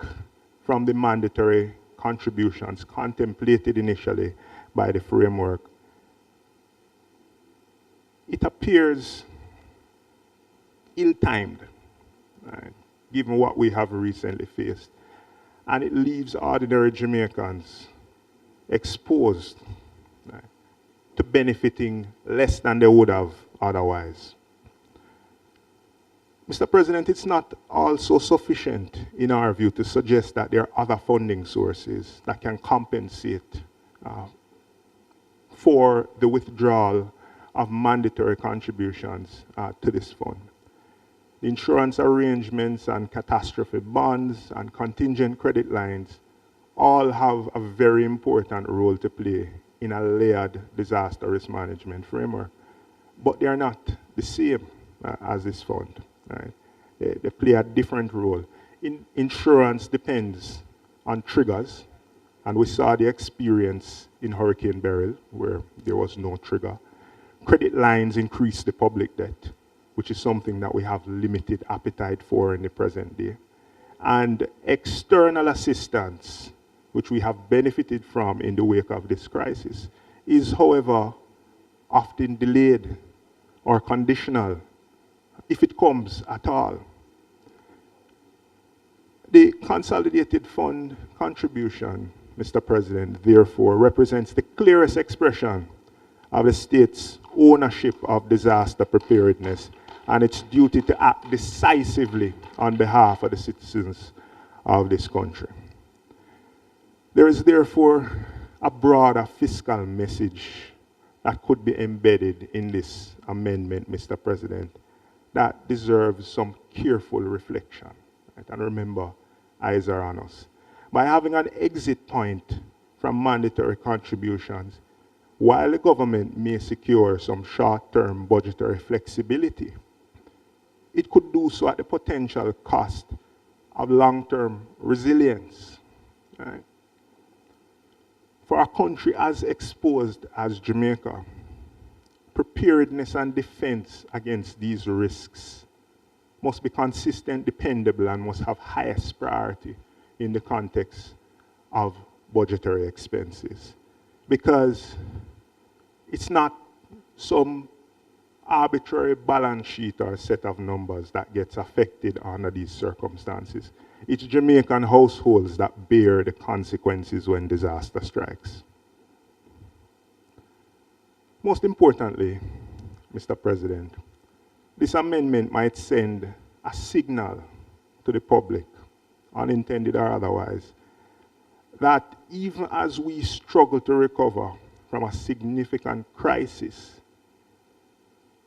from the mandatory contributions contemplated initially by the framework, it appears ill-timed, right, given what we have recently faced. And it leaves ordinary Jamaicans exposed, right, to benefiting less than they would have otherwise. Mr. President, it's not also sufficient, in our view, to suggest that there are other funding sources that can compensate for the withdrawal of mandatory contributions to this fund. The insurance arrangements and catastrophe bonds and contingent credit lines all have a very important role to play in a layered disaster risk management framework, but they are not the same as this fund. Right? They play a different role. Insurance depends on triggers, and we saw the experience in Hurricane Beryl, where there was no trigger. Credit lines increase the public debt, which is something that we have limited appetite for in the present day. And external assistance, which we have benefited from in the wake of this crisis, is, however, often delayed or conditional, if it comes at all. The consolidated fund contribution, Mr. President, therefore, represents the clearest expression of the state's ownership of disaster preparedness and its duty to act decisively on behalf of the citizens of this country. There is therefore a broader fiscal message that could be embedded in this amendment, Mr. President, that deserves some careful reflection. Right? And remember, eyes are on us. By having an exit point from mandatory contributions, while the government may secure some short-term budgetary flexibility, it could do so at the potential cost of long-term resilience. Right? For a country as exposed as Jamaica, preparedness and defense against these risks must be consistent, dependable, and must have highest priority in the context of budgetary expenses. Because it's not some arbitrary balance sheet or set of numbers that gets affected under these circumstances. It's Jamaican households that bear the consequences when disaster strikes. Most importantly, Mr. President, this amendment might send a signal to the public, unintended or otherwise, that even as we struggle to recover from a significant crisis,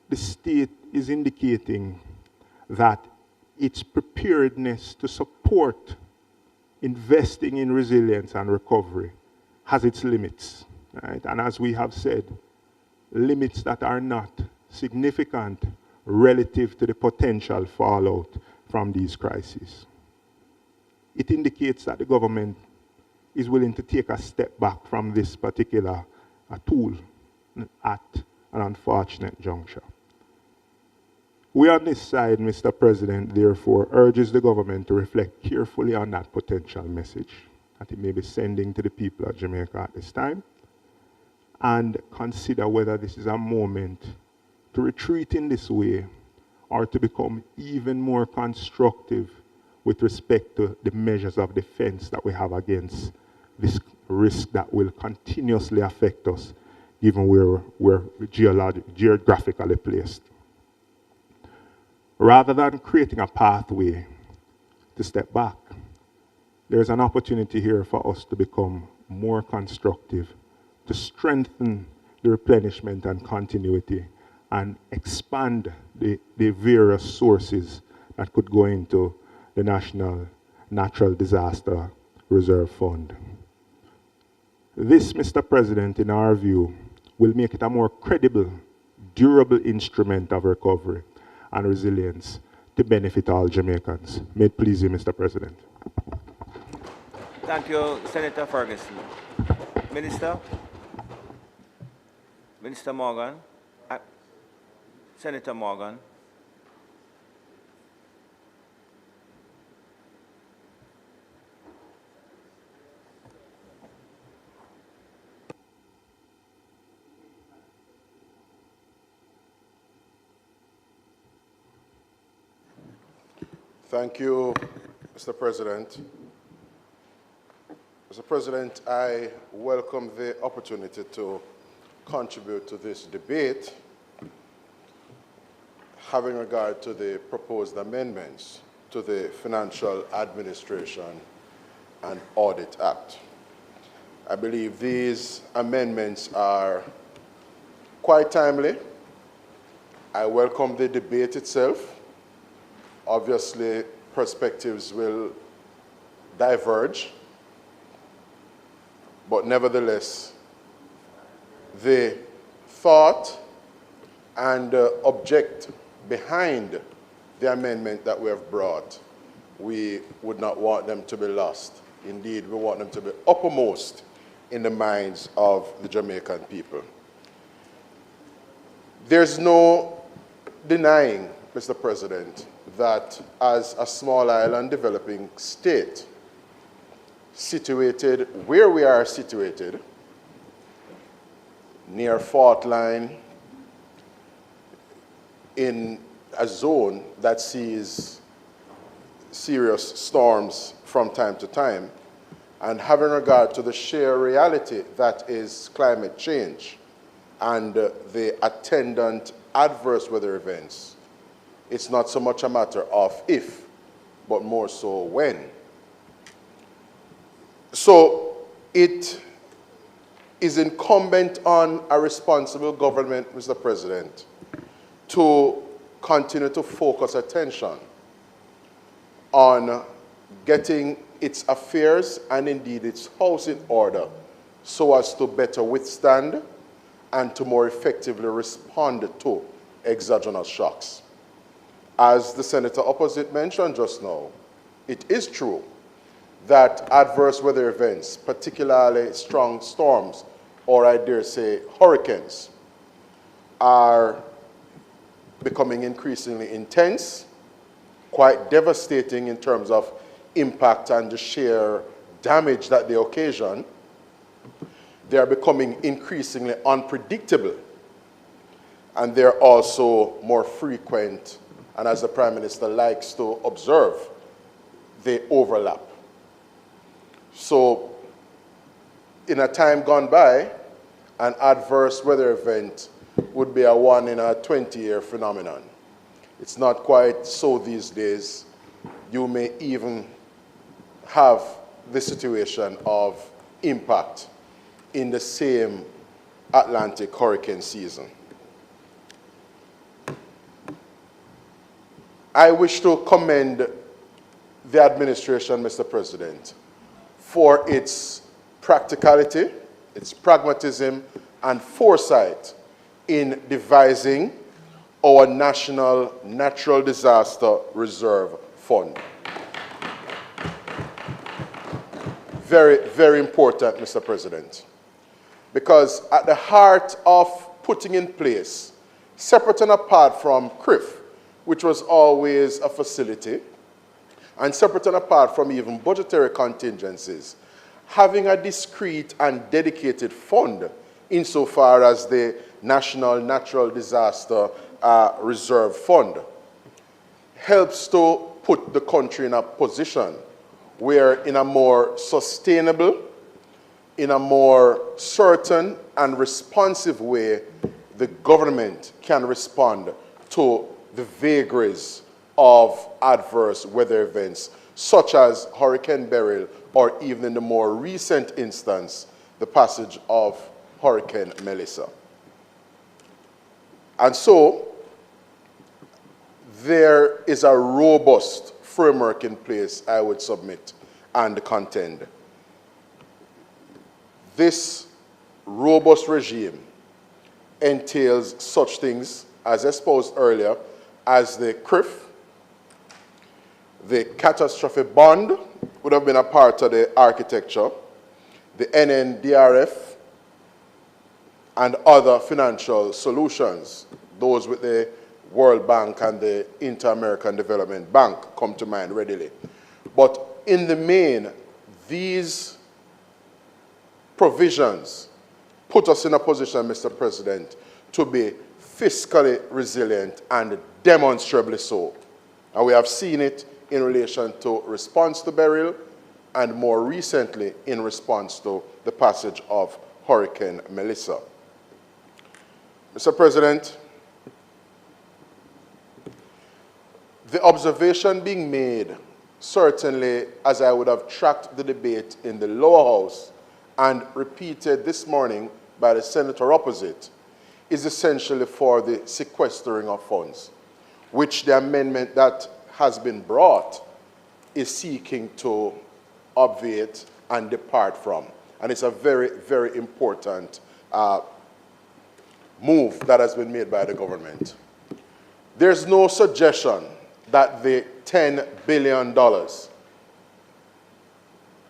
the state is indicating that its preparedness to support investing in resilience and recovery has its limits. Right? And as we have said, limits that are not significant relative to the potential fallout from these crises. It indicates that the government is willing to take a step back from this particular tool at an unfortunate juncture. We on this side, Mr. President, therefore urges the government to reflect carefully on that potential message that it may be sending to the people of Jamaica at this time, and consider whether this is a moment to retreat in this way or to become even more constructive with respect to the measures of defense that we have against this risk that will continuously affect us given where we're geographically placed. Rather than creating a pathway to step back, there's an opportunity here for us to become more constructive, to strengthen the replenishment and continuity, and expand the various sources that could go into the National Natural Disaster Reserve Fund. This, Mr. President, in our view, will make it a more credible, durable instrument of recovery and resilience to benefit all Jamaicans. May it please you, Mr. President. Thank you, Senator Ferguson. Minister? Minister Morgan? Senator Morgan? Thank you, Mr. President. Mr. President, I welcome the opportunity to contribute to this debate having regard to the proposed amendments to the Financial Administration and Audit Act. I believe these amendments are quite timely. I welcome the debate itself. Obviously, perspectives will diverge, but nevertheless, the thought and object behind the amendment that we have brought, we would not want them to be lost. Indeed, we want them to be uppermost in the minds of the Jamaican people. There's no denying, Mr. President, that as a small island developing state, situated where we are situated, near fault line, in a zone that sees serious storms from time to time, and having regard to the sheer reality that is climate change and the attendant adverse weather events, it's not so much a matter of if, but more so when. So it is incumbent on a responsible government, Mr. President, to continue to focus attention on getting its affairs and indeed its house in order so as to better withstand and to more effectively respond to exogenous shocks. As the senator opposite mentioned just now, it is true that adverse weather events, particularly strong storms, or I dare say hurricanes, are becoming increasingly intense, quite devastating in terms of impact and the sheer damage that they occasion. They are becoming increasingly unpredictable, and they're also more frequent, and as the Prime Minister likes to observe, they overlap. So in a time gone by, an adverse weather event would be a 1 in a 20-year phenomenon. It's not quite so these days. You may even have the situation of impact in the same Atlantic hurricane season. I wish to commend the administration, Mr. President, for its practicality, its pragmatism, and foresight in devising our National Natural Disaster Reserve Fund. Very, very important, Mr. President, because at the heart of putting in place, separate and apart from CRIF, which was always a facility, and separate and apart from even budgetary contingencies, having a discrete and dedicated fund insofar as the National Natural Disaster Reserve Fund helps to put the country in a position where in a more sustainable, in a more certain and responsive way, the government can respond to the vagaries of adverse weather events, such as Hurricane Beryl, or even in the more recent instance, the passage of Hurricane Melissa. And so, there is a robust framework in place, I would submit and contend. This robust regime entails such things as espoused earlier as the CRIF. The catastrophe bond would have been a part of the architecture. the NNDRF, and other financial solutions. Those with the World Bank and the Inter-American Development Bank come to mind readily. But in the main, these provisions put us in a position, Mr. President, to be fiscally resilient and demonstrably so. And we have seen it in relation to response to Beryl and more recently in response to the passage of Hurricane Melissa. Mr. President, the observation being made, certainly as I would have tracked the debate in the lower house and repeated this morning by the senator opposite, is essentially for the sequestering of funds, which the amendment that has been brought is seeking to obviate and depart from. And it's a very, very important move that has been made by the government. There's no suggestion that the $10 billion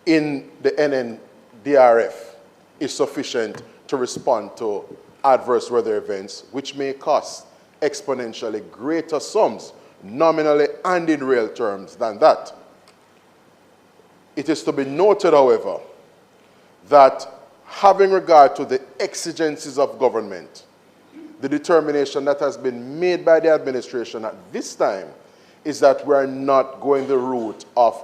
in the NNDRF is sufficient to respond to adverse weather events, which may cost exponentially greater sums, nominally and in real terms, than that. It is to be noted, however, that having regard to the exigencies of government, the determination that has been made by the administration at this time is that we are not going the route of,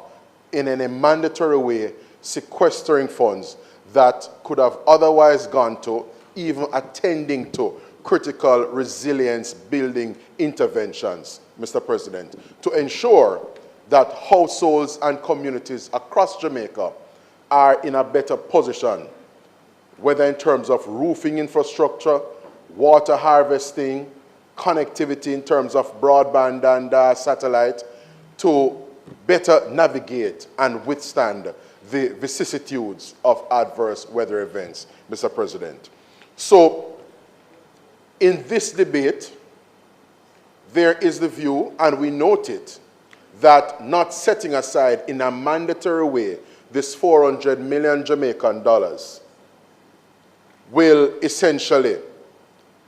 in any mandatory way, sequestering funds that could have otherwise gone to even attending to critical resilience building interventions, Mr. President, to ensure that households and communities across Jamaica are in a better position, whether in terms of roofing infrastructure, water harvesting, connectivity in terms of broadband and satellite, to better navigate and withstand the vicissitudes of adverse weather events, Mr. President. So, in this debate, there is the view, and we note it, that not setting aside in a mandatory way this 400 million Jamaican dollars will essentially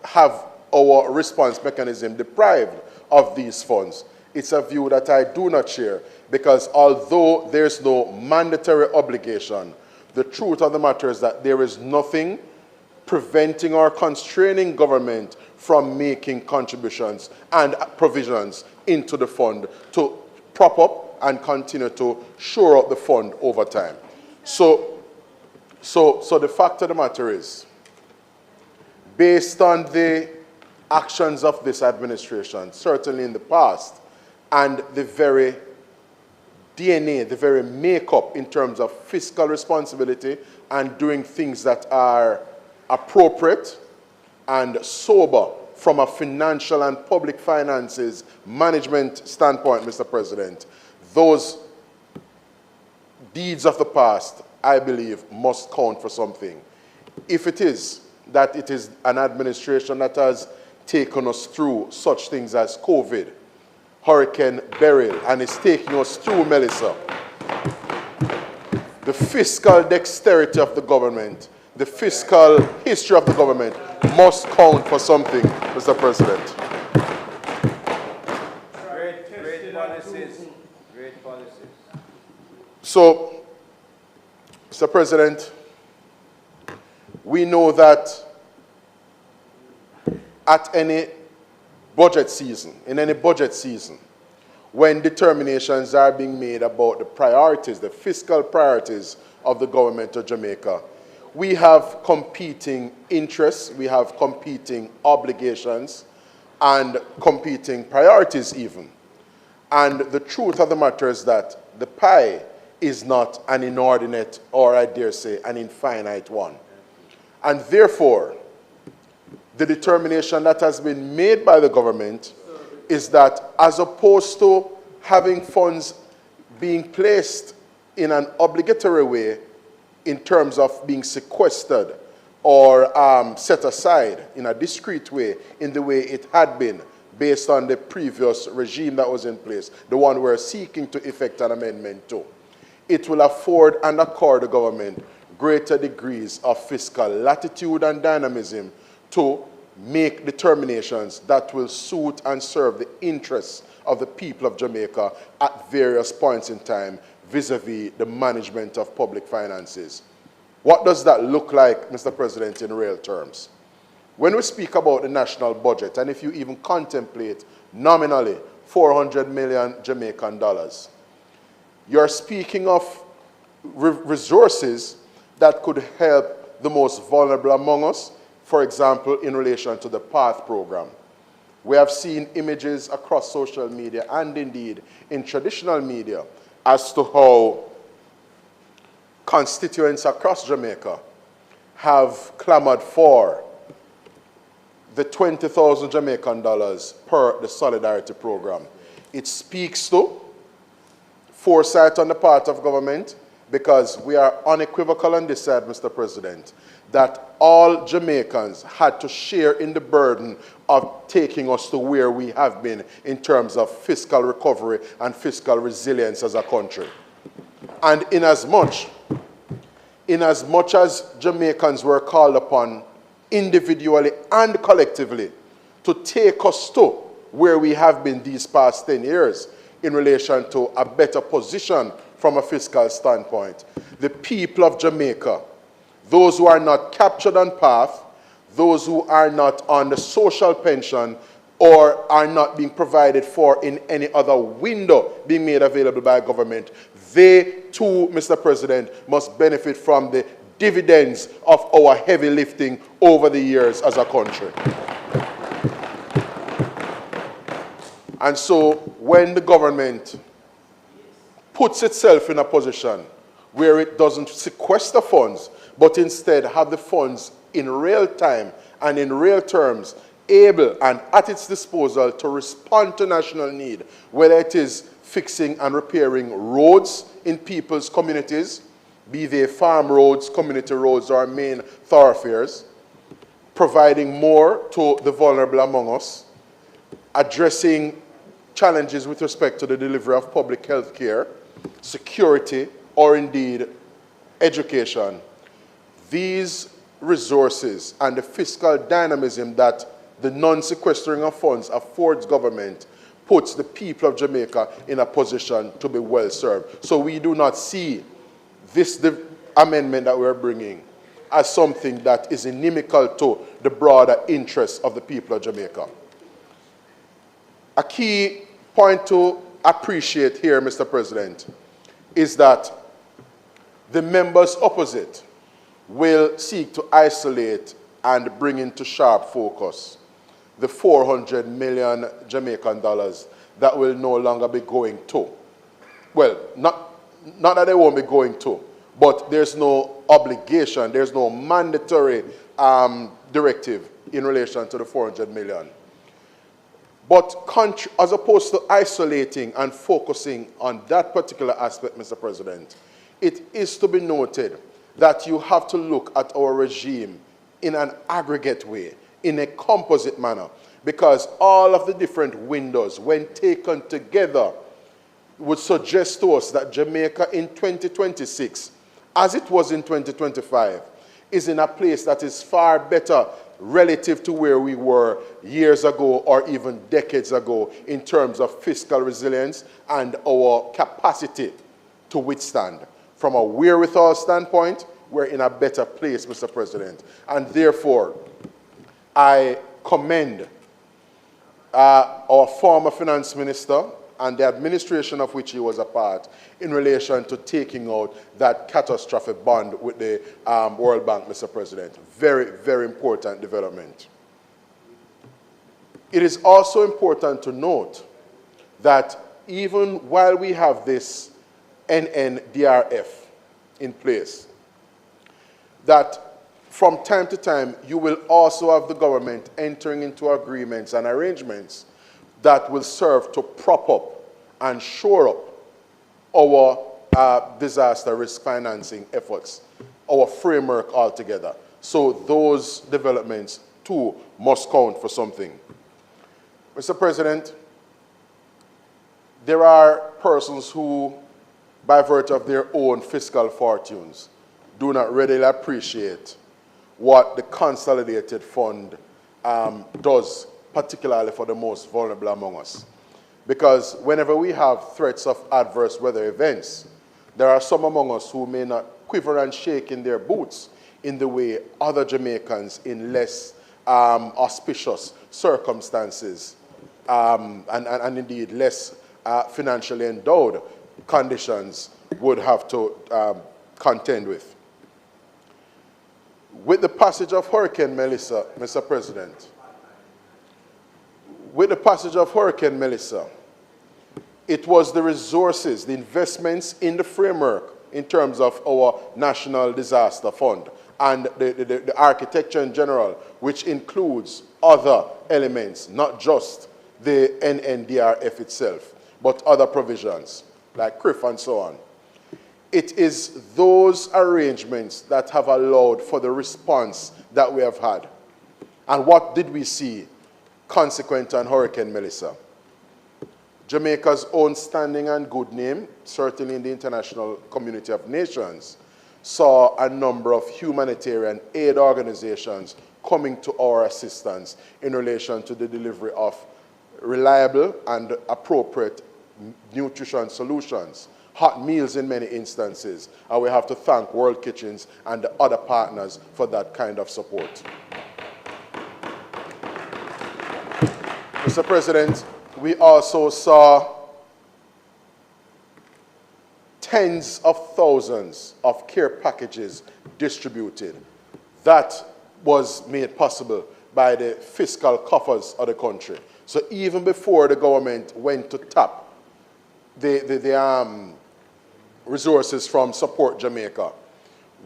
have our response mechanism deprived of these funds. It's a view that I do not share, because although there's no mandatory obligation, the truth of the matter is that there is nothing preventing or constraining government from making contributions and provisions into the fund to prop up and continue to shore up the fund over time. So the fact of the matter is, based on the actions of this administration, certainly in the past, and the very DNA, the very makeup in terms of fiscal responsibility and doing things that are appropriate and sober from a financial and public finances management standpoint, Mr. President, those deeds of the past, I believe, must count for something. If it is that it is an administration that has taken us through such things as COVID, Hurricane Beryl, and is taking us through Melissa, the fiscal dexterity of the government, the fiscal history of the government must count for something, Mr. President. Great policies. Great policies. So, Mr. President, we know that at any budget season, in any budget season, when determinations are being made about the priorities, the fiscal priorities of the government of Jamaica, we have competing interests, we have competing obligations, and competing priorities even. And the truth of the matter is that the pie is not an inordinate, or I dare say, an infinite one. And therefore, the determination that has been made by the government is that as opposed to having funds being placed in an obligatory way in terms of being sequestered or set aside in a discrete way in the way it had been based on the previous regime that was in place, the one we're seeking to effect an amendment to, it will afford and accord the government greater degrees of fiscal latitude and dynamism to make determinations that will suit and serve the interests of the people of Jamaica at various points in time vis-a-vis the management of public finances. What does that look like, Mr. President, in real terms? When we speak about the national budget, and if you even contemplate nominally 400 million Jamaican dollars, you're speaking of resources that could help the most vulnerable among us, for example, in relation to the PATH program. We have seen images across social media and indeed in traditional media as to how constituents across Jamaica have clamored for the 20,000 Jamaican dollars per the Solidarity program. It speaks to foresight on the part of government, because we are unequivocal on this side, Mr. President, that all Jamaicans had to share in the burden of taking us to where we have been in terms of fiscal recovery and fiscal resilience as a country. And inasmuch as Jamaicans were called upon individually and collectively to take us to where we have been these past 10 years in relation to a better position from a fiscal standpoint, the people of Jamaica, those who are not captured on PATH, those who are not on the social pension or are not being provided for in any other window being made available by government, they too, Mr. President, must benefit from the dividends of our heavy lifting over the years as a country. And so when the government puts itself in a position where it doesn't sequester funds, but instead have the funds in real time and in real terms able and at its disposal to respond to national need, whether it is fixing and repairing roads in people's communities, be they farm roads, community roads, or main thoroughfares, providing more to the vulnerable among us, addressing challenges with respect to the delivery of public health care, security, or indeed education. These resources and the fiscal dynamism that the non-sequestering of funds affords government puts the people of Jamaica in a position to be well served. So we do not see the amendment that we're bringing as something that is inimical to the broader interests of the people of Jamaica. A key point to appreciate here, Mr. President, is that the members opposite will seek to isolate and bring into sharp focus the 400 million Jamaican dollars that will no longer be going to. Well, not that they won't be going to, but there's no obligation, there's no mandatory directive in relation to the 400 million. But as opposed to isolating and focusing on that particular aspect, Mr. President, it is to be noted that you have to look at our regime in an aggregate way, in a composite manner, because all of the different windows, when taken together, would suggest to us that Jamaica in 2026, as it was in 2025, is in a place that is far better relative to where we were years ago or even decades ago in terms of fiscal resilience and our capacity to withstand. From a wherewithal standpoint, we're in a better place, Mr. President. And therefore, I commend our former finance minister and the administration of which he was a part in relation to taking out that catastrophic bond with the World Bank, Mr. President. Very, very important development. It is also important to note that even while we have this NNDRF in place, that from time to time you will also have the government entering into agreements and arrangements that will serve to prop up and shore up our disaster risk financing efforts, our framework altogether. So those developments too must count for something. Mr. President, there are persons who, by virtue of their own fiscal fortunes, do not readily appreciate what the consolidated fund does, particularly for the most vulnerable among us. Because whenever we have threats of adverse weather events, there are some among us who may not quiver and shake in their boots in the way other Jamaicans in less auspicious circumstances and indeed less financially endowed conditions would have to contend with. With the passage of Hurricane Melissa, Mr. President, with the passage of Hurricane Melissa, it was the resources, the investments in the framework in terms of our National Disaster Fund and the architecture in general, which includes other elements, not just the NNDRF itself, but other provisions like CRIF and so on. It is those arrangements that have allowed for the response that we have had. And what did we see consequent on Hurricane Melissa? Jamaica's own standing and good name, certainly in the international community of nations, saw a number of humanitarian aid organizations coming to our assistance in relation to the delivery of reliable and appropriate nutrition solutions, hot meals in many instances, and we have to thank World Kitchens and the other partners for that kind of support. Mr. President, we also saw tens of thousands of care packages distributed. That was made possible by the fiscal coffers of the country. So even before the government went to tap the resources from Support Jamaica,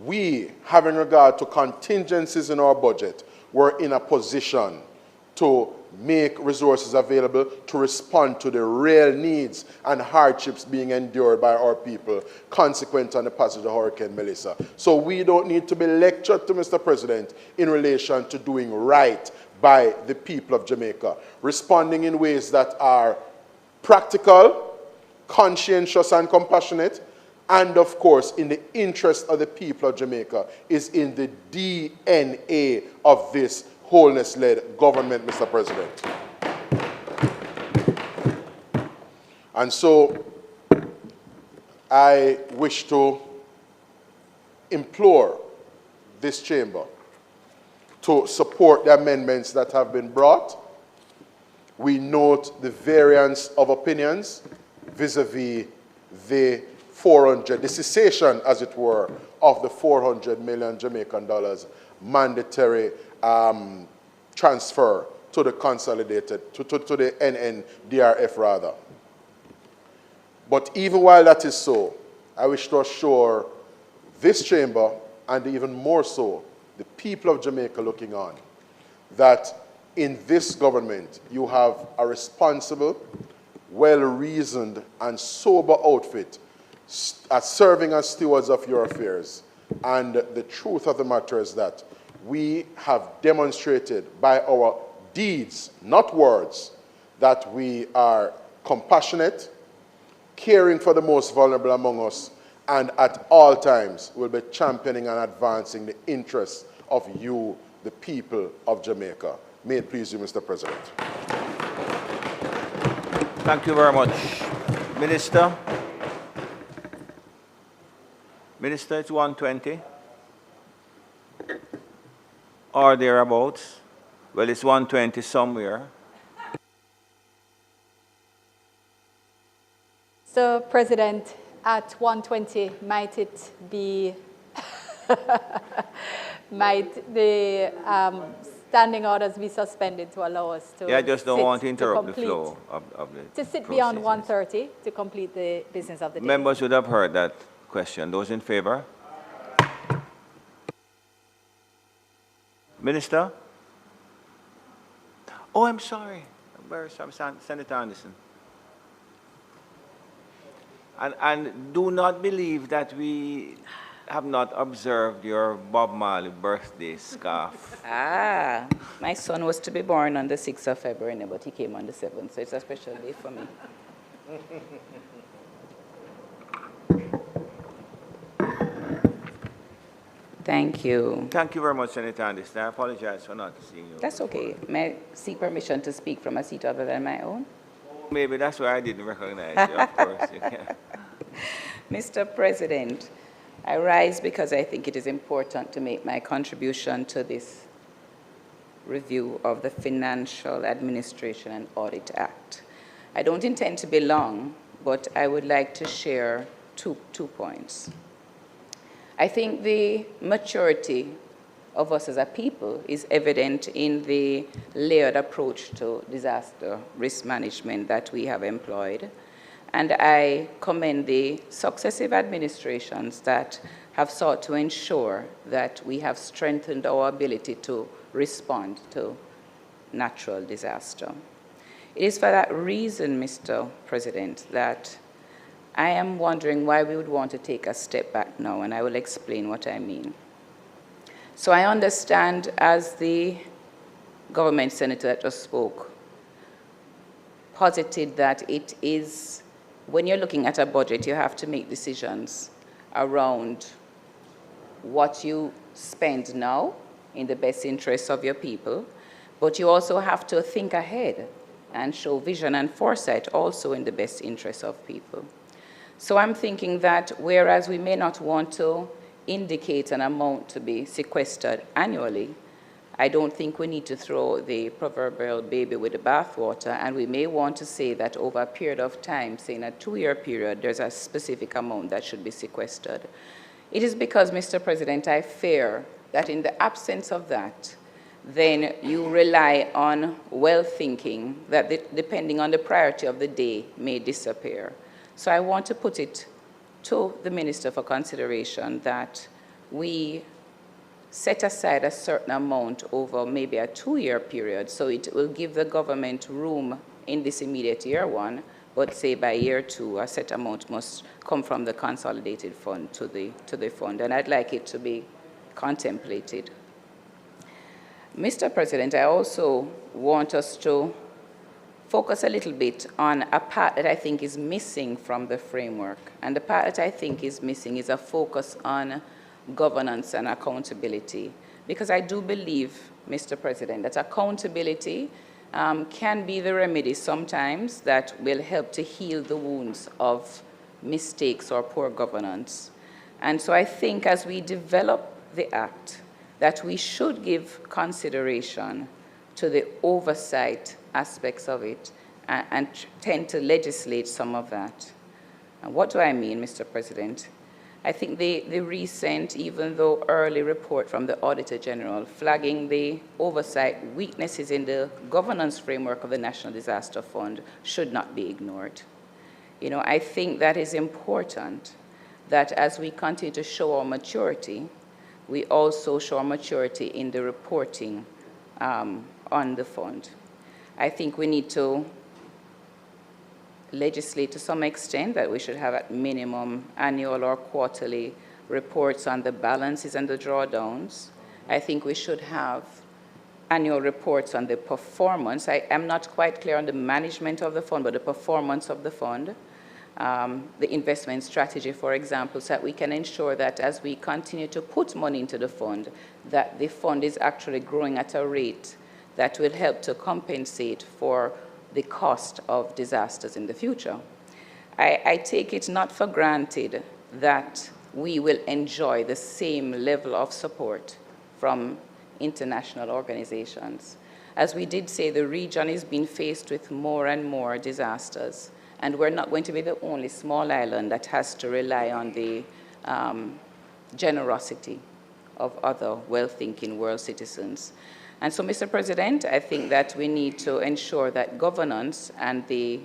we, having regard to contingencies in our budget, were in a position to make resources available to respond to the real needs and hardships being endured by our people consequent on the passage of Hurricane Melissa. So we don't need to be lectured to, Mr. President, in relation to doing right by the people of Jamaica, responding in ways that are practical, conscientious and compassionate, and of course, in the interest of the people of Jamaica, is in the DNA of this Holness-led government, Mr. President. And so I wish to implore this chamber to support the amendments that have been brought. We note the variance of opinions vis-a-vis the cessation, as it were, of the 400 million Jamaican dollars mandatory transfer to the consolidated, to the NNDRF rather. But even while that is so, I wish to assure this chamber, and even more so, the people of Jamaica looking on, that in this government you have a responsible, well-reasoned and sober outfit serving as stewards of your affairs. And the truth of the matter is that we have demonstrated by our deeds, not words, that we are compassionate, caring for the most vulnerable among us, and at all times will be championing and advancing the interests of you, the people of Jamaica. May it please you, Mr. President. Thank you very much. Minister? Minister, it's 1:20. Or thereabouts. Well, it's 1:20 somewhere. So, President, at 1:20, might it be, might the standing orders be suspended to allow us to I just don't want to interrupt the flow of the to sit beyond 1:30 to complete the business of the day. Members would have heard that question. Those in favor? Minister? Oh, I'm sorry. Where's Senator Anderson? And do not believe that we have not observed your Bob Marley birthday scarf. Ah, my son was to be born on the 6th of February, but he came on the 7th, so it's a special day for me. Thank you. Thank you very much, Senator Anderson. I apologize for not seeing you. That's okay. May I seek permission to speak from a seat other than my own? Maybe that's why I didn't recognize you, of course. You can. Mr. President, I rise because I think it is important to make my contribution to this review of the Financial Administration and Audit Act. I don't intend to be long, but I would like to share two points. I think the maturity of us as a people is evident in the layered approach to disaster risk management that we have employed. And I commend the successive administrations that have sought to ensure that we have strengthened our ability to respond to natural disaster. It is for that reason, Mr. President, that I am wondering why we would want to take a step back now, and I will explain what I mean. So I understand, as the government senator that just spoke posited, that it is, when you're looking at a budget, you have to make decisions around what you spend now in the best interests of your people, but you also have to think ahead and show vision and foresight also in the best interests of people. So I'm thinking that whereas we may not want to indicate an amount to be sequestered annually, I don't think we need to throw the proverbial baby with the bathwater, and we may want to say that over a period of time, say in a 2-year period, there's a specific amount that should be sequestered. It is because, Mr. President, I fear that in the absence of that, then you rely on well-thinking that, depending on the priority of the day, may disappear. So I want to put it to the Minister for consideration that we set aside a certain amount over maybe a 2-year period, so it will give the government room in this immediate year one, but say by year 2, a set amount must come from the consolidated fund to the fund, and I'd like it to be contemplated. Mr. President, I also want us to focus a little bit on a part that I think is missing from the framework. And the part that I think is missing is a focus on governance and accountability. Because I do believe, Mr. President, that accountability can be the remedy sometimes that will help to heal the wounds of mistakes or poor governance. And so I think as we develop the Act, that we should give consideration to the oversight aspects of it and tend to legislate some of that. And what do I mean, Mr. President? I think the recent, even though early report from the Auditor General flagging the oversight weaknesses in the governance framework of the National Disaster Fund should not be ignored. You know, I think that is important that as we continue to show our maturity, we also show our maturity in the reporting on the fund. I think we need to legislate to some extent that we should have at minimum annual or quarterly reports on the balances and the drawdowns. I think we should have annual reports on the performance. I am not quite clear on the management of the fund, but the performance of the fund, the investment strategy, for example, so that we can ensure that as we continue to put money into the fund, that the fund is actually growing at a rate that will help to compensate for the cost of disasters in the future. I take it not for granted that we will enjoy the same level of support from international organizations. As we did say, the region is being faced with more and more disasters, and we're not going to be the only small island that has to rely on the generosity of other well-thinking world citizens. And so, Mr. President, I think that we need to ensure that governance and the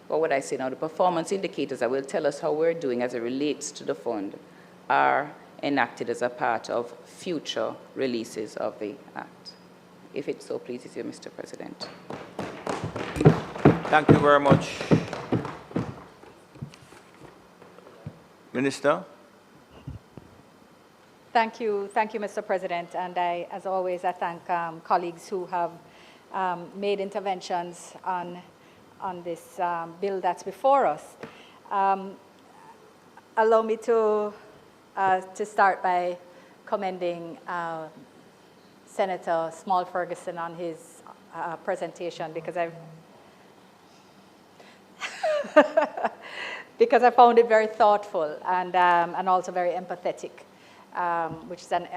what would I say now, the performance indicators that will tell us how we're doing as it relates to the fund are enacted as a part of future releases of the Act. If it so pleases you, Mr. President. Thank you very much. Minister? Thank you, Mr. President. And as always, I thank colleagues who have made interventions on this bill that's before us. allow me to start by commending Senator Small Ferguson on his presentation, because because I found it very thoughtful and also very empathetic, which is an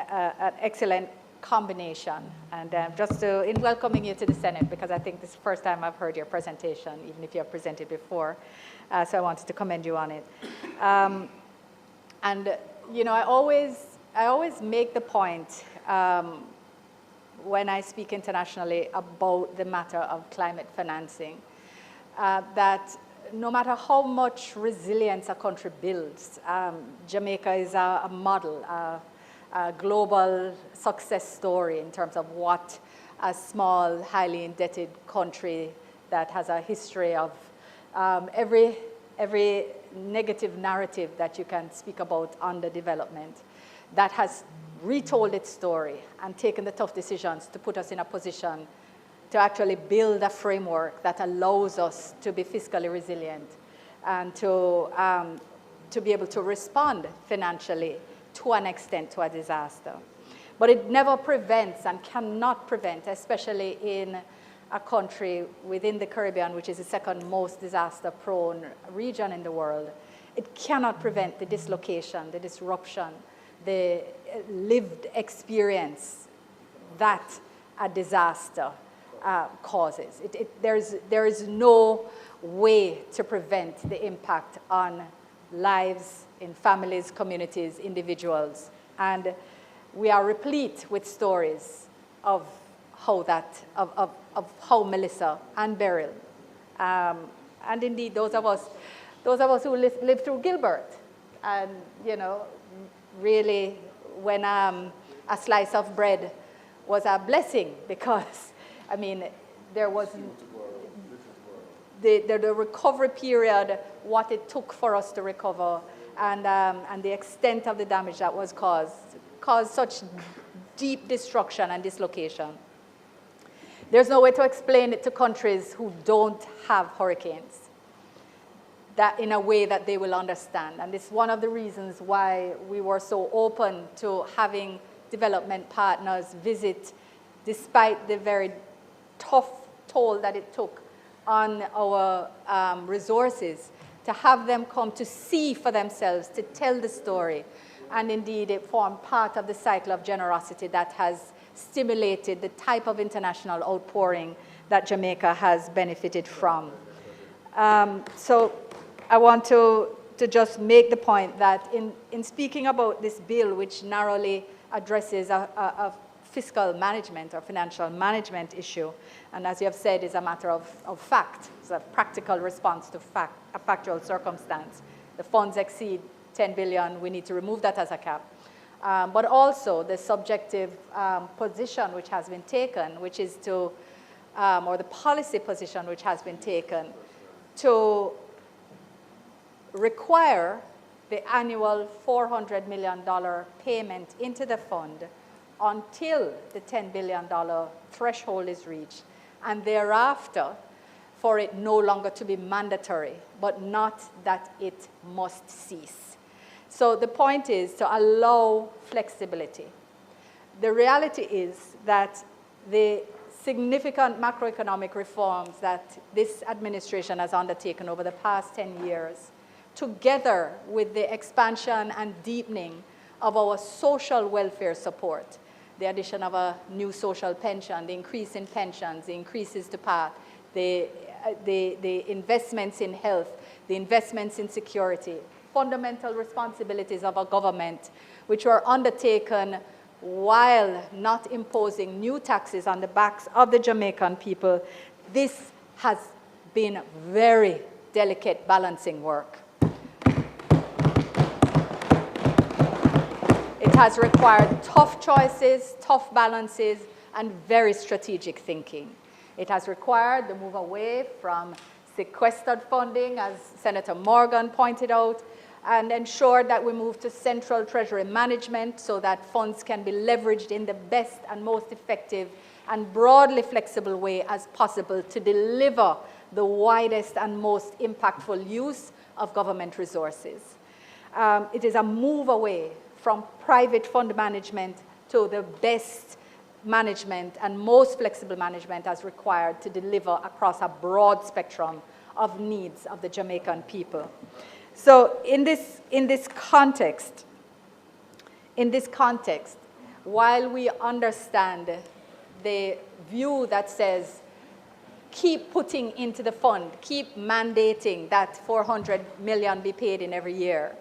excellent combination. And just in welcoming you to the Senate, because I think this is the first time I've heard your presentation, even if you have presented before. So I wanted to commend you on it. And you know, I always make the point when I speak internationally about the matter of climate financing, that no matter how much resilience a country builds, Jamaica is a model, a global success story in terms of what a small, highly indebted country that has a history of every negative narrative that you can speak about underdevelopment, that has retold its story and taken the tough decisions to put us in a position to actually build a framework that allows us to be fiscally resilient and to be able to respond financially to an extent to a disaster. But it never prevents and cannot prevent, especially in a country within the Caribbean, which is the second most disaster-prone region in the world, it cannot prevent the dislocation, the disruption, the lived experience that a disaster causes. There is no way to prevent the impact on lives, in families, communities, individuals. And we are replete with stories of how how Melissa and Beryl, and indeed those of us who lived through Gilbert, and you know, really when a slice of bread was a blessing, because I mean there was the recovery period, what it took for us to recover, and the extent of the damage that was caused such deep destruction and dislocation. There's no way to explain it to countries who don't have hurricanes, that in a way that they will understand. And it's one of the reasons why we were so open to having development partners visit, despite the very tough toll that it took on our resources, to have them come to see for themselves, to tell the story. And indeed, it formed part of the cycle of generosity that has stimulated the type of international outpouring that Jamaica has benefited from. So I want to just make the point that in speaking about this bill, which narrowly addresses a fiscal management or financial management issue, and as you have said, is a matter of fact, it's a practical response to a factual circumstance. The funds exceed 10 billion, we need to remove that as a cap. But also the subjective position which has been taken, which is to, or the policy position which has been taken to require the annual $400 million payment into the fund until the $10 billion threshold is reached, and thereafter for it no longer to be mandatory, but not that it must cease. So the point is to allow flexibility. The reality is that the significant macroeconomic reforms that this administration has undertaken over the past 10 years, together with the expansion and deepening of our social welfare support, the addition of a new social pension, the increase in pensions, the increases to PATH, the investments in health, the investments in security, fundamental responsibilities of a government which were undertaken while not imposing new taxes on the backs of the Jamaican people. This has been very delicate balancing work. It has required tough choices, tough balances, and very strategic thinking. It has required the move away from sequestered funding, as Senator Morgan pointed out, and ensure that we move to central treasury management so that funds can be leveraged in the best and most effective and broadly flexible way as possible to deliver the widest and most impactful use of government resources. it is a move away from private fund management to the best management and most flexible management as required to deliver across a broad spectrum of needs of the Jamaican people. So in this context, while we understand the view that says keep putting into the fund, keep mandating that 400 million be paid in every year,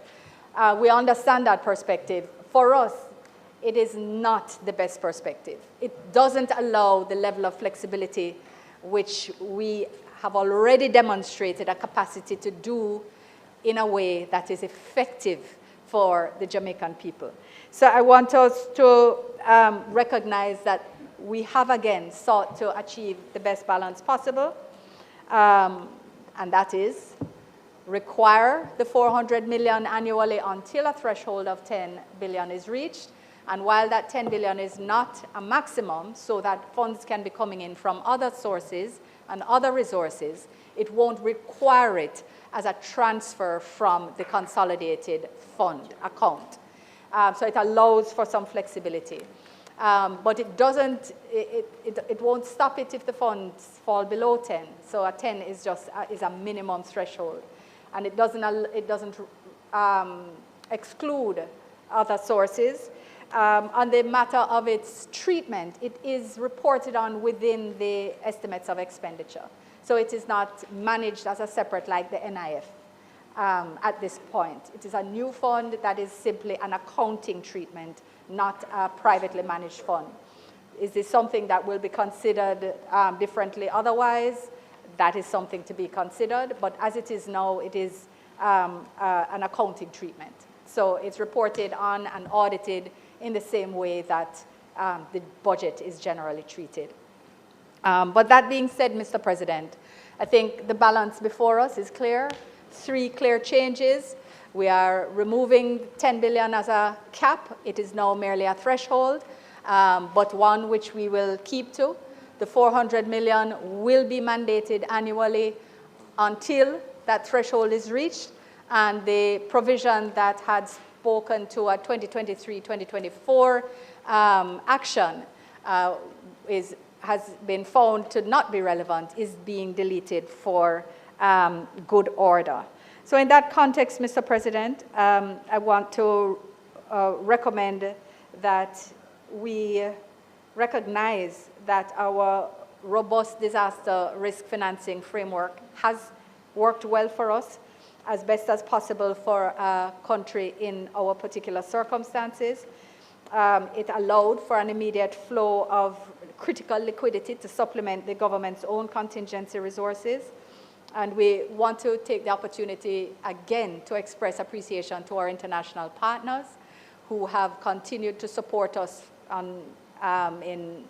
we understand that perspective. For us, it is not the best perspective. It doesn't allow the level of flexibility which we have already demonstrated a capacity to do in a way that is effective for the Jamaican people. So I want us to recognize that we have again sought to achieve the best balance possible, and that is require the 400 million annually until a threshold of 10 billion is reached. And while that 10 billion is not a maximum, so that funds can be coming in from other sources and other resources, it won't require it as a transfer from the consolidated fund account. So it allows for some flexibility. But it doesn't, it won't stop it if the funds fall below 10. So a 10 is just is a minimum threshold. And it doesn't exclude other sources. On the matter of its treatment, it is reported on within the estimates of expenditure. So it is not managed as a separate like the NIF at this point. It is a new fund that is simply an accounting treatment, not a privately managed fund. Is this something that will be considered differently otherwise? That is something to be considered, but as it is now, it is an accounting treatment. So it's reported on and audited in the same way that the budget is generally treated. But that being said, Mr. President, I think the balance before us is clear. 3 clear changes. We are removing 10 billion as a cap. It is now merely a threshold, but one which we will keep to. The 400 million will be mandated annually until that threshold is reached, and the provision that had spoken to a 2023-2024 action has been found to not be relevant, is being deleted for good order. So in that context, Mr. President, I want to recommend that we recognize that our robust disaster risk financing framework has worked well for us as best as possible for a country in our particular circumstances. It allowed for an immediate flow of critical liquidity to supplement the government's own contingency resources. And we want to take the opportunity again to express appreciation to our international partners who have continued to support us on, in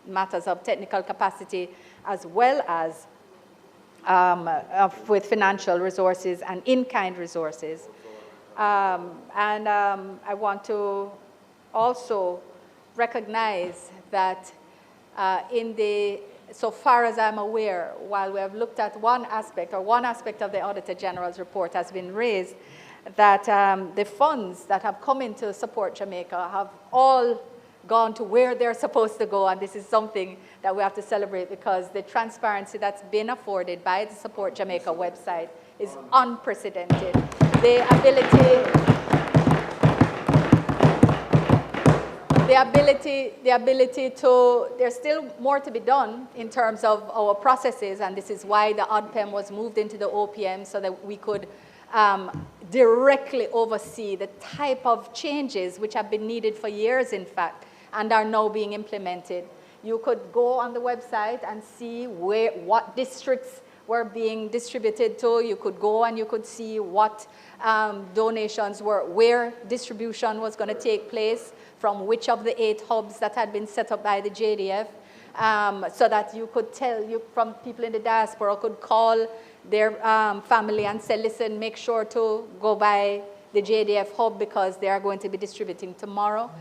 matters of technical capacity as well as with financial resources and in-kind resources. I want to also recognize that so far as I'm aware, while we have looked at one aspect of the Auditor General's report has been raised, that the funds that have come in to support Jamaica have all gone to where they're supposed to go, and this is something that we have to celebrate because the transparency that's been afforded by the Support Jamaica website is unprecedented. The ability to, there's still more to be done in terms of our processes, and this is why the ODPEM was moved into the OPM so that we could directly oversee the type of changes which have been needed for years, in fact, and are now being implemented. You could go on the website and see what districts were being distributed to. You could go and you could see what donations were, where distribution was going to take place, from which of the 8 hubs that had been set up by the JDF, so that you could tell, from people in the diaspora could call their family and say, listen, make sure to go by the JDF hub because they are going to be distributing tomorrow.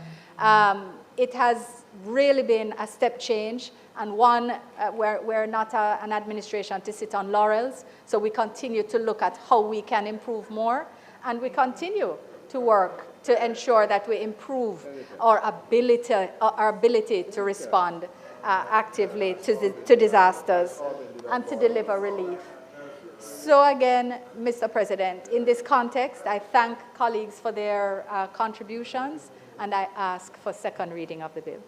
It has really been a step change, and one, we're not an administration to sit on laurels, so we continue to look at how we can improve more, and we continue to work to ensure that we improve our ability to respond actively to disasters and to deliver relief. So again, Mr. President, in this context, I thank colleagues for their contributions, and I ask for second reading of the bill.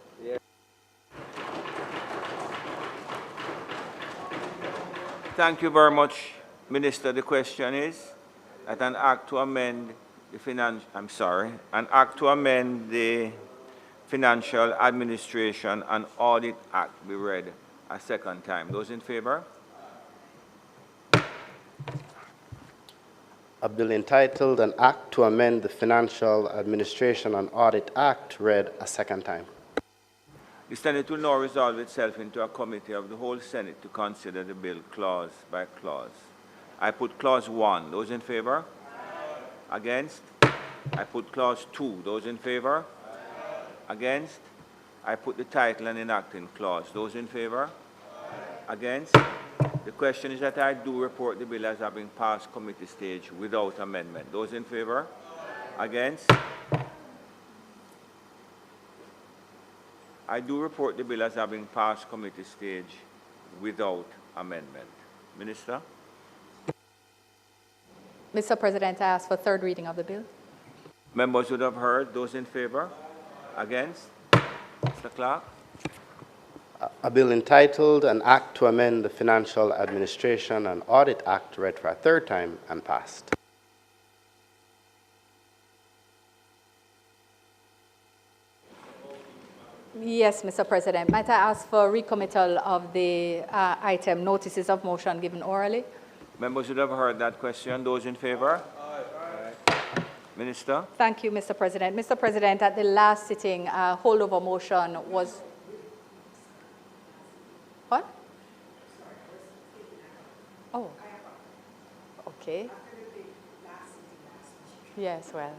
Thank you very much, Minister. The question is that an act to amend the Financial Administration and Audit Act be read a second time. Those in favor? A bill entitled An Act to Amend the Financial Administration and Audit Act read a second time. The Senate will now resolve itself into a committee of the whole Senate to consider the bill clause by clause. I put clause 1. Those in favor? Aye. Against? I put clause 2. Those in favor? Aye. Against? I put the title and enacting clause. Those in favor? Aye. Against? The question is that I do report the bill as having passed committee stage without amendment. Those in favor? Aye. Against? I do report the bill as having passed committee stage without amendment. Minister? Mr. President, I ask for third reading of the bill. Members would have heard. Those in favor? Against? Mr. Clerk? A bill entitled An Act to Amend the Financial Administration and Audit Act read for a third time and passed. Yes, Mr. President. Might I ask for recommittal of the item notices of motion given orally? Members would have heard that question. Those in favor? Aye. Minister? Thank you, Mr. President. Mr. President, at the last sitting, holdover motion was... What? Oh. Okay. Yes, well.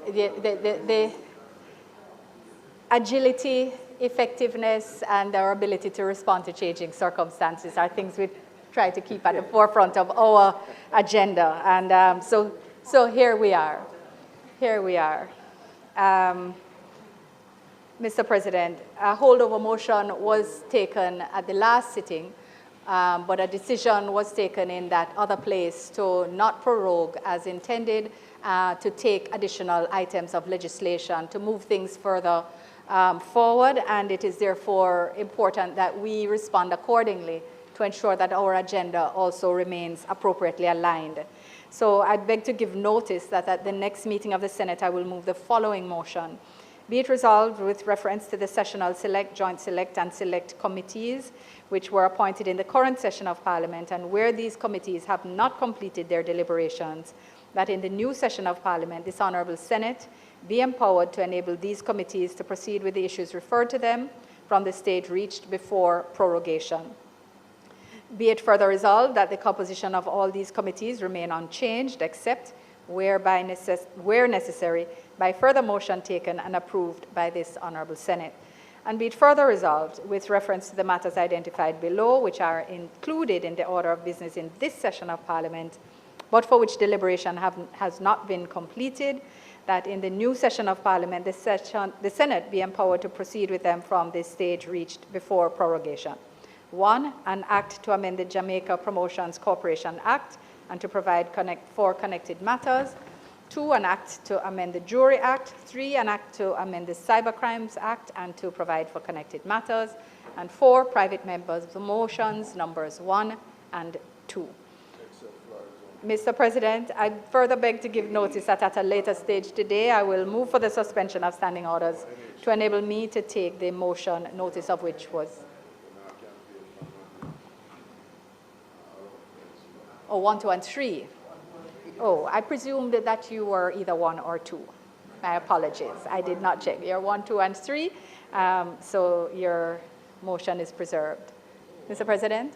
The agility, effectiveness, and our ability to respond to changing circumstances are things we try to keep at the forefront of our agenda. And so here we are. Here we are. Mr. President, a holdover motion was taken at the last sitting, but a decision was taken in that other place to not prorogue as intended, to take additional items of legislation to move things further forward, and it is therefore important that we respond accordingly to ensure that our agenda also remains appropriately aligned. So I beg to give notice that at the next meeting of the Senate, I will move the following motion. Be it resolved with reference to the sessional select, joint select, and select committees, which were appointed in the current session of Parliament, and where these committees have not completed their deliberations, that in the new session of Parliament, this Honourable Senate be empowered to enable these committees to proceed with the issues referred to them from the stage reached before prorogation. Be it further resolved that the composition of all these committees remain unchanged, except where necessary, by further motion taken and approved by this Honourable Senate. And be it further resolved, with reference to the matters identified below, which are included in the order of business in this session of Parliament, but for which deliberation has not been completed, that in the new session of Parliament, the Senate be empowered to proceed with them from this stage reached before prorogation. 1, an act to amend the Jamaica Promotions Corporation Act and to provide for connected matters. 2, an act to amend the Jury Act. 3, an act to amend the Cybercrimes Act and to provide for connected matters. And 4, private members' motions, numbers 1 and 2. Mr. President, I further beg to give notice that at a later stage today, I will move for the suspension of standing orders to enable me to take the motion, notice of which was... 1, 2, and 3. Oh, I presumed that you were either 1 or 2. My apologies. I did not check. You're 1, 2, and 3, so your motion is preserved. Mr. President?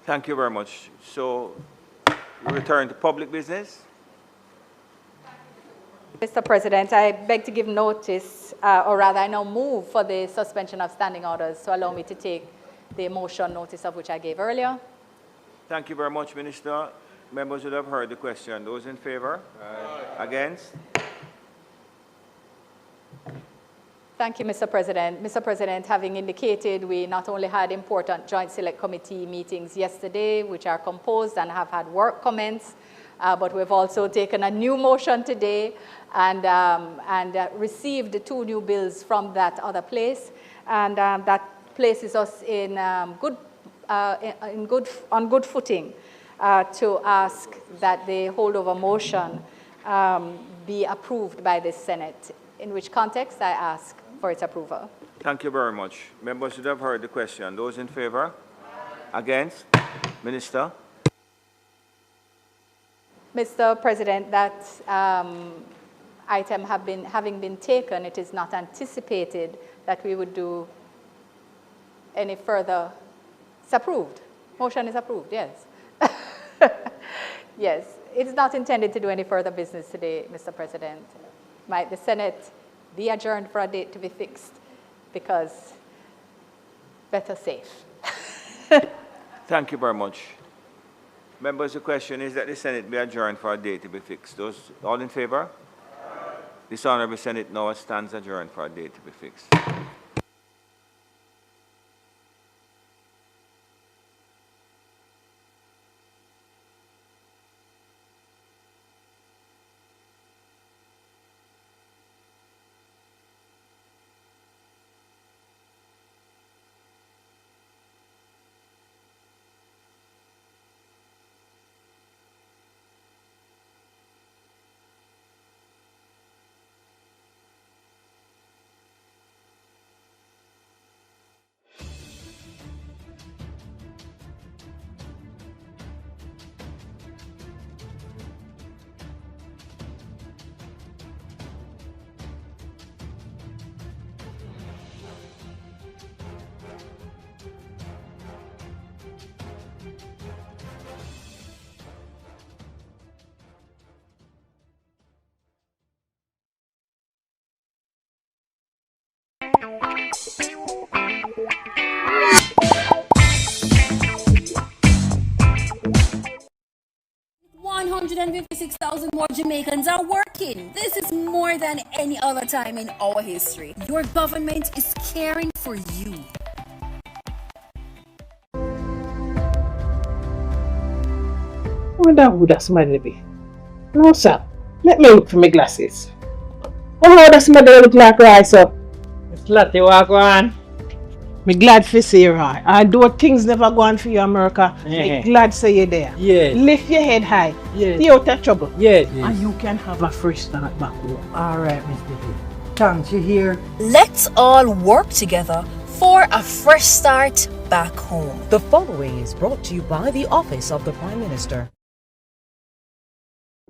Thank you very much. So, we return to public business. Mr. President, I beg to give notice, or rather I now move for the suspension of standing orders to allow me to take the motion, notice of which I gave earlier. Thank you very much, Minister. Members would have heard the question. Those in favor? Aye. Against? Thank you, Mr. President. Mr. President, having indicated we not only had important Joint Select Committee meetings yesterday, which are composed and have had work comments, but we've also taken a new motion today and received 2 new bills from that other place, and that places us on good footing to ask that the holdover motion be approved by the Senate, in which context I ask for its approval. Thank you very much. Members should have heard the question. Those in favor? Against? Minister? Mr. President, that item having been taken, it is not anticipated that we would do any further. It's approved. Motion is approved, yes. Yes, it's not intended to do any further business today, Mr. President. Might the Senate be adjourned for a date to be fixed, because better safe. Thank you very much. Members, the question is that the Senate be adjourned for a date to be fixed. Those all in favor? Aye. This Honorable Senate now stands adjourned for a date to be fixed. $156,000 more Jamaicans are working. This is more than any other time in our history. Your government is caring for you. I wonder who that somebody be. No, sir. Let me look for my glasses. Oh, how does somebody look like rice up? It's Lottie walk on. Me glad for see you, right? And though things never go on for you, America, me glad say you there. Yes. Lift your head high. Yes. Stay out of trouble. Yes. And you can have a fresh start back home. All right, Mr. D. Thanks, you hear? Let's all work together for a fresh start back home. The following is brought to you by the Office of the Prime Minister.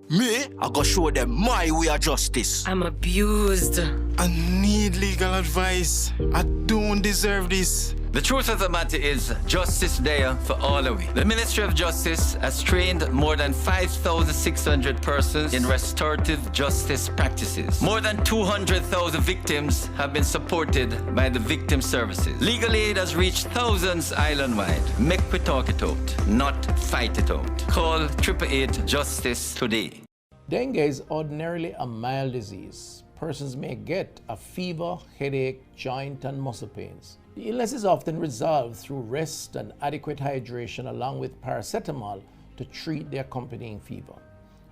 Me, I go show them my way of justice. I'm abused. I need legal advice. I don't deserve this. The truth of the matter is, justice there for all of it. The Ministry of Justice has trained more than 5,600 persons in restorative justice practices. More than 200,000 victims have been supported by the victim services. Legal aid has reached thousands island-wide. Make we talk it out, not fight it out. Call 888 Justice today. Dengue is ordinarily a mild disease. Persons may get a fever, headache, joint and muscle pains. The illness is often resolved through rest and adequate hydration along with paracetamol to treat the accompanying fever.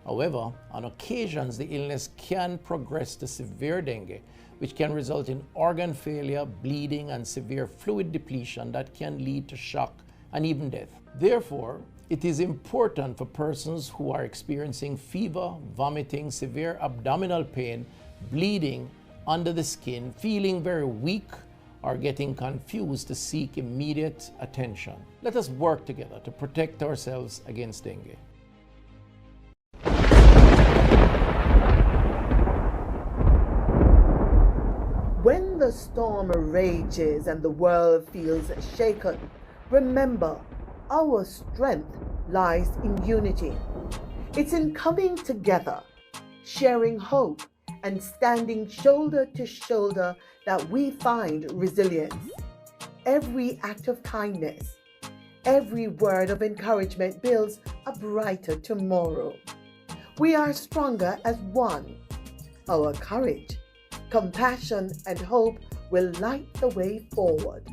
However, on occasions the illness can progress to severe dengue, which can result in organ failure, bleeding and severe fluid depletion that can lead to shock and even death. Therefore, it is important for persons who are experiencing fever, vomiting, severe abdominal pain, bleeding under the skin, feeling very weak, or getting confused to seek immediate attention. Let us work together to protect ourselves against dengue. When the storm rages and the world feels shaken, remember, our strength lies in unity. It's in coming together, sharing hope, and standing shoulder to shoulder that we find resilience. Every act of kindness, Every word of encouragement builds a brighter tomorrow. We are stronger as one. Our courage, compassion, and hope will light the way forward.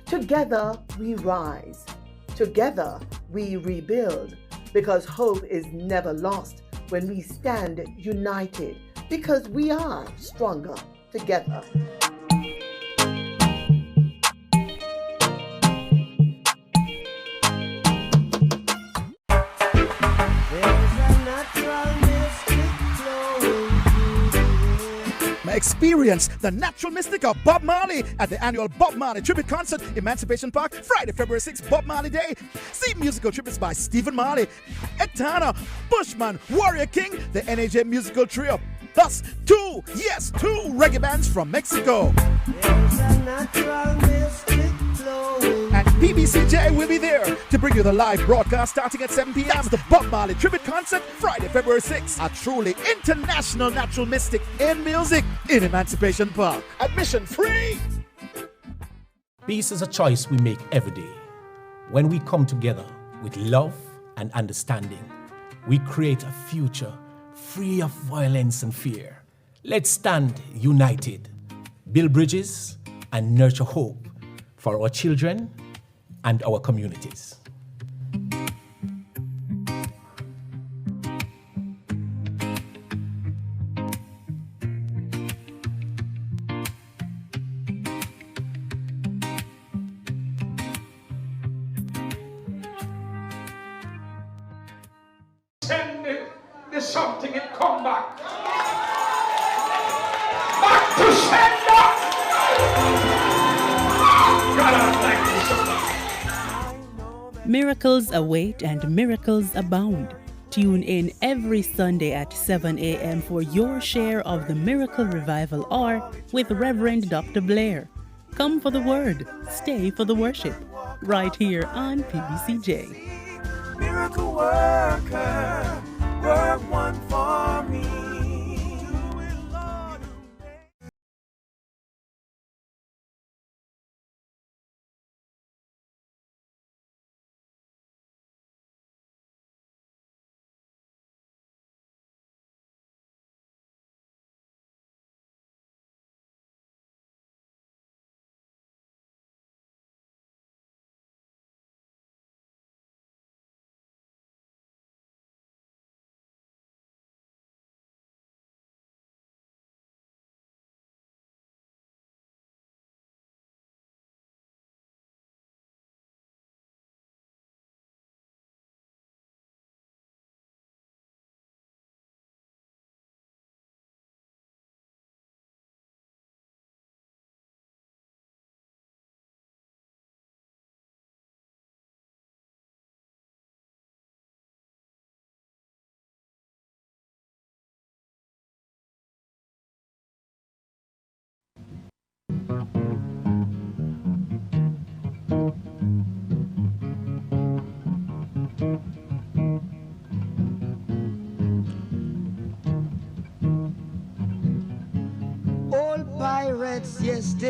Together we rise. Together we rebuild, because hope is never lost when we stand united, because we are stronger together. Experience the natural mystic of Bob Marley at the annual Bob Marley Tribute Concert, Emancipation Park, Friday, February 6th, Bob Marley Day. See musical tributes by Stephen Marley, Ed Turner, Bushman, Warrior King, the NAJ Musical Trio, plus two reggae bands from Mexico. And PBCJ will be there to bring you the live broadcast starting at 7 p.m. That's the Bob Marley Tribute Concert, Friday, February 6th. A truly international natural mystic in music in Emancipation Park. Admission free! Peace is a choice we make every day. When we come together with love and understanding, we create a future free of violence and fear. Let's stand united, build bridges, and nurture hope for our children and our communities. Send the something and come back. Back to sender! God, I thank you so much. Miracles await and miracles abound. Tune in every Sunday at 7 a.m. for your share of the Miracle Revival Hour with Reverend Dr. Blair. Come for the word, stay for the worship, right here on PBCJ. Miracle worker, work one for me. Pirates, yes, they